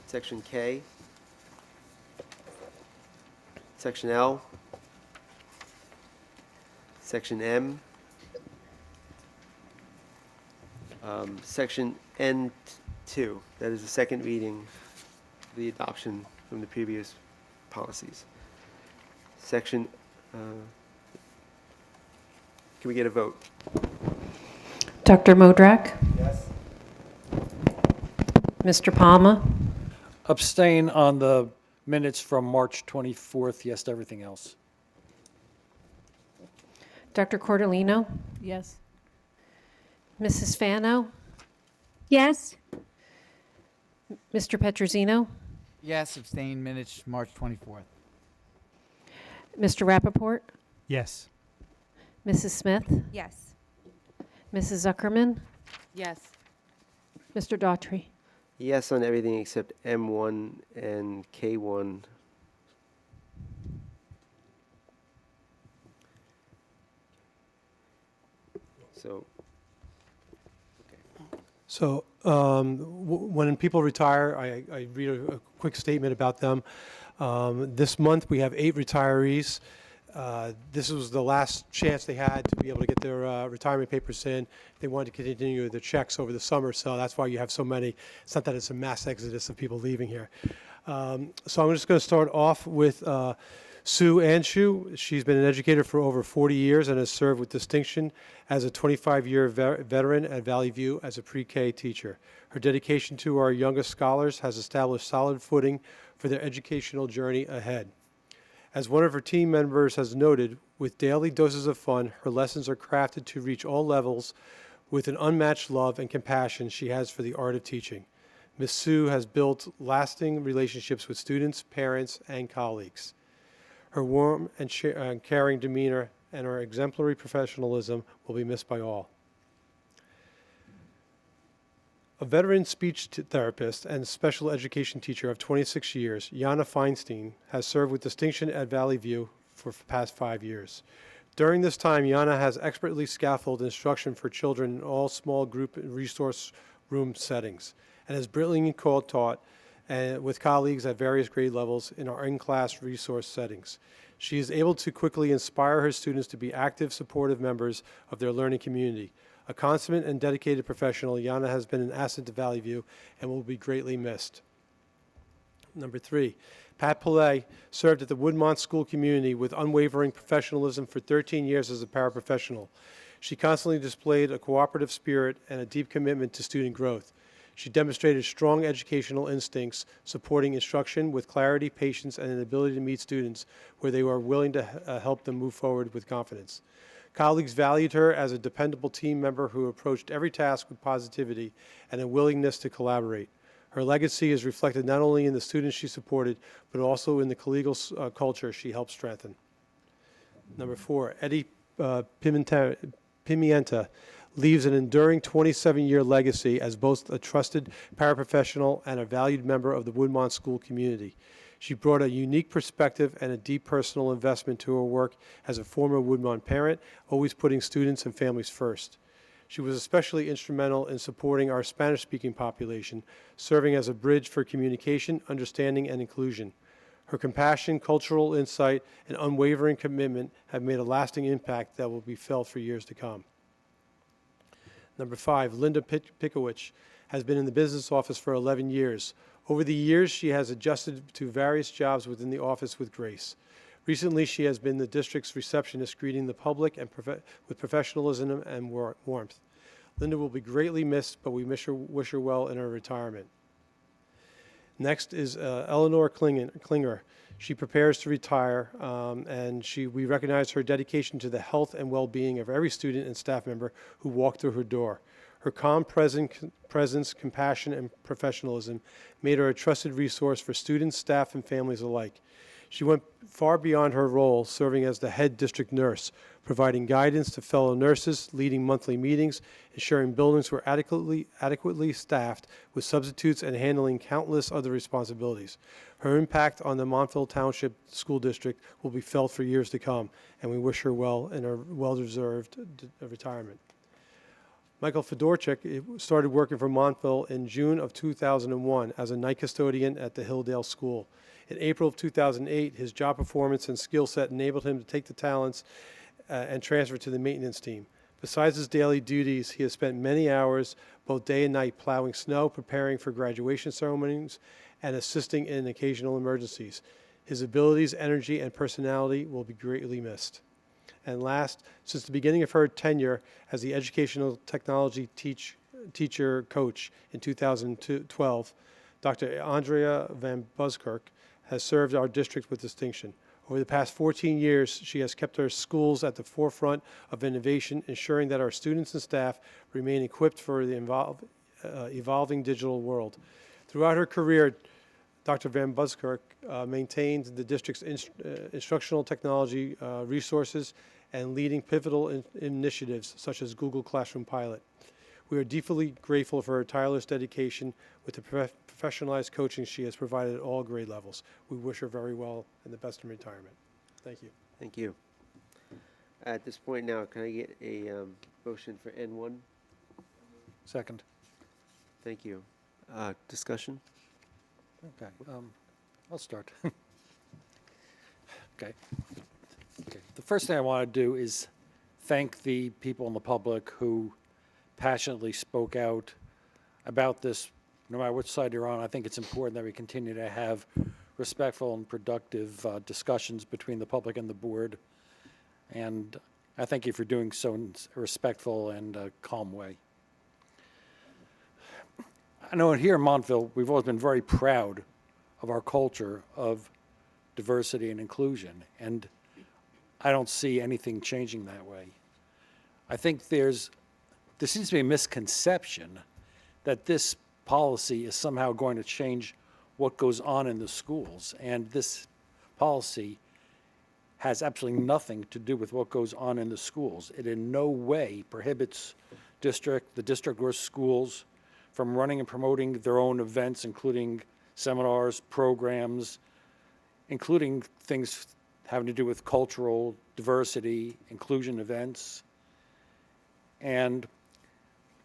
Section K? Section L? Section M? Section N2, that is the second reading, the adoption from the previous policies. Section, can we get a vote? Dr. Modrak? Yes. Mr. Palma? Abstain on the minutes from March 24th, yes to everything else. Dr. Cordolino? Yes. Mrs. Fano? Yes. Mr. Petrosino? Yes, abstain minutes March 24th. Mr. Rappaport? Yes. Mrs. Smith? Yes. Mrs. Zuckerman? Yes. Mr. Daughtry? Yes on everything except M1 and K1. So when people retire, I read a quick statement about them. This month, we have 8 retirees. This was the last chance they had to be able to get their retirement papers in. They wanted to continue their checks over the summer, so that's why you have so many. It's not that it's a mass exodus of people leaving here. So I'm just going to start off with Sue Anshu. She's been an educator for over 40 years and has served with distinction as a 25-year veteran at Valley View as a pre-K teacher. Her dedication to our youngest scholars has established solid footing for their educational journey ahead. As one of her team members has noted, with daily doses of fun, her lessons are crafted to reach all levels with an unmatched love and compassion she has for the art of teaching. Ms. Sue has built lasting relationships with students, parents, and colleagues. Her warm and caring demeanor and her exemplary professionalism will be missed by all. A veteran speech therapist and special education teacher of 26 years, Jana Feinstein has served with distinction at Valley View for the past 5 years. During this time, Jana has expertly scaffolded instruction for children in all small group and resource room settings and has brilliantly taught with colleagues at various grade levels in our in-class resource settings. She is able to quickly inspire her students to be active, supportive members of their learning community. A consummate and dedicated professional, Jana has been an asset to Valley View and will be greatly missed. Number 3, Pat Pillay served at the Woodmont School community with unwavering professionalism for 13 years as a paraprofessional. She constantly displayed a cooperative spirit and a deep commitment to student growth. She demonstrated strong educational instincts, supporting instruction with clarity, patience, and an ability to meet students where they were willing to help them move forward with confidence. Colleagues valued her as a dependable team member who approached every task with positivity and a willingness to collaborate. Her legacy is reflected not only in the students she supported, but also in the collegial culture she helped strengthen. Number 4, Eddie Pimienta leaves an enduring 27-year legacy as both a trusted paraprofessional and a valued member of the Woodmont School community. She brought a unique perspective and a deep personal investment to her work as a former Woodmont parent, always putting students and families first. She was especially instrumental in supporting our Spanish-speaking population, serving as a bridge for communication, understanding, and inclusion. Her compassion, cultural insight, and unwavering commitment have made a lasting impact that will be felt for years to come. Number 5, Linda Pikowicz has been in the business office for 11 years. Over the years, she has adjusted to various jobs within the office with grace. Recently, she has been the district's receptionist, greeting the public and with professionalism and warmth. Linda will be greatly missed, but we wish her well in her retirement. Next is Eleanor Klinger. She prepares to retire, and we recognize her dedication to the health and well-being of every student and staff member who walk through her door. Her calm presence, compassion, and professionalism made her a trusted resource for students, staff, and families alike. She went far beyond her role, serving as the head district nurse, providing guidance to fellow nurses, leading monthly meetings, ensuring buildings were adequately staffed with substitutes, and handling countless other responsibilities. Her impact on the Montville Township School District will be felt for years to come, and we wish her well in her well-deserved retirement. Michael Fedorchik started working for Montville in June of 2001 as a night custodian at the Hilldale School. In April of 2008, his job performance and skill set enabled him to take the talents and transfer to the maintenance team. Besides his daily duties, he has spent many hours, both day and night, plowing snow, preparing for graduation ceremonies, and assisting in occasional emergencies. His abilities, energy, and personality will be greatly missed. And last, since the beginning of her tenure as the educational technology teacher coach in 2012, Dr. Andrea Van Buskirk has served our district with distinction. Over the past 14 years, she has kept our schools at the forefront of innovation, ensuring that our students and staff remain equipped for the evolving digital world. Throughout her career, Dr. Van Buskirk maintained the district's instructional technology resources and leading pivotal initiatives such as Google Classroom Pilot. We are deeply grateful for her tireless dedication with the professionalized coaching she has provided at all grade levels. We wish her very well and the best in retirement. Thank you. Thank you. At this point now, can I get a motion for N1? Second. Thank you. Discussion? Okay, I'll start. Okay. The first thing I want to do is thank the people in the public who passionately spoke out about this. No matter which side you're on, I think it's important that we continue to have respectful and productive discussions between the public and the board. And I thank you for doing so in a respectful and calm way. I know here in Montville, we've always been very proud of our culture of diversity and inclusion, and I don't see anything changing that way. I think there seems to be a misconception that this policy is somehow going to change what goes on in the schools, and this policy has absolutely nothing to do with what goes on in the schools. It in no way prohibits the district or schools from running and promoting their own events, including seminars, programs, including things having to do with cultural diversity, inclusion events. And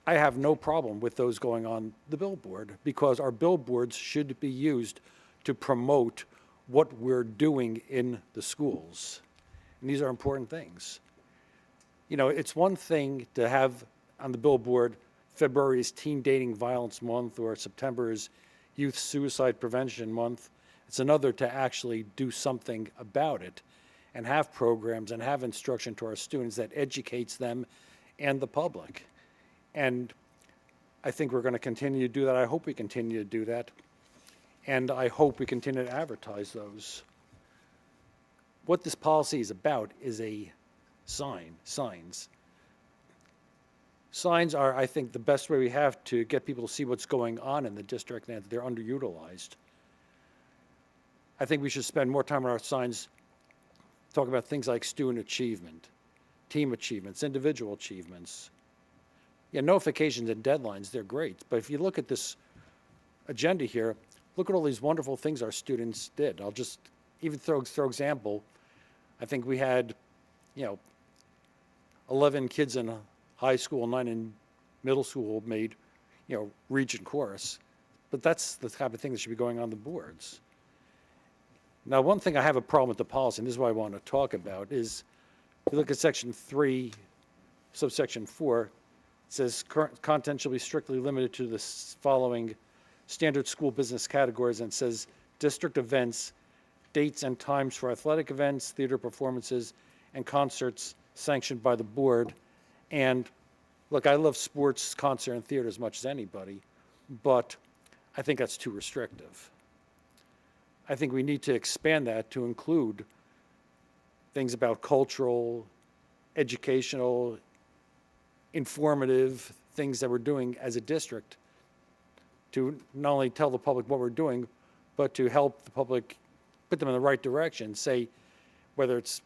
I have no problem with those going on the billboard, because our billboards should be used to promote what we're doing in the schools. And these are important things. You know, it's one thing to have on the billboard February is Teen Dating Violence Month, or September is Youth Suicide Prevention Month. It's another to actually do something about it and have programs and have instruction to our students that educates them and the public. And I think we're going to continue to do that. I hope we continue to do that. And I hope we continue to advertise those. What this policy is about is signs. Signs are, I think, the best way we have to get people to see what's going on in the district and that they're underutilized. I think we should spend more time on our signs talking about things like student achievement, team achievements, individual achievements. Yeah, notifications and deadlines, they're great. But if you look at this agenda here, look at all these wonderful things our students did. I'll just even throw example. I think we had, 11 kids in high school, 9 in middle school made, region chorus. But that's the type of thing that should be going on the boards. Now, one thing I have a problem with the policy, and this is what I want to talk about, is if you look at section 3, subsection 4, it says current content shall be strictly limited to the following standard school business categories, and it says district events, dates and times for athletic events, theater performances, and concerts sanctioned by the board. And look, I love sports, concert, and theater as much as anybody, but I think that's too restrictive. I think we need to expand that to include things about cultural, educational, informative things that we're doing as a district to not only tell the public what we're doing, but to help the public put them in the right direction, say whether it's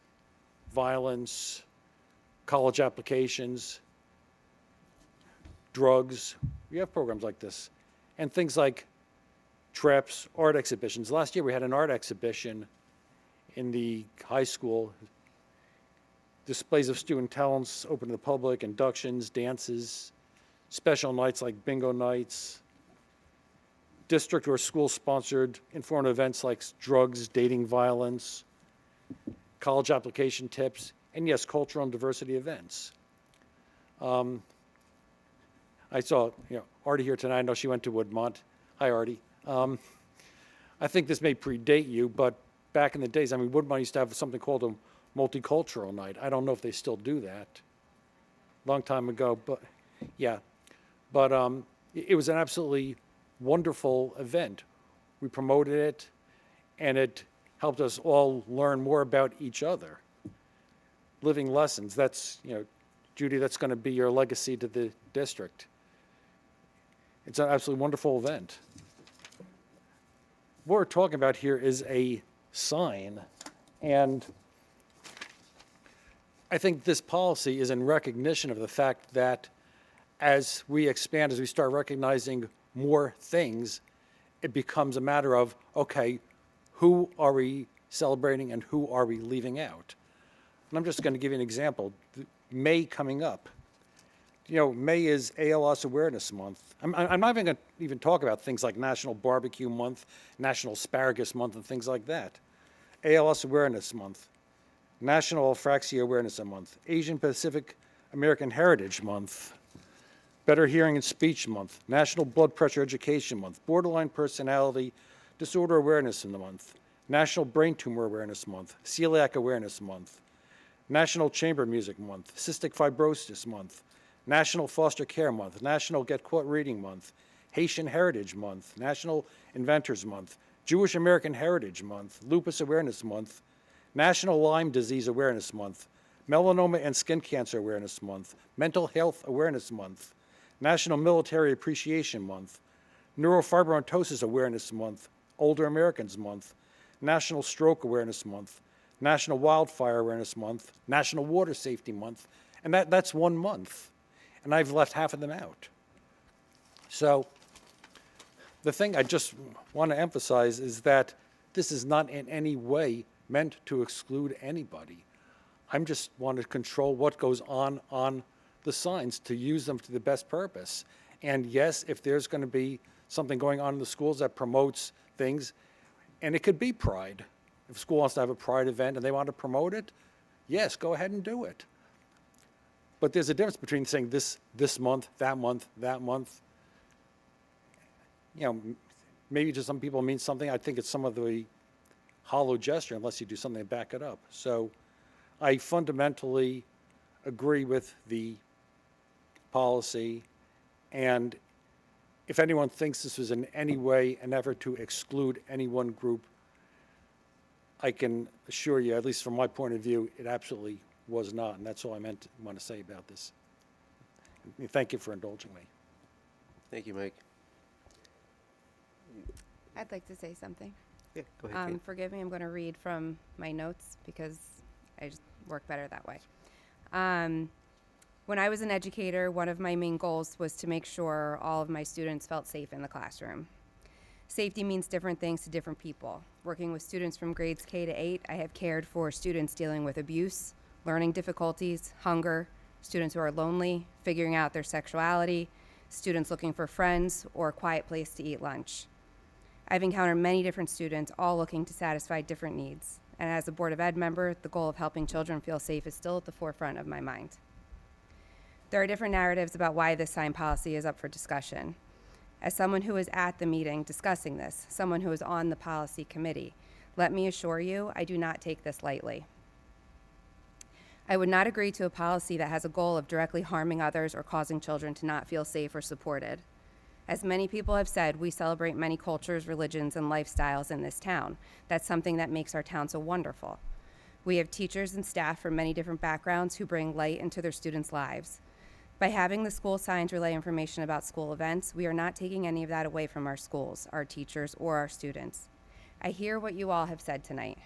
violence, college applications, drugs. We have programs like this. And things like trips, art exhibitions. Last year we had an art exhibition in the high school. Displays of student talents open to the public, inductions, dances, special nights like bingo nights, district or school-sponsored informative events like drugs, dating, violence, college application tips, and yes, cultural and diversity events. I saw Artie here tonight. I know she went to Woodmont. Hi, Artie. I think this may predate you, but back in the days, I mean, Woodmont used to have something called a multicultural night. I don't know if they still do that. Long time ago, but yeah. But it was an absolutely wonderful event. We promoted it, and it helped us all learn more about each other. Living lessons, that's, Judy, that's going to be your legacy to the district. It's an absolutely wonderful event. What we're talking about here is a sign, and I think this policy is in recognition of the fact that as we expand, as we start recognizing more things, it becomes a matter of, okay, who are we celebrating and who are we leaving out? And I'm just going to give you an example. May coming up. May is ALS Awareness Month. I'm not even going to even talk about things like National Barbecue Month, National Asparagus Month, and things like that. ALS Awareness Month, National Apraxia Awareness Month, Asian Pacific American Heritage Month, Better Hearing and Speech Month, National Blood Pressure Education Month, Borderline Personality Disorder Awareness Month, National Brain Tumor Awareness Month, Celiac Awareness Month, National Chamber Music Month, Cystic Fibrosis Month, National Foster Care Month, National Get Caught Reading Month, Haitian Heritage Month, National Inventors Month, Jewish American Heritage Month, Lupus Awareness Month, National Lyme Disease Awareness Month, Melanoma and Skin Cancer Awareness Month, Mental Health Awareness Month, National Military Appreciation Month, Neurofibromatosis Awareness Month, Older Americans Month, National Stroke Awareness Month, National Wildfire Awareness Month, National Water Safety Month, and that's 1 month. And I've left half of them out. So the thing I just want to emphasize is that this is not in any way meant to exclude anybody. I'm just want to control what goes on the signs to use them to the best purpose. And yes, if there's going to be something going on in the schools that promotes things, and it could be pride. If a school wants to have a pride event and they want to promote it, yes, go ahead and do it. But there's a difference between saying this month, that month, that month. Maybe to some people it means something. I think it's some of the hollow gesture unless you do something to back it up. So I fundamentally agree with the policy, and if anyone thinks this was in any way an effort to exclude any one group, I can assure you, at least from my point of view, it absolutely was not, and that's all I want to say about this. Thank you for indulging me. Thank you, Mike. I'd like to say something. Yeah, go ahead, Kate. Forgive me, I'm going to read from my notes because I just work better that way. When I was an educator, one of my main goals was to make sure all of my students felt safe in the classroom. Safety means different things to different people. Working with students from grades K to 8, I have cared for students dealing with abuse, learning difficulties, hunger, students who are lonely, figuring out their sexuality, students looking for friends or a quiet place to eat lunch. I've encountered many different students, all looking to satisfy different needs. And as a Board of Ed member, the goal of helping children feel safe is still at the forefront of my mind. There are different narratives about why this sign policy is up for discussion. As someone who was at the meeting discussing this, someone who was on the policy committee, let me assure you, I do not take this lightly. I would not agree to a policy that has a goal of directly harming others or causing children to not feel safe or supported. As many people have said, we celebrate many cultures, religions, and lifestyles in this town. That's something that makes our town so wonderful. We have teachers and staff from many different backgrounds who bring light into their students' lives. By having the school signs relay information about school events, we are not taking any of that away from our schools, our teachers, or our students. I hear what you all have said tonight.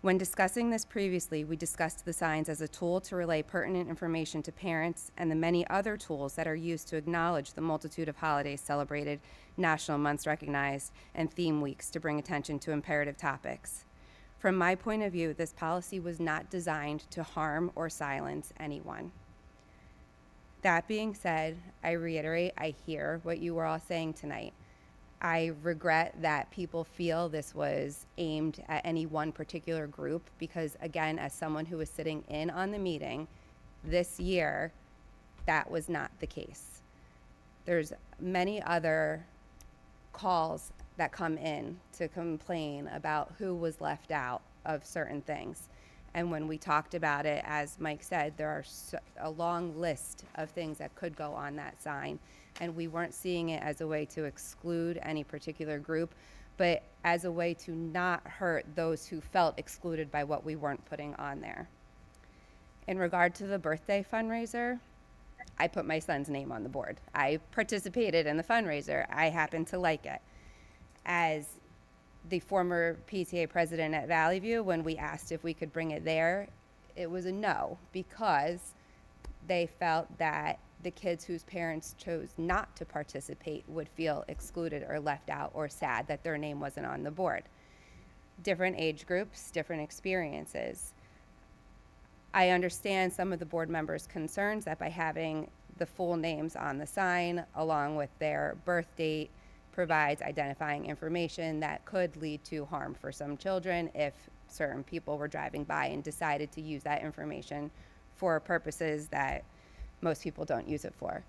When discussing this previously, we discussed the signs as a tool to relay pertinent information to parents and the many other tools that are used to acknowledge the multitude of holidays celebrated, national months recognized, and theme weeks to bring attention to imperative topics. From my point of view, this policy was not designed to harm or silence anyone. That being said, I reiterate, I hear what you were all saying tonight. I regret that people feel this was aimed at any one particular group because, again, as someone who was sitting in on the meeting this year, that was not the case. There's many other calls that come in to complain about who was left out of certain things. And when we talked about it, as Mike said, there are a long list of things that could go on that sign. And we weren't seeing it as a way to exclude any particular group, but as a way to not hurt those who felt excluded by what we weren't putting on there. In regard to the birthday fundraiser, I put my son's name on the board. I participated in the fundraiser. I happen to like it. As the former PTA president at Valley View, when we asked if we could bring it there, it was a no, because they felt that the kids whose parents chose not to participate would feel excluded or left out or sad that their name wasn't on the board. Different age groups, different experiences. I understand some of the board members' concerns that by having the full names on the sign along with their birth date provides identifying information that could lead to harm for some children if certain people were driving by and decided to use that information for purposes that most people don't use it for.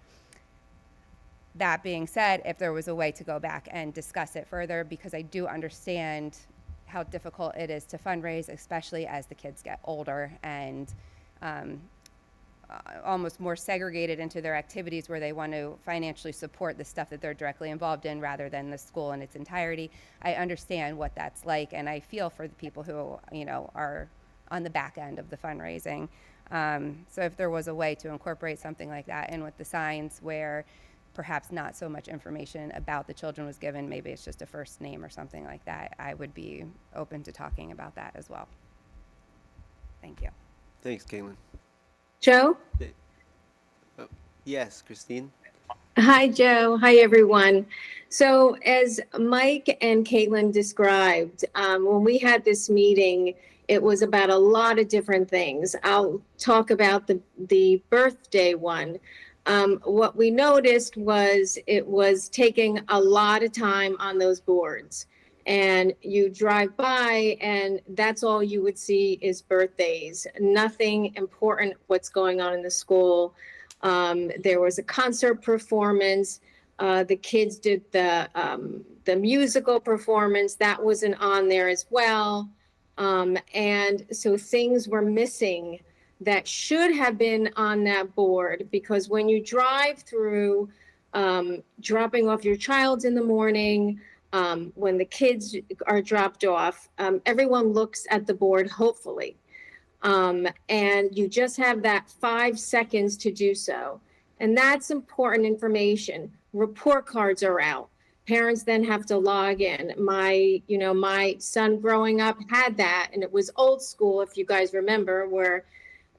That being said, if there was a way to go back and discuss it further, because I do understand how difficult it is to fundraise, especially as the kids get older and almost more segregated into their activities where they want to financially support the stuff that they're directly involved in rather than the school in its entirety. I understand what that's like, and I feel for the people who, are on the back end of the fundraising. So if there was a way to incorporate something like that in with the signs where perhaps not so much information about the children was given, maybe it's just a first name or something like that, I would be open to talking about that as well. Thank you. Thanks, Caitlin. Joe? Yes, Christine? Hi, Joe. Hi, everyone. So as Mike and Caitlin described, when we had this meeting, it was about a lot of different things. I'll talk about the birthday one. What we noticed was it was taking a lot of time on those boards. And you drive by and that's all you would see is birthdays. Nothing important what's going on in the school. There was a concert performance. The kids did the musical performance. That wasn't on there as well. And so things were missing that should have been on that board, because when you drive through, dropping off your child in the morning, when the kids are dropped off, everyone looks at the board, hopefully. And you just have that 5 seconds to do so. And that's important information. Report cards are out. Parents then have to log in. My son growing up had that, and it was old school, if you guys remember, where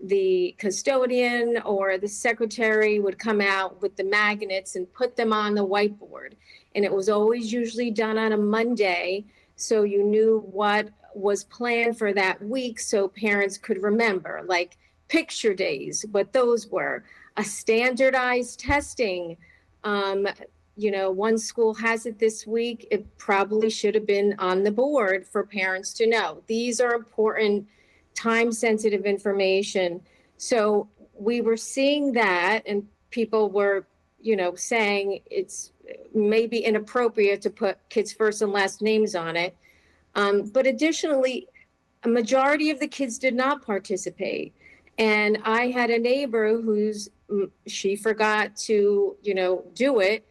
the custodian or the secretary would come out with the magnets and put them on the whiteboard. And it was always usually done on a Monday, so you knew what was planned for that week so parents could remember, like picture days, what those were, a standardized testing, one school has it this week. It probably should have been on the board for parents to know. These are important, time-sensitive information. So we were seeing that, and people were, saying it's maybe inappropriate to put kids' first and last names on it. But additionally, a majority of the kids did not participate. And I had a neighbor she forgot to, do it.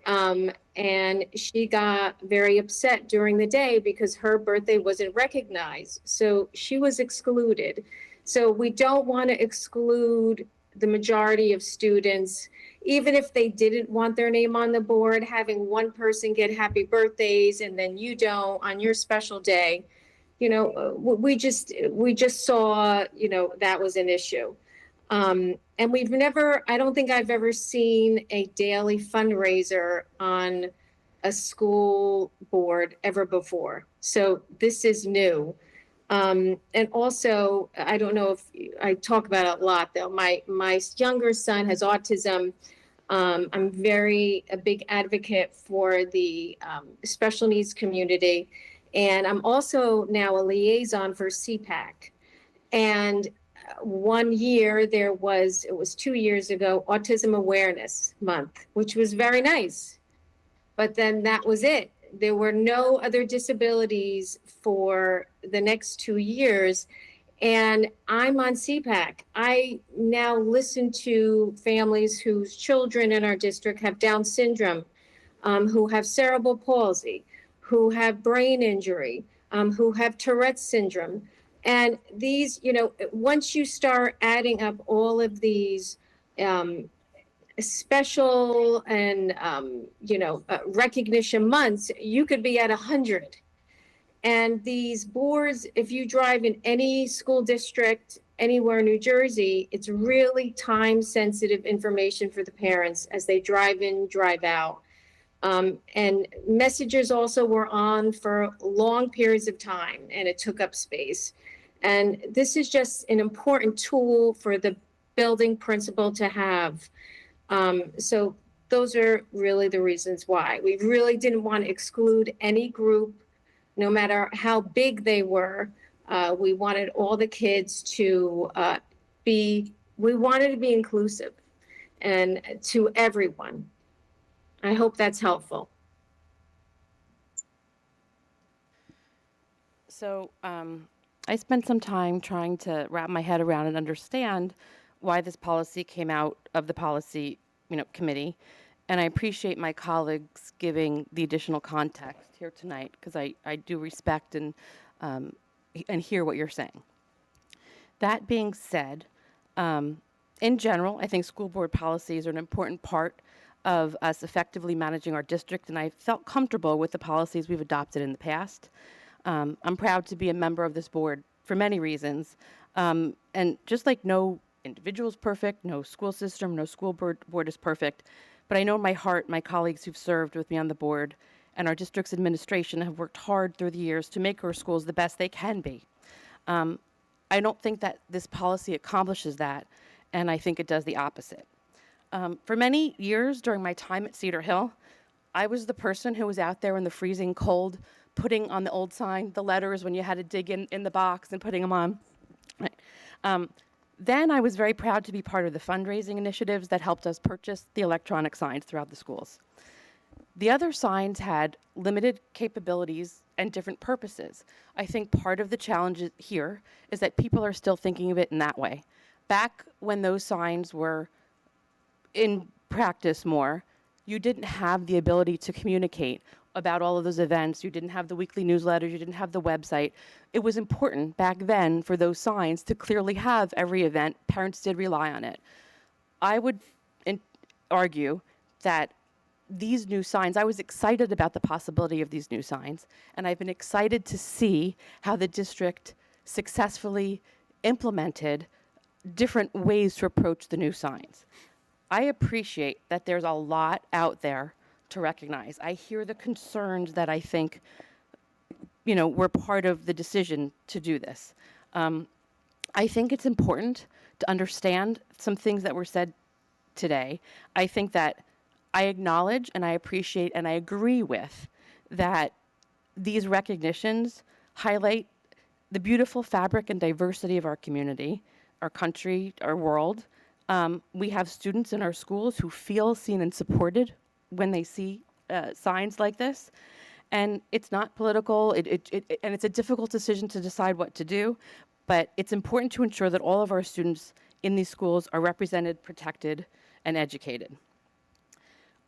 And she got very upset during the day because her birthday wasn't recognized. So she was excluded. So we don't want to exclude the majority of students, even if they didn't want their name on the board. Having one person get happy birthdays and then you don't on your special day, we just saw, that was an issue. And I don't think I've ever seen a daily fundraiser on a school board ever before. So this is new. And also, I don't know if I talk about it a lot though. My younger son has autism. I'm a big advocate for the special needs community. And I'm also now a liaison for CPAC. And one year it was 2 years ago, Autism Awareness Month, which was very nice. But then that was it. There were no other disabilities for the next 2 years. And I'm on CPAC. I now listen to families whose children in our district have Down syndrome, who have cerebral palsy, who have brain injury, who have Tourette's syndrome. And these, once you start adding up all of these special and, recognition months, you could be at 100. And these boards, if you drive in any school district anywhere in New Jersey, it's really time-sensitive information for the parents as they drive in, drive out. And messages also were on for long periods of time, and it took up space. And this is just an important tool for the building principal to have. So those are really the reasons why. We really didn't want to exclude any group, no matter how big they were. We wanted all the kids to we wanted to be inclusive and to everyone. I hope that's helpful. So I spent some time trying to wrap my head around and understand why this policy came out of the policy, committee. And I appreciate my colleagues giving the additional context here tonight, because I do respect and hear what you're saying. That being said, in general, I think school board policies are an important part of us effectively managing our district, and I felt comfortable with the policies we've adopted in the past. I'm proud to be a member of this board for many reasons. And just like no individual is perfect, no school system, no school board is perfect, but I know in my heart, my colleagues who've served with me on the board and our district's administration have worked hard through the years to make our schools the best they can be. I don't think that this policy accomplishes that, and I think it does the opposite. For many years during my time at Cedar Hill, I was the person who was out there in the freezing cold, putting on the old sign, the letters when you had to dig in the box and putting them on. Right. Then I was very proud to be part of the fundraising initiatives that helped us purchase the electronic signs throughout the schools. The other signs had limited capabilities and different purposes. I think part of the challenge here is that people are still thinking of it in that way. Back when those signs were in practice more, you didn't have the ability to communicate about all of those events. You didn't have the weekly newsletters. You didn't have the website. It was important back then for those signs to clearly have every event. Parents did rely on it. I would argue that these new signs, I was excited about the possibility of these new signs, and I've been excited to see how the district successfully implemented different ways to approach the new signs. I appreciate that there's a lot out there to recognize. I hear the concerns that I think, were part of the decision to do this. I think it's important to understand some things that were said today. I think that I acknowledge and I appreciate and I agree with that these recognitions highlight the beautiful fabric and diversity of our community, our country, our world. We have students in our schools who feel seen and supported when they see signs like this. And it's not political, and it's a difficult decision to decide what to do, but it's important to ensure that all of our students in these schools are represented, protected, and educated.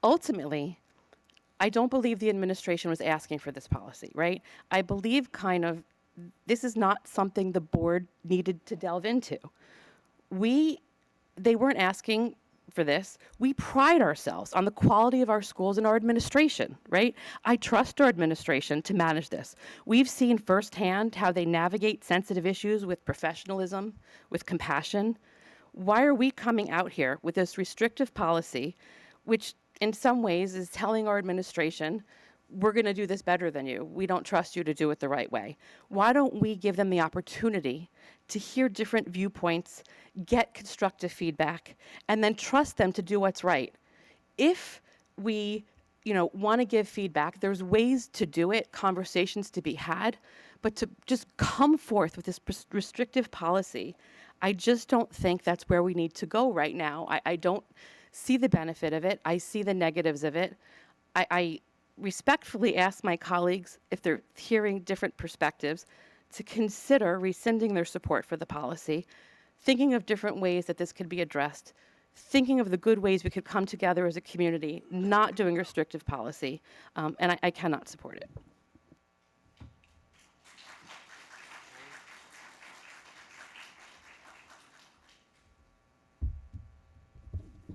Ultimately, I don't believe the administration was asking for this policy, right? I believe this is not something the board needed to delve into. They weren't asking for this. We pride ourselves on the quality of our schools and our administration, right? I trust our administration to manage this. We've seen firsthand how they navigate sensitive issues with professionalism, with compassion. Why are we coming out here with this restrictive policy, which in some ways is telling our administration, we're going to do this better than you. We don't trust you to do it the right way. Why don't we give them the opportunity to hear different viewpoints, get constructive feedback, and then trust them to do what's right? If we, want to give feedback, there's ways to do it, conversations to be had, but to just come forth with this restrictive policy, I just don't think that's where we need to go right now. I don't see the benefit of it. I see the negatives of it. I respectfully ask my colleagues, if they're hearing different perspectives, to consider rescinding their support for the policy, thinking of different ways that this could be addressed, thinking of the good ways we could come together as a community, not doing restrictive policy, and I cannot support it.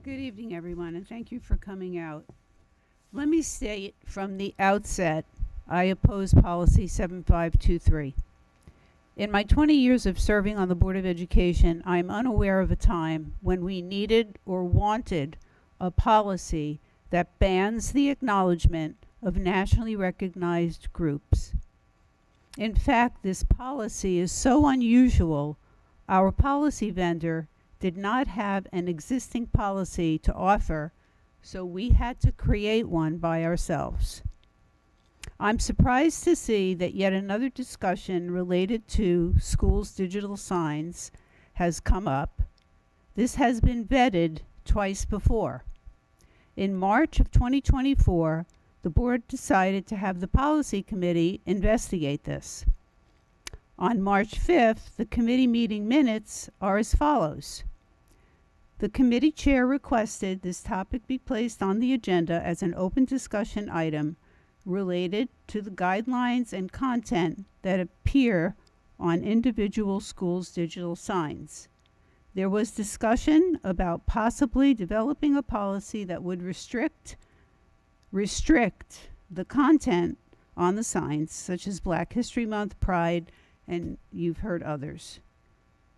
Good evening, everyone, and thank you for coming out. Let me state from the outset, I oppose policy 7523. In my 20 years of serving on the Board of Education, I'm unaware of a time when we needed or wanted a policy that bans the acknowledgement of nationally recognized groups. In fact, this policy is so unusual, our policy vendor did not have an existing policy to offer, so we had to create one by ourselves. I'm surprised to see that yet another discussion related to schools' digital signs has come up. This has been vetted twice before. In March of 2024, the board decided to have the policy committee investigate this. On March 5th, the committee meeting minutes are as follows. The committee chair requested this topic be placed on the agenda as an open discussion item related to the guidelines and content that appear on individual schools' digital signs. There was discussion about possibly developing a policy that would restrict the content on the signs, such as Black History Month, Pride, and you've heard others.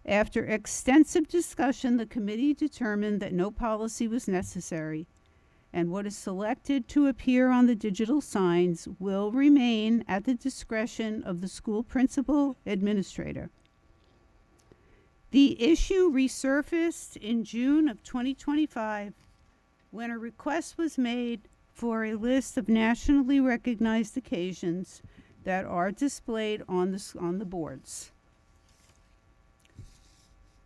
After extensive discussion, the committee determined that no policy was necessary, and what is selected to appear on the digital signs will remain at the discretion of the school principal administrator. The issue resurfaced in June of 2025 when a request was made for a list of nationally recognized occasions that are displayed on the boards.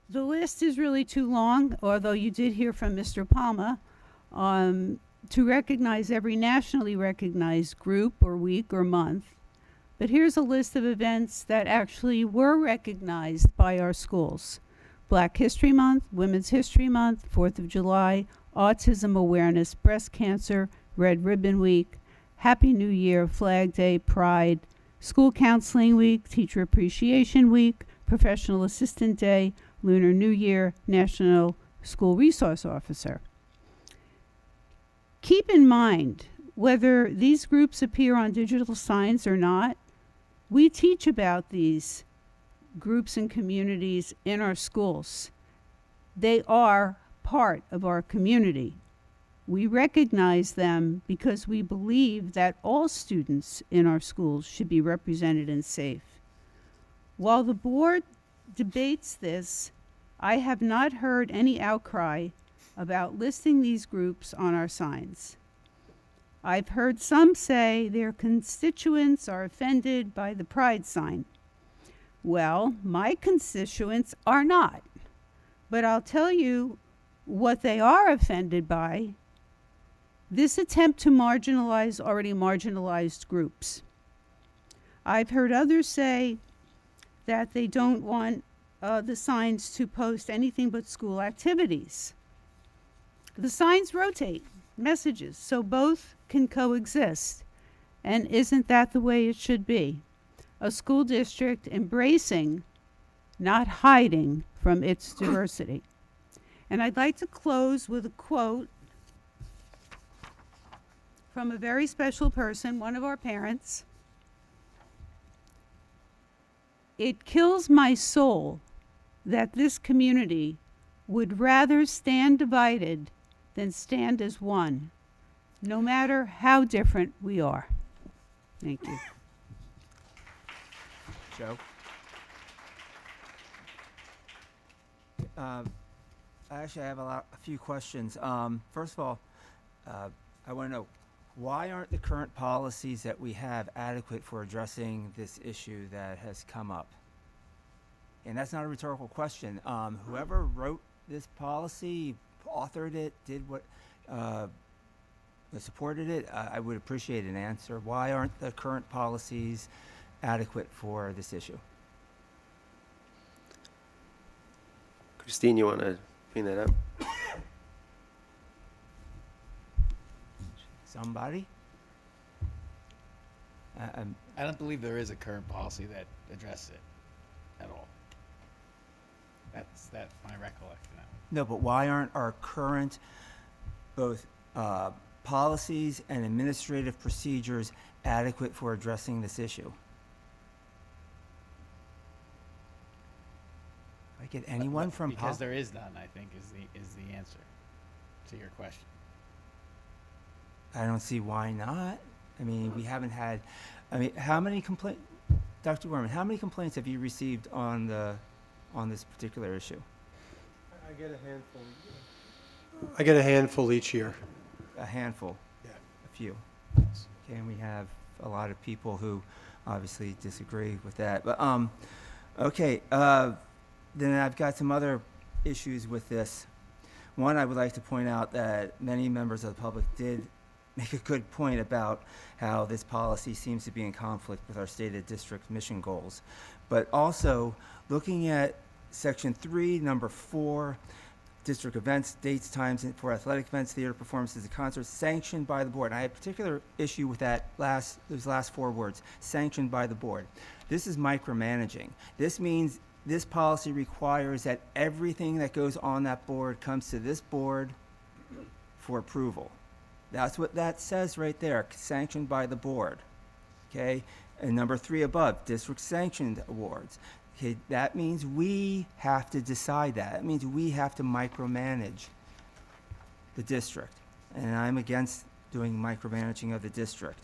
The list is really too long, although you did hear from Mr. Palma, to recognize every nationally recognized group or week or month. But here's a list of events that actually were recognized by our schools. Black History Month, Women's History Month, 4th of July, Autism Awareness, Breast Cancer, Red Ribbon Week, Happy New Year, Flag Day, Pride, School Counseling Week, Teacher Appreciation Week, Professional Assistant Day, Lunar New Year, National School Resource Officer. Keep in mind, whether these groups appear on digital signs or not, we teach about these groups and communities in our schools. They are part of our community. We recognize them because we believe that all students in our schools should be represented and safe. While the board debates this, I have not heard any outcry about listing these groups on our signs. I've heard some say their constituents are offended by the pride sign. Well, my constituents are not. But I'll tell you what they are offended by: this attempt to marginalize already marginalized groups. I've heard others say that they don't want the signs to post anything but school activities. The signs rotate messages, so both can coexist. And isn't that the way it should be? A school district embracing, not hiding from its diversity. And I'd like to close with a quote from a very special person, one of our parents. "It kills my soul that this community would rather stand divided than stand as one, no matter how different we are." Thank you. Joe? Actually, I have a few questions. First of all, I want to know, why aren't the current policies that we have adequate for addressing this issue that has come up? And that's not a rhetorical question. Whoever wrote this policy, authored it, did what, supported it, I would appreciate an answer. Why aren't the current policies adequate for this issue? Christine, you want to bring that up? Somebody? I don't believe there is a current policy that addresses it at all. That's my recollection of it. No, but why aren't our current both policies and administrative procedures adequate for addressing this issue? I get anyone from because there is none, I think, is the answer to your question. I don't see why not. I mean, we haven't had. I mean, how many complaints, Dr. Gorman? How many complaints have you received on this particular issue? I get a handful. I get a handful each year. A handful. Yeah. A few. Okay, and we have a lot of people who obviously disagree with that. But okay. Then I've got some other issues with this. One, I would like to point out that many members of the public did make a good point about how this policy seems to be in conflict with our stated district mission goals. But also, looking at Section 3, Number 4, district events, dates, times for athletic events, theater performances, and concerts sanctioned by the board. And I had a particular issue with those last 4 words, sanctioned by the board. This is micromanaging. This means this policy requires that everything that goes on that board comes to this board for approval. That's what that says right there, sanctioned by the board. Okay? And number 3 above, district sanctioned awards. Okay, that means we have to decide that. That means we have to micromanage the district. And I'm against doing micromanaging of the district.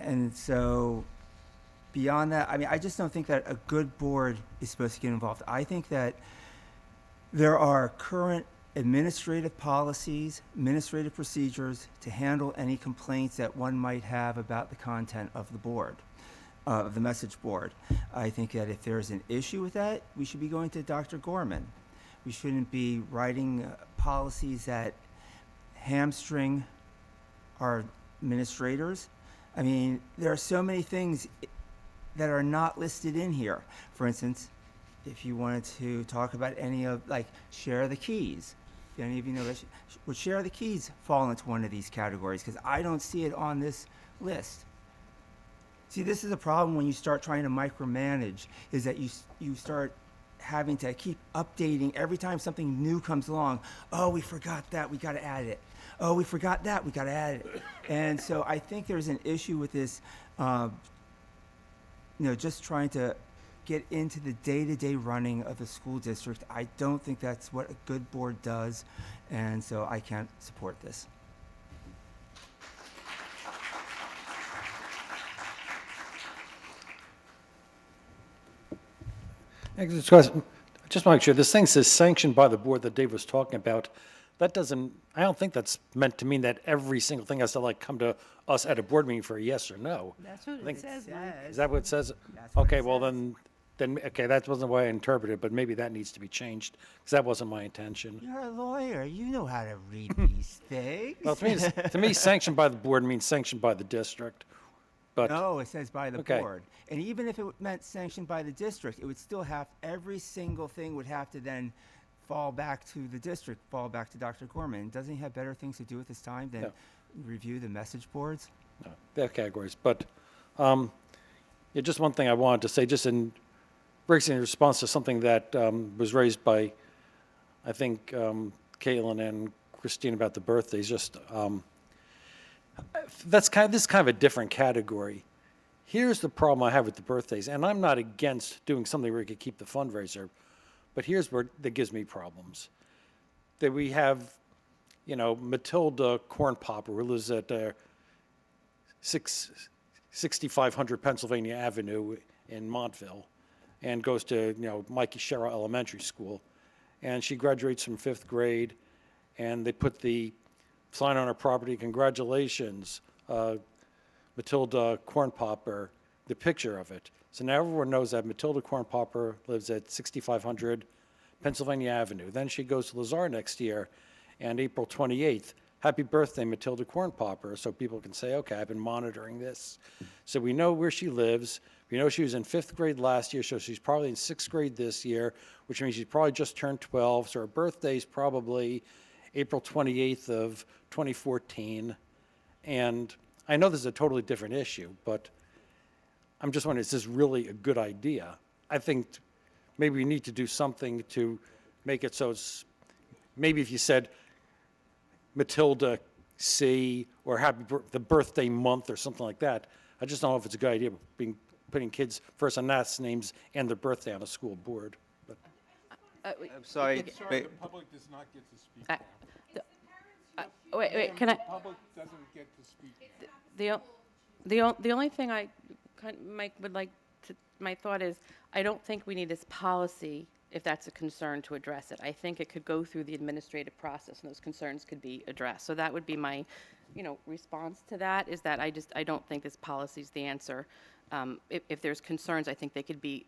And so beyond that, I mean, I just don't think that a good board is supposed to get involved. I think that there are current administrative policies, administrative procedures to handle any complaints that one might have about the content of the board, of the message board. I think that if there's an issue with that, we should be going to Dr. Gorman. We shouldn't be writing policies that hamstring our administrators. I mean, there are so many things that are not listed in here. For instance, if you wanted to talk about any of, like, share the keys. Do any of you know that would share the keys fall into one of these categories? Because I don't see it on this list. See, this is a problem when you start trying to micromanage, is that you start having to keep updating every time something new comes along. Oh, we forgot that, we got to add it. Oh, we forgot that, we got to add it. And so I think there's an issue with this, just trying to get into the day-to-day running of the school district. I don't think that's what a good board does, and so I can't support this. I just want to make sure, this thing says sanctioned by the board that Dave was talking about. That doesn't, I don't think that's meant to mean that every single thing has to like come to us at a board meeting for a yes or no. That's what I think- it says, Mike. Is that what it says? That's what Okay, it well says. then, okay, that wasn't the way I interpreted it, but maybe that needs to be changed, because that wasn't my intention. You're a lawyer. You know how to read these things. Well, to me, sanctioned by the board means sanctioned by the district, but. No, it says by the Okay. board. And even if it meant sanctioned by the district, it would still have, every single thing would have to then fall back to the district, fall back to Dr. Gorman. Doesn't he have better things to do at this time than No. review the message boards? No, they have categories, but yeah, just one thing I wanted to say, just in response to something that was raised by, I think, Caitlin and Christine about the birthdays. Just this is kind of a different category. Here's the problem I have with the birthdays, and I'm not against doing something where we could keep the fundraiser, but here's where that gives me problems. That we have, Matilda Corn Popper, who lives at 6500 Pennsylvania Avenue in Montville, and goes to, Mikey Sherrill Elementary School. And she graduates from 5th grade, and they put the sign on her property, congratulations, Matilda Corn Popper, the picture of it. So now everyone knows that Matilda Corn Popper lives at 6500 Pennsylvania Avenue. Then she goes to Lazar next year, and April 28th, happy birthday, Matilda Corn Popper, so people can say, okay, I've been monitoring this. So we know where she lives. We know she was in 5th grade last year, so she's probably in 6th grade this year, which means she's probably just turned 12, so her birthday's probably April 28th of 2014. And I know this is a totally different issue, but I'm just wondering, is this really a good idea? I think maybe we need to do something to make it so it's, maybe if you said Matilda C. or the birthday month or something like that. I just don't know if it's a good idea putting kids' first and last names and their birthday on a school board. But I'm sorry. The public does not get to speak now. Wait, can I? The public doesn't get to speak now. The only thing I Mike would like to, my thought is, I don't think we need this policy if that's a concern to address it. I think it could go through the administrative process and those concerns could be addressed. So that would be my, response to that, is that I don't think this policy is the answer. If there's concerns, I think they could be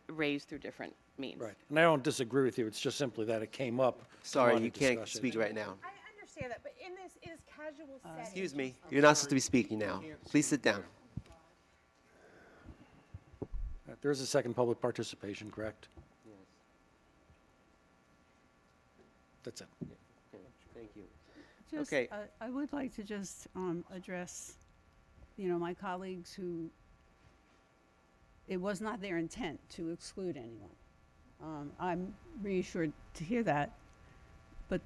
raised through different means. right, and I don't disagree with you. It's just simply that it came up. Sorry, on a you can't discussion. speak right now. I understand that, but in this is casual setting. Excuse me. You're not supposed to be speaking now. Please sit down. There is a second public participation, correct? That's it. Thank you. Just, Okay. I would like to just address, my colleagues who, it was not their intent to exclude anyone. I'm reassured to hear that, but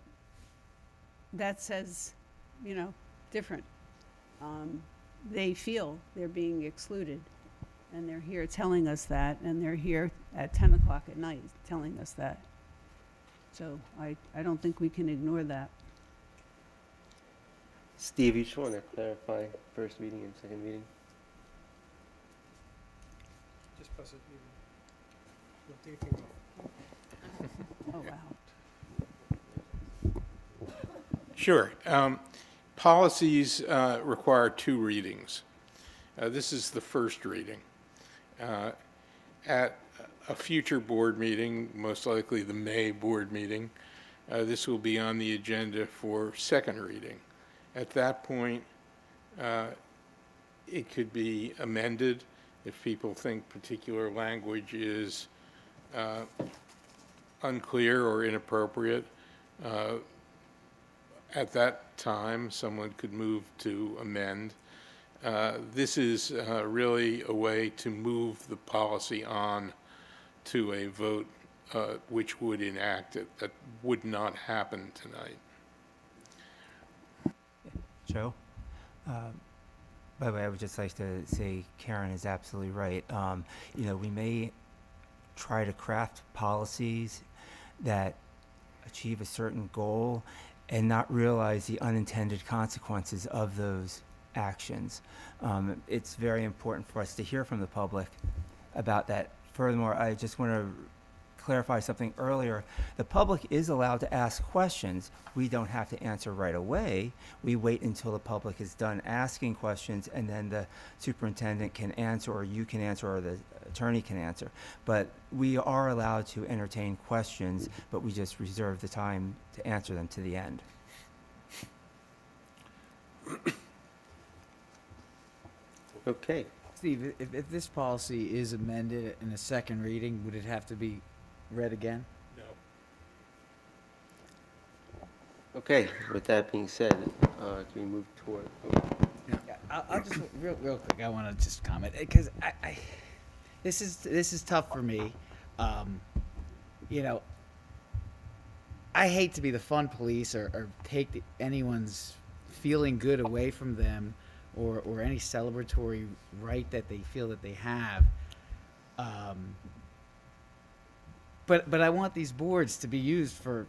that says, different. They feel they're being excluded, and they're here telling us that, and they're here at 10 o'clock at night telling us that. So I don't think we can ignore that. Steve, you just want to clarify first reading and second reading? Just press it. Oh, wow. Sure. Policies require 2 readings. This is the first reading. At a future board meeting, most likely the May board meeting, this will be on the agenda for second reading. At that point, it could be amended if people think particular language is unclear or inappropriate. At that time, someone could move to amend. This is really a way to move the policy on to a vote which would enact it. That would not happen tonight. Joe? By the way, I would just like to say Karen is absolutely right. We may try to craft policies that achieve a certain goal and not realize the unintended consequences of those actions. It's very important for us to hear from the public about that furthermore, I just want to clarify something earlier. The public is allowed to ask questions. We don't have to answer right away. We wait until the public is done asking questions, and then the superintendent can answer, or you can answer, or the attorney can answer. But we are allowed to entertain questions, but we just reserve the time to answer them to the end. Okay. Steve, if this policy is amended in a second reading, would it have to be read again? No. Okay, with that being said, can we move toward? Yeah, I'll just real quick. I want to just comment because this is tough for me. You know, I hate to be the fun police or take anyone's feeling good away from them, or any celebratory right that they feel that they have. But I want these boards to be used for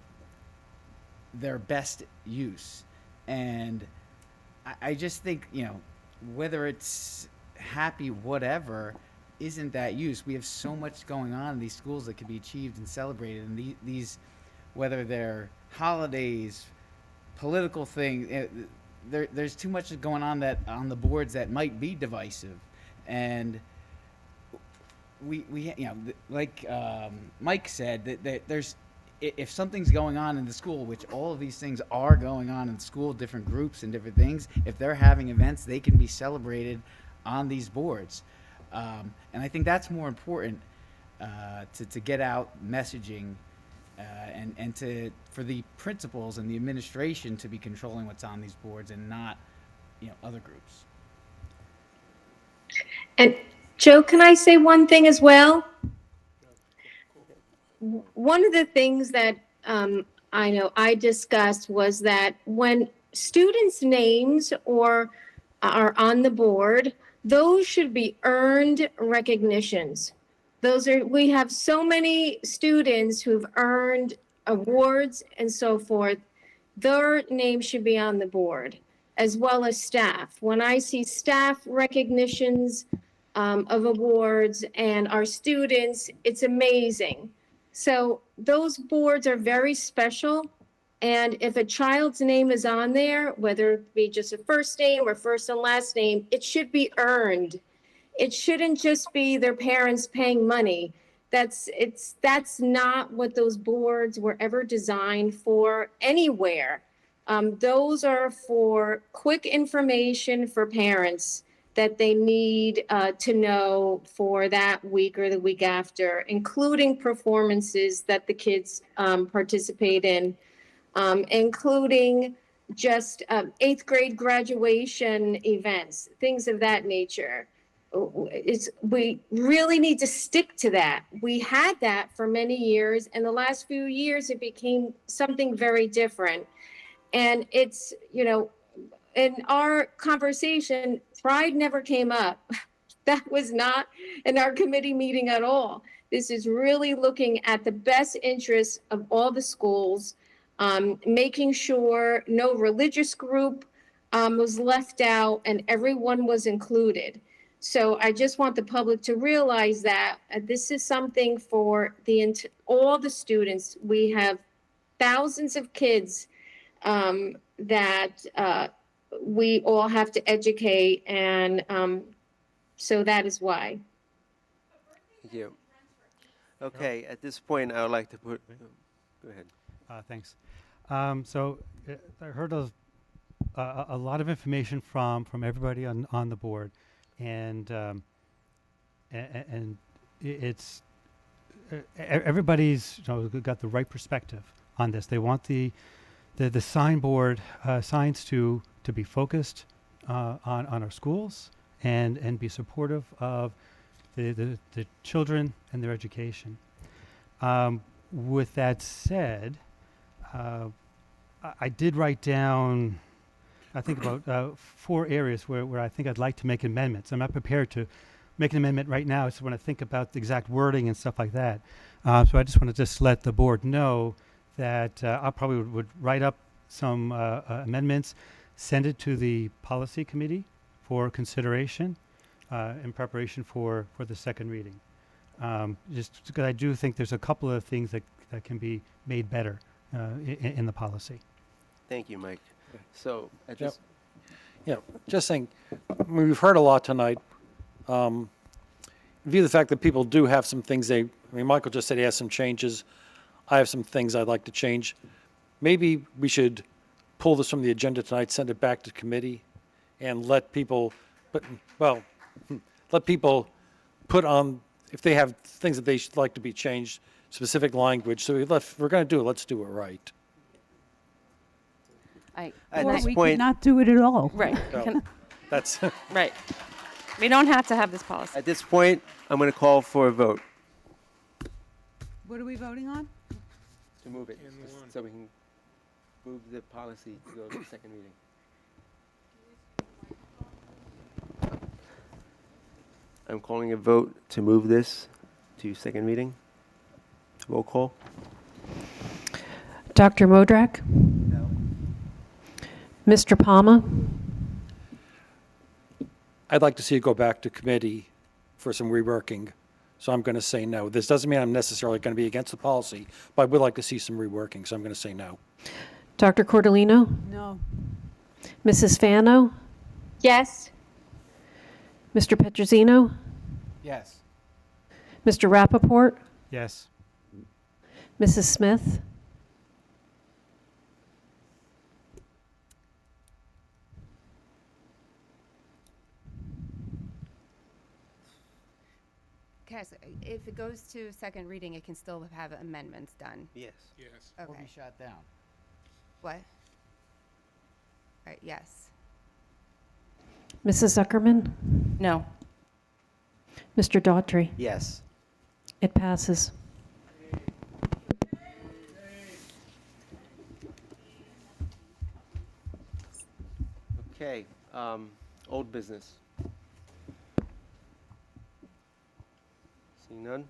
their best use. And I just think, you know, whether it's happy, whatever, isn't that use. We have so much going on in these schools that can be achieved and celebrated. And these, whether they're holidays, political things, there's too much going on that on the boards that might be divisive. And we you know, like Mike said, that there's, if something's going on in the school, which all of these things are going on in school, different groups and different things, if they're having events, they can be celebrated on these boards. And I think that's more important, to get out messaging, and for the principals and the administration to be controlling what's on these boards and not, you know, other groups. And Joe, can I say one thing as well? One of the things that I know I discussed was that when students' names are on the board, those should be earned recognitions. We have so many students who've earned awards and so forth. Their name should be on the board, as well as staff. When I see staff recognitions of awards and our students, it's amazing. So those boards are very special. And if a child's name is on there, whether it be just a first name or first and last name, it should be earned. It shouldn't just be their parents paying money. That's not what those boards were ever designed for anywhere. Those are for quick information for parents that they need to know for that week or the week after, including performances that the kids participate in, including just 8th grade graduation events, things of that nature. We really need to stick to that. We had that for many years, and the last few years it became something very different. And it's, you know, in our conversation, pride never came up. That was not in our committee meeting at all. This is really looking at the best interests of all the schools, making sure no religious group was left out and everyone was included. So I just want the public to realize that this is something for all the students. We have thousands of kids that we all have to educate, and so that is why. Thank you. Okay, at this point, I would like to put, go ahead. Thanks. So I heard a lot of information from everybody on the board, and it's everybody's, you know, got the right perspective on this. They want the signboard signs to be focused on our schools and be supportive of the children and their education. With that said, I did write down, I think, about 4 areas where I think I'd like to make amendments. I'm not prepared to make an amendment right now. I just want to think about the exact wording and stuff like that. So I just want to just let the board know that I probably would write up some amendments, send it to the policy committee for consideration in preparation for the second reading. just because I do think there's a couple of things that can be made better in the policy. Thank you, Mike. So at this, Yeah, just saying, I mean, we've heard a lot tonight. In view of the fact that people do have some things Michael just said he has some changes. I have some things I'd like to change. Maybe we should pull this from the agenda tonight, send it back to committee, and let people put on, if they have things that they should like to be changed, specific language. So if we're going to do it, let's do it right. at Or this we point, could not do it at all. Right. No, that's Right. We don't have to have this policy. at this point, I'm going to call for a vote What are we voting on? to move it, just so we can move the policy to go to the second reading. I'm calling a vote to move this to second reading. Roll call. Dr. Modrak? No. Mr. Palma? I'd like to see it go back to committee for some reworking, so I'm going to say no. This doesn't mean I'm necessarily going to be against the policy, but I would like to see some reworking, so I'm going to say no. Dr. Cordolino? No. Mrs. Fano? Yes. Mr. Petrosino? Yes. Mr. Rappaport? Yes. Mrs. Smith? Cass, if it goes to second reading, it can still have amendments done. Yes. Yes. Or Okay. be shot down. What? All right, yes. Mrs. Zuckerman? No. Mr. Daughtry? Yes. It passes. Okay, old business. Seeing none.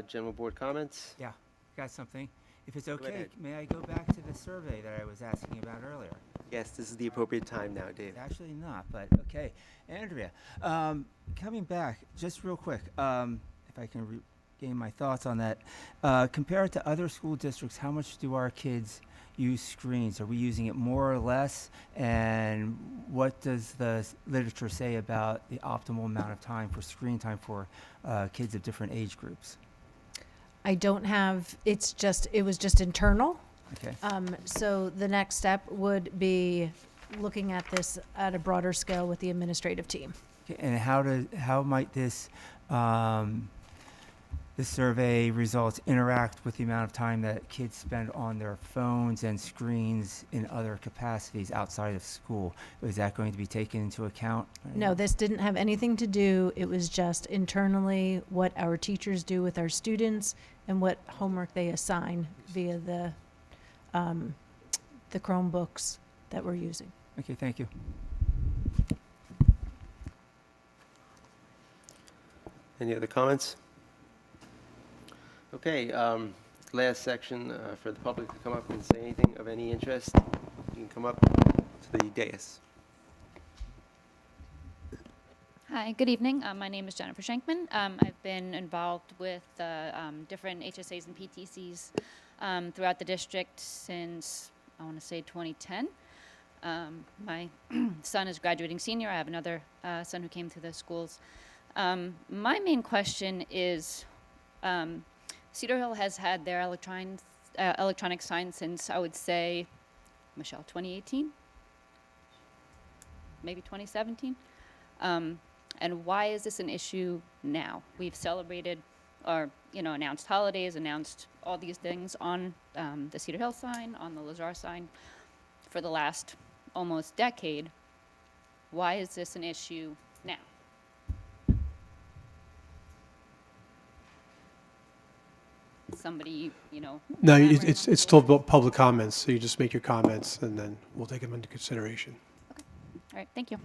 General board comments? Yeah, got something. If it's okay, ahead. may I go back to the survey that I was asking about earlier? Yes, this is the appropriate time now, Dave. Actually not, but okay. Andrea, coming back, just real quick, if I can regain my thoughts on that. Compared to other school districts, how much do our kids use screens? Are we using it more or less? And what does the literature say about the optimal amount of time for screen time for kids of different age groups? I don't have, it was just internal. Okay. So the next step would be looking at this at a broader scale with the administrative team. Okay, and how might this the survey results interact with the amount of time that kids spend on their phones and screens in other capacities outside of school? Is that going to be taken into account? No, this didn't have anything to do, it was just internally what our teachers do with our students and what homework they assign via the Chromebooks that we're using. Okay, thank you. Any other comments? Okay, last section for the public to come up and say anything of any interest. You can come up to the dais. Hi, good evening. My name is Jennifer Shankman. I've been involved with different HSAs and PTCs throughout the district since, I want to say, 2010. My son is graduating senior. I have another son who came through the schools. My main question is, Cedar Hill has had their electronic sign since, I would say, Michelle, 2018? Maybe 2017? And why is this an issue now? We've celebrated or, announced holidays, announced all these things on the Cedar Hill sign, on the Lazar sign for the last almost decade. Why is this an issue now? Somebody, No, elaborate it's on- still about public comments, so you just make your comments, and then we'll take them into consideration. All right, thank you.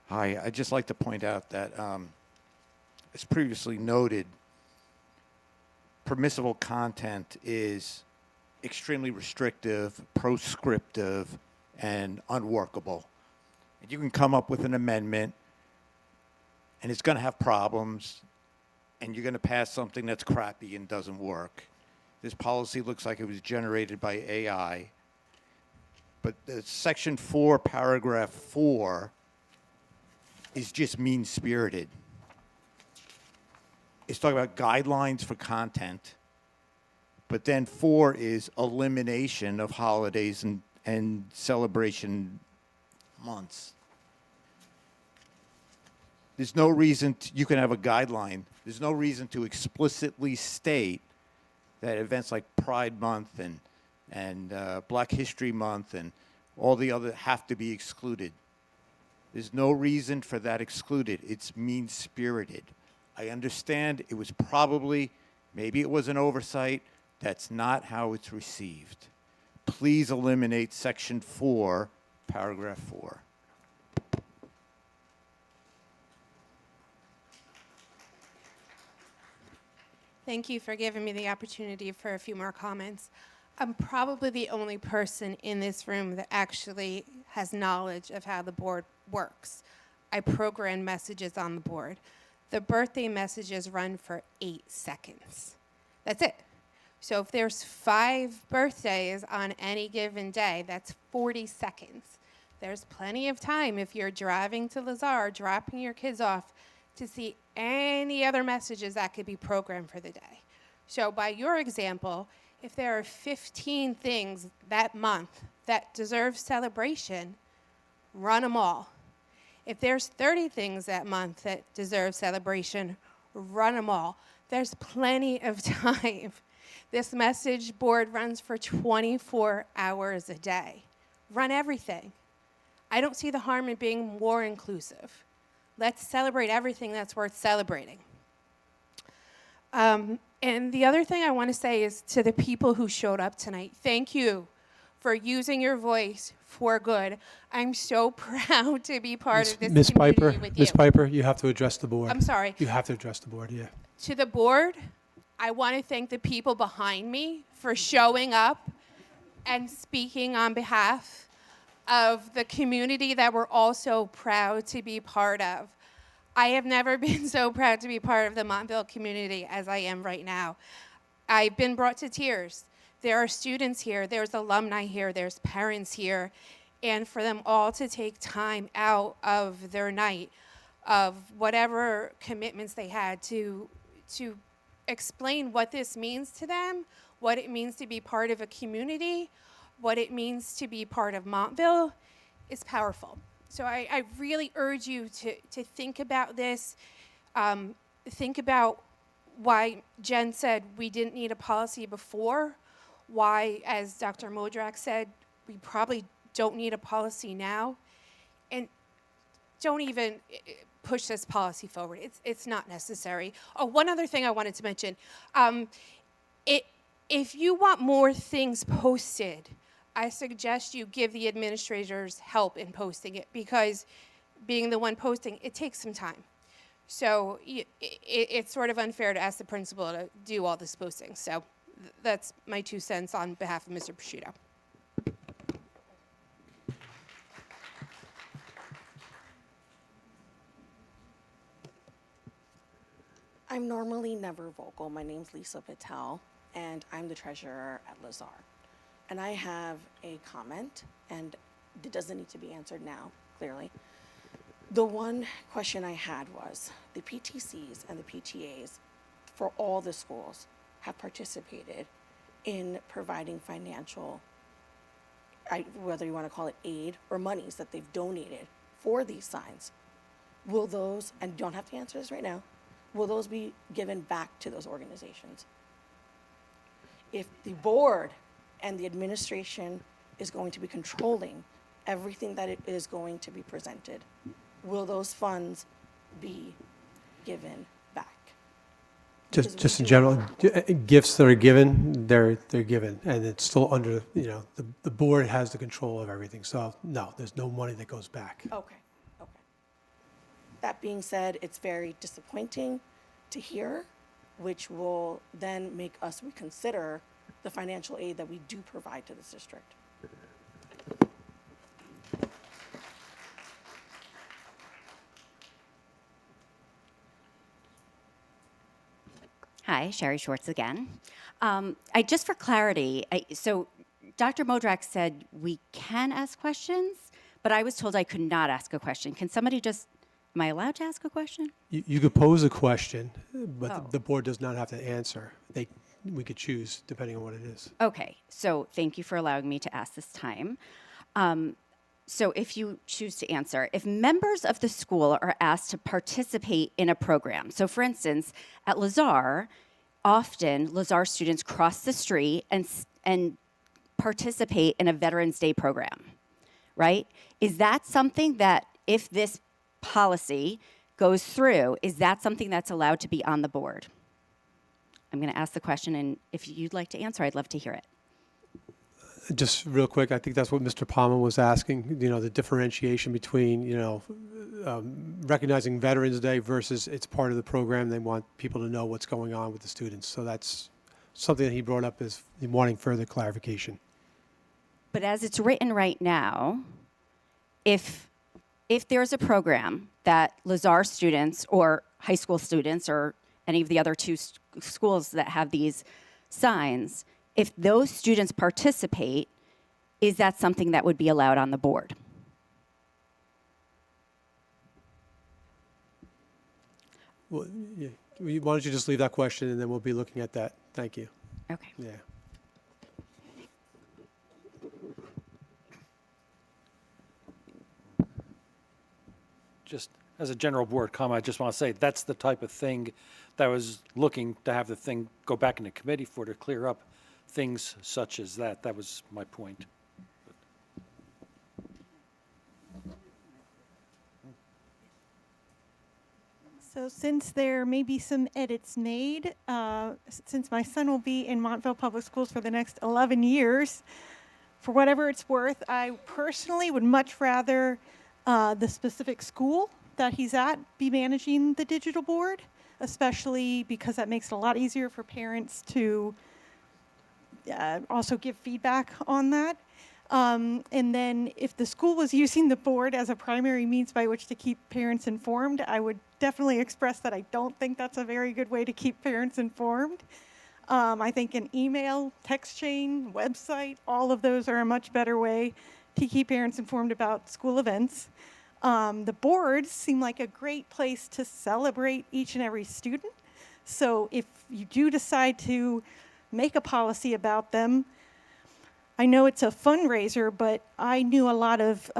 Hi, I'd just like to point out that, as previously noted, permissible content is extremely restrictive, proscriptive, and unworkable. And you can come up with an amendment, and it's going to have problems, and you're going to pass something that's crappy and doesn't work. This policy looks like it was generated by AI. But the Section 4, Paragraph 4 is just mean-spirited. It's talking about guidelines for content, but then 4 is elimination of holidays and celebration months. There's no reason you can have a guideline. There's no reason to explicitly state that events like Pride Month and Black History Month and all the other have to be excluded. There's no reason for that excluded. It's mean-spirited. I understand it was probably, maybe it was an oversight. That's not how it's received. Please eliminate Section 4, Paragraph 4. Thank you for giving me the opportunity for a few more comments. I'm probably the only person in this room that actually has knowledge of how the board works. I program messages on the board. The birthday messages run for 8 seconds. That's it. So if there's 5 birthdays on any given day, that's 40 seconds. There's plenty of time if you're driving to Lazar, dropping your kids off, to see any other messages that could be programmed for the day. So by your example, if there are 15 things that month that deserve celebration, run them all. If there's 30 things that month that deserve celebration, run them all. There's plenty of time. This message board runs for 24 hours a day. Run everything. I don't see the harm in being more inclusive. Let's celebrate everything that's worth celebrating. And the other thing I want to say is to the people who showed up tonight, thank you for using your voice for good. I'm so proud to be part of this Ms. community Piper, with Ms. you. Piper, you have to address the board. I'm sorry. You have to address the board, yeah. To the board, I want to thank the people behind me for showing up and speaking on behalf of the community that we're all so proud to be part of. I have never been so proud to be part of the Montville community as I am right now. I've been brought to tears. There are students here, there's alumni here, there's parents here, and for them all to take time out of their night, of whatever commitments they had to explain what this means to them, what it means to be part of a community, what it means to be part of Montville, is powerful. So I really urge you to think about this, think about why Jen said we didn't need a policy before, why, as Dr. Modrak said, we probably don't need a policy now, and don't even push this policy forward. It's not necessary. Oh, one other thing I wanted to mention. If you want more things posted, I suggest you give the administrators help in posting it, because being the one posting, it takes some time. So it's sort of unfair to ask the principal to do all this posting. So that's my 2 cents on behalf of Mr. Prosciutto. I'm normally never vocal. My name's Lisa Patel, and I'm the treasurer at Lazar. And I have a comment, and it doesn't need to be answered now, clearly. The one question I had was, the PTCs and the PTAs for all the schools have participated in providing financial, whether you want to call it aid or monies that they've donated for these signs. Will those, and you don't have to answer this right now, will those be given back to those organizations? If the board and the administration is going to be controlling everything that it is going to be presented, will those funds be given back? Just in general, gifts that are given, they're given, and it's still under, the board has the control of everything. So no, there's no money that goes back. Okay. That being said, it's very disappointing to hear, which will then make us reconsider the financial aid that we do provide to this district. Hi, Sherry Schwartz again. Just for clarity, so Dr. Modrak said we can ask questions, but I was told I could not ask a question. Can somebody just, am I allowed to ask a question? You could pose a question, but Oh. the board does not have to answer. We could choose depending on what it is. Okay, so thank you for allowing me to ask this time. So if you choose to answer, if members of the school are asked to participate in a program, so for instance, at Lazar, often Lazar students cross the street and participate in a Veterans Day program, right? Is that something that, if this policy goes through, is that something that's allowed to be on the board? I'm going to ask the question, and if you'd like to answer, I'd love to hear it. Just real quick, I think that's what Mr. Palmer was asking, the differentiation between, recognizing Veterans Day versus it's part of the program. They want people to know what's going on with the students. So that's something that he brought up as wanting further clarification. But as it's written right now, if there's a program that Lazar students or high school students or any of the other two schools that have these signs, if those students participate, is that something that would be allowed on the board? Well, yeah. Why don't you just leave that question and then we'll be looking at that. Thank you. Okay. Yeah. Just as a general board comment, I just want to say that's the type of thing that I was looking to have the thing go back into committee for, to clear up things such as that. That was my point. So since there may be some edits made, since my son will be in Montville Public Schools for the next 11 years, for whatever it's worth, I personally would much rather the specific school that he's at be managing the digital board, especially because that makes it a lot easier for parents to also give feedback on that. And then if the school was using the board as a primary means by which to keep parents informed, I would definitely express that I don't think that's a very good way to keep parents informed. I think an email, text chain, website, all of those are a much better way to keep parents informed about school events. The boards seem like a great place to celebrate each and every student. So if you do decide to make a policy about them, I know it's a fundraiser, but I knew a lot of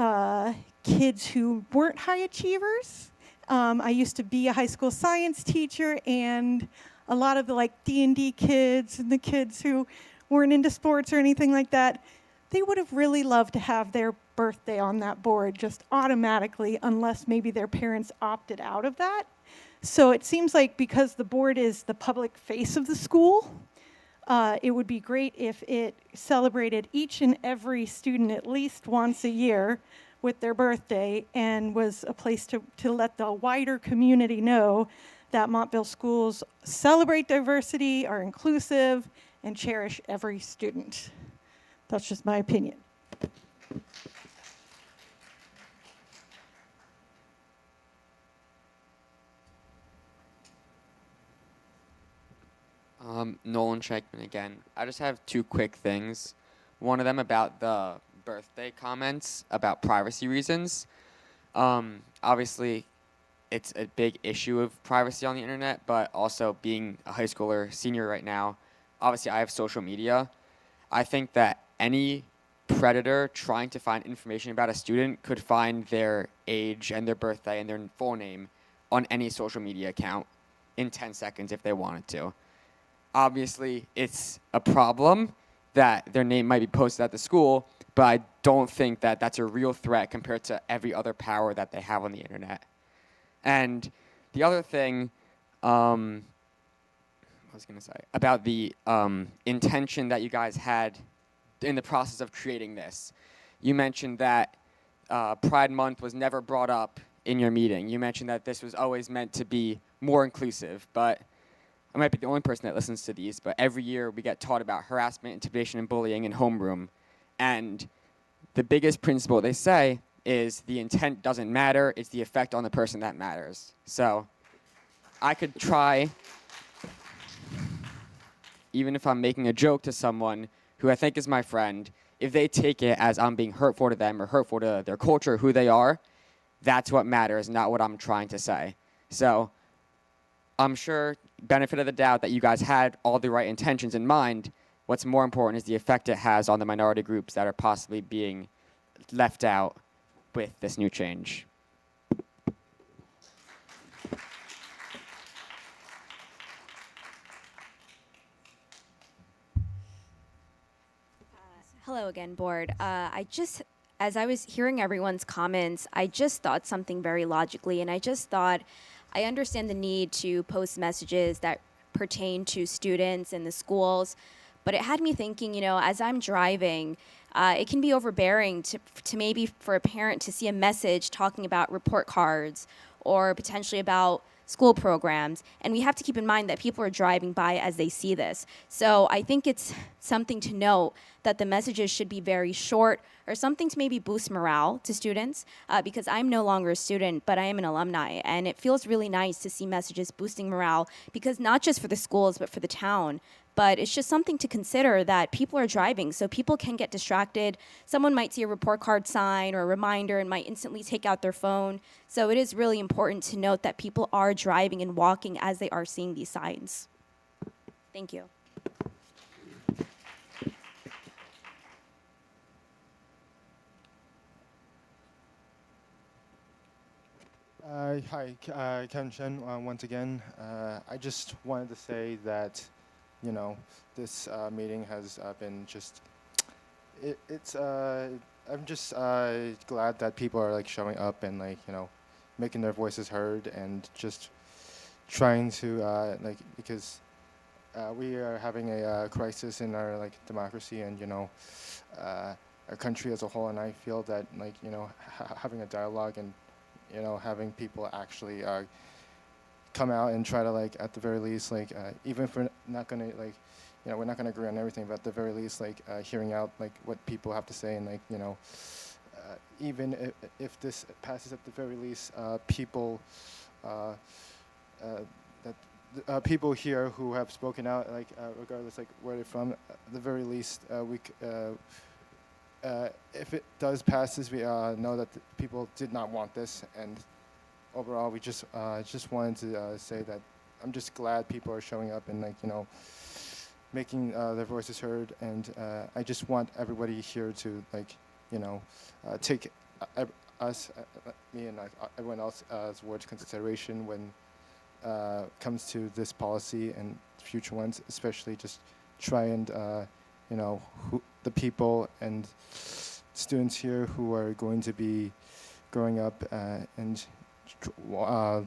kids who weren't high achievers. I used to be a high school science teacher, and a lot of the D&D kids and the kids who weren't into sports or anything like that, they would have really loved to have their birthday on that board just automatically, unless maybe their parents opted out of that. So it seems like because the board is the public face of the school, it would be great if it celebrated each and every student at least once a year with their birthday, and was a place to let the wider community know that Montville schools celebrate diversity, are inclusive, and cherish every student. That's just my opinion. Nolan Shankman again. I just have two quick things. One of them about the birthday comments about privacy reasons. Obviously, it's a big issue of privacy on the internet, but also being a high schooler, senior right now, obviously I have social media. I think that any predator trying to find information about a student could find their age and their birthday and their full name on any social media account in 10 seconds if they wanted to. Obviously, it's a problem that their name might be posted at the school, but I don't think that that's a real threat compared to every other power that they have on the internet. And the other thing, I was going to say, about the intention that you guys had in the process of creating this. You mentioned that Pride Month was never brought up in your meeting. You mentioned that this was always meant to be more inclusive, but I might be the only person that listens to these, but every year we get taught about harassment, intimidation, and bullying in homeroom. And the biggest principle they say is the intent doesn't matter, it's the effect on the person that matters. So I could try, even if I'm making a joke to someone who I think is my friend, if they take it as I'm being hurtful to them or hurtful to their culture, who they are, that's what matters, not what I'm trying to say. So I'm sure, benefit of the doubt, that you guys had all the right intentions in mind. What's more important is the effect it has on the minority groups that are possibly being left out with this new change. Hello again, board. As I was hearing everyone's comments, I just thought something very logically, and I just thought, I understand the need to post messages that pertain to students and the schools, but it had me thinking, as I'm driving, it can be overbearing to maybe for a parent to see a message talking about report cards or potentially about school programs, and we have to keep in mind that people are driving by as they see this. So I think it's something to note that the messages should be very short or something to maybe boost morale to students, because I'm no longer a student, but I am an alumni, and it feels really nice to see messages boosting morale, because not just for the schools, but for the town. But it's just something to consider that people are driving, so people can get distracted. Someone might see a report card sign or a reminder and might instantly take out their phone. So it is really important to note that people are driving and walking as they are seeing these signs. Thank you. Hi, Kevin Chen once again. I just wanted to say that, this meeting has been just, I'm just glad that people are showing up and making their voices heard and just trying to because we are having a crisis in our democracy and our country as a whole, and I feel that having a dialogue and having people actually come out and try to at the very least even if we're not gonna we're not gonna agree on everything, but at the very least hearing out what people have to say, and even if this passes, at the very least people that people here who have spoken out regardless where they're from, at the very least if it does passes, we know that the people did not want this, and overall, we just wanted to say that I'm just glad people are showing up and making their voices heard, and I just want everybody here to take us, me, and everyone else's words consideration when it comes to this policy and future ones, especially just try and the people and students here who are going to be growing up and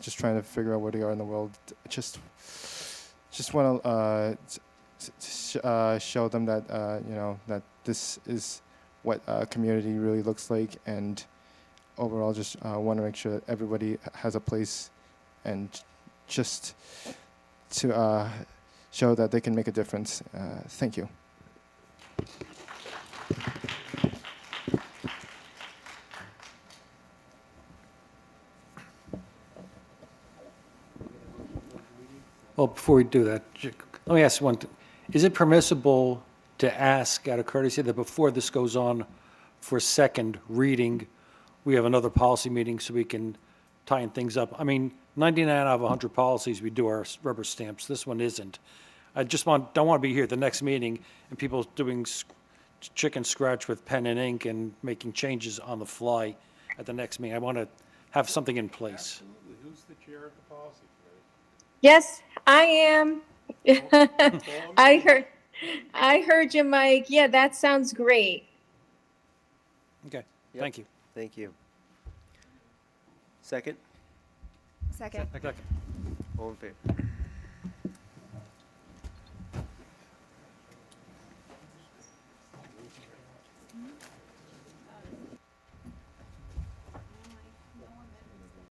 just trying to figure out where they are in the world. Just want to show them that that this is what community really looks like, and overall just want to make sure that everybody has a place, and just to show that they can make a difference. Thank you. Well, before we do that, let me ask one thing. Is it permissible to ask out of courtesy that before this goes on for second reading, we have another policy meeting so we can tighten things up? I mean, 99 out of 100 policies, we do our rubber stamps. This one isn't. I just don't want to be here at the next meeting and people doing chicken scratch with pen and ink and making changes on the fly at the next meeting. I want to have something in place. Absolutely. Who's the chair of the policy committee? Yes, I am. I heard you, Mike. Yeah, that sounds great. Okay, Yep. thank you. Thank you. Second? Second. All in favor?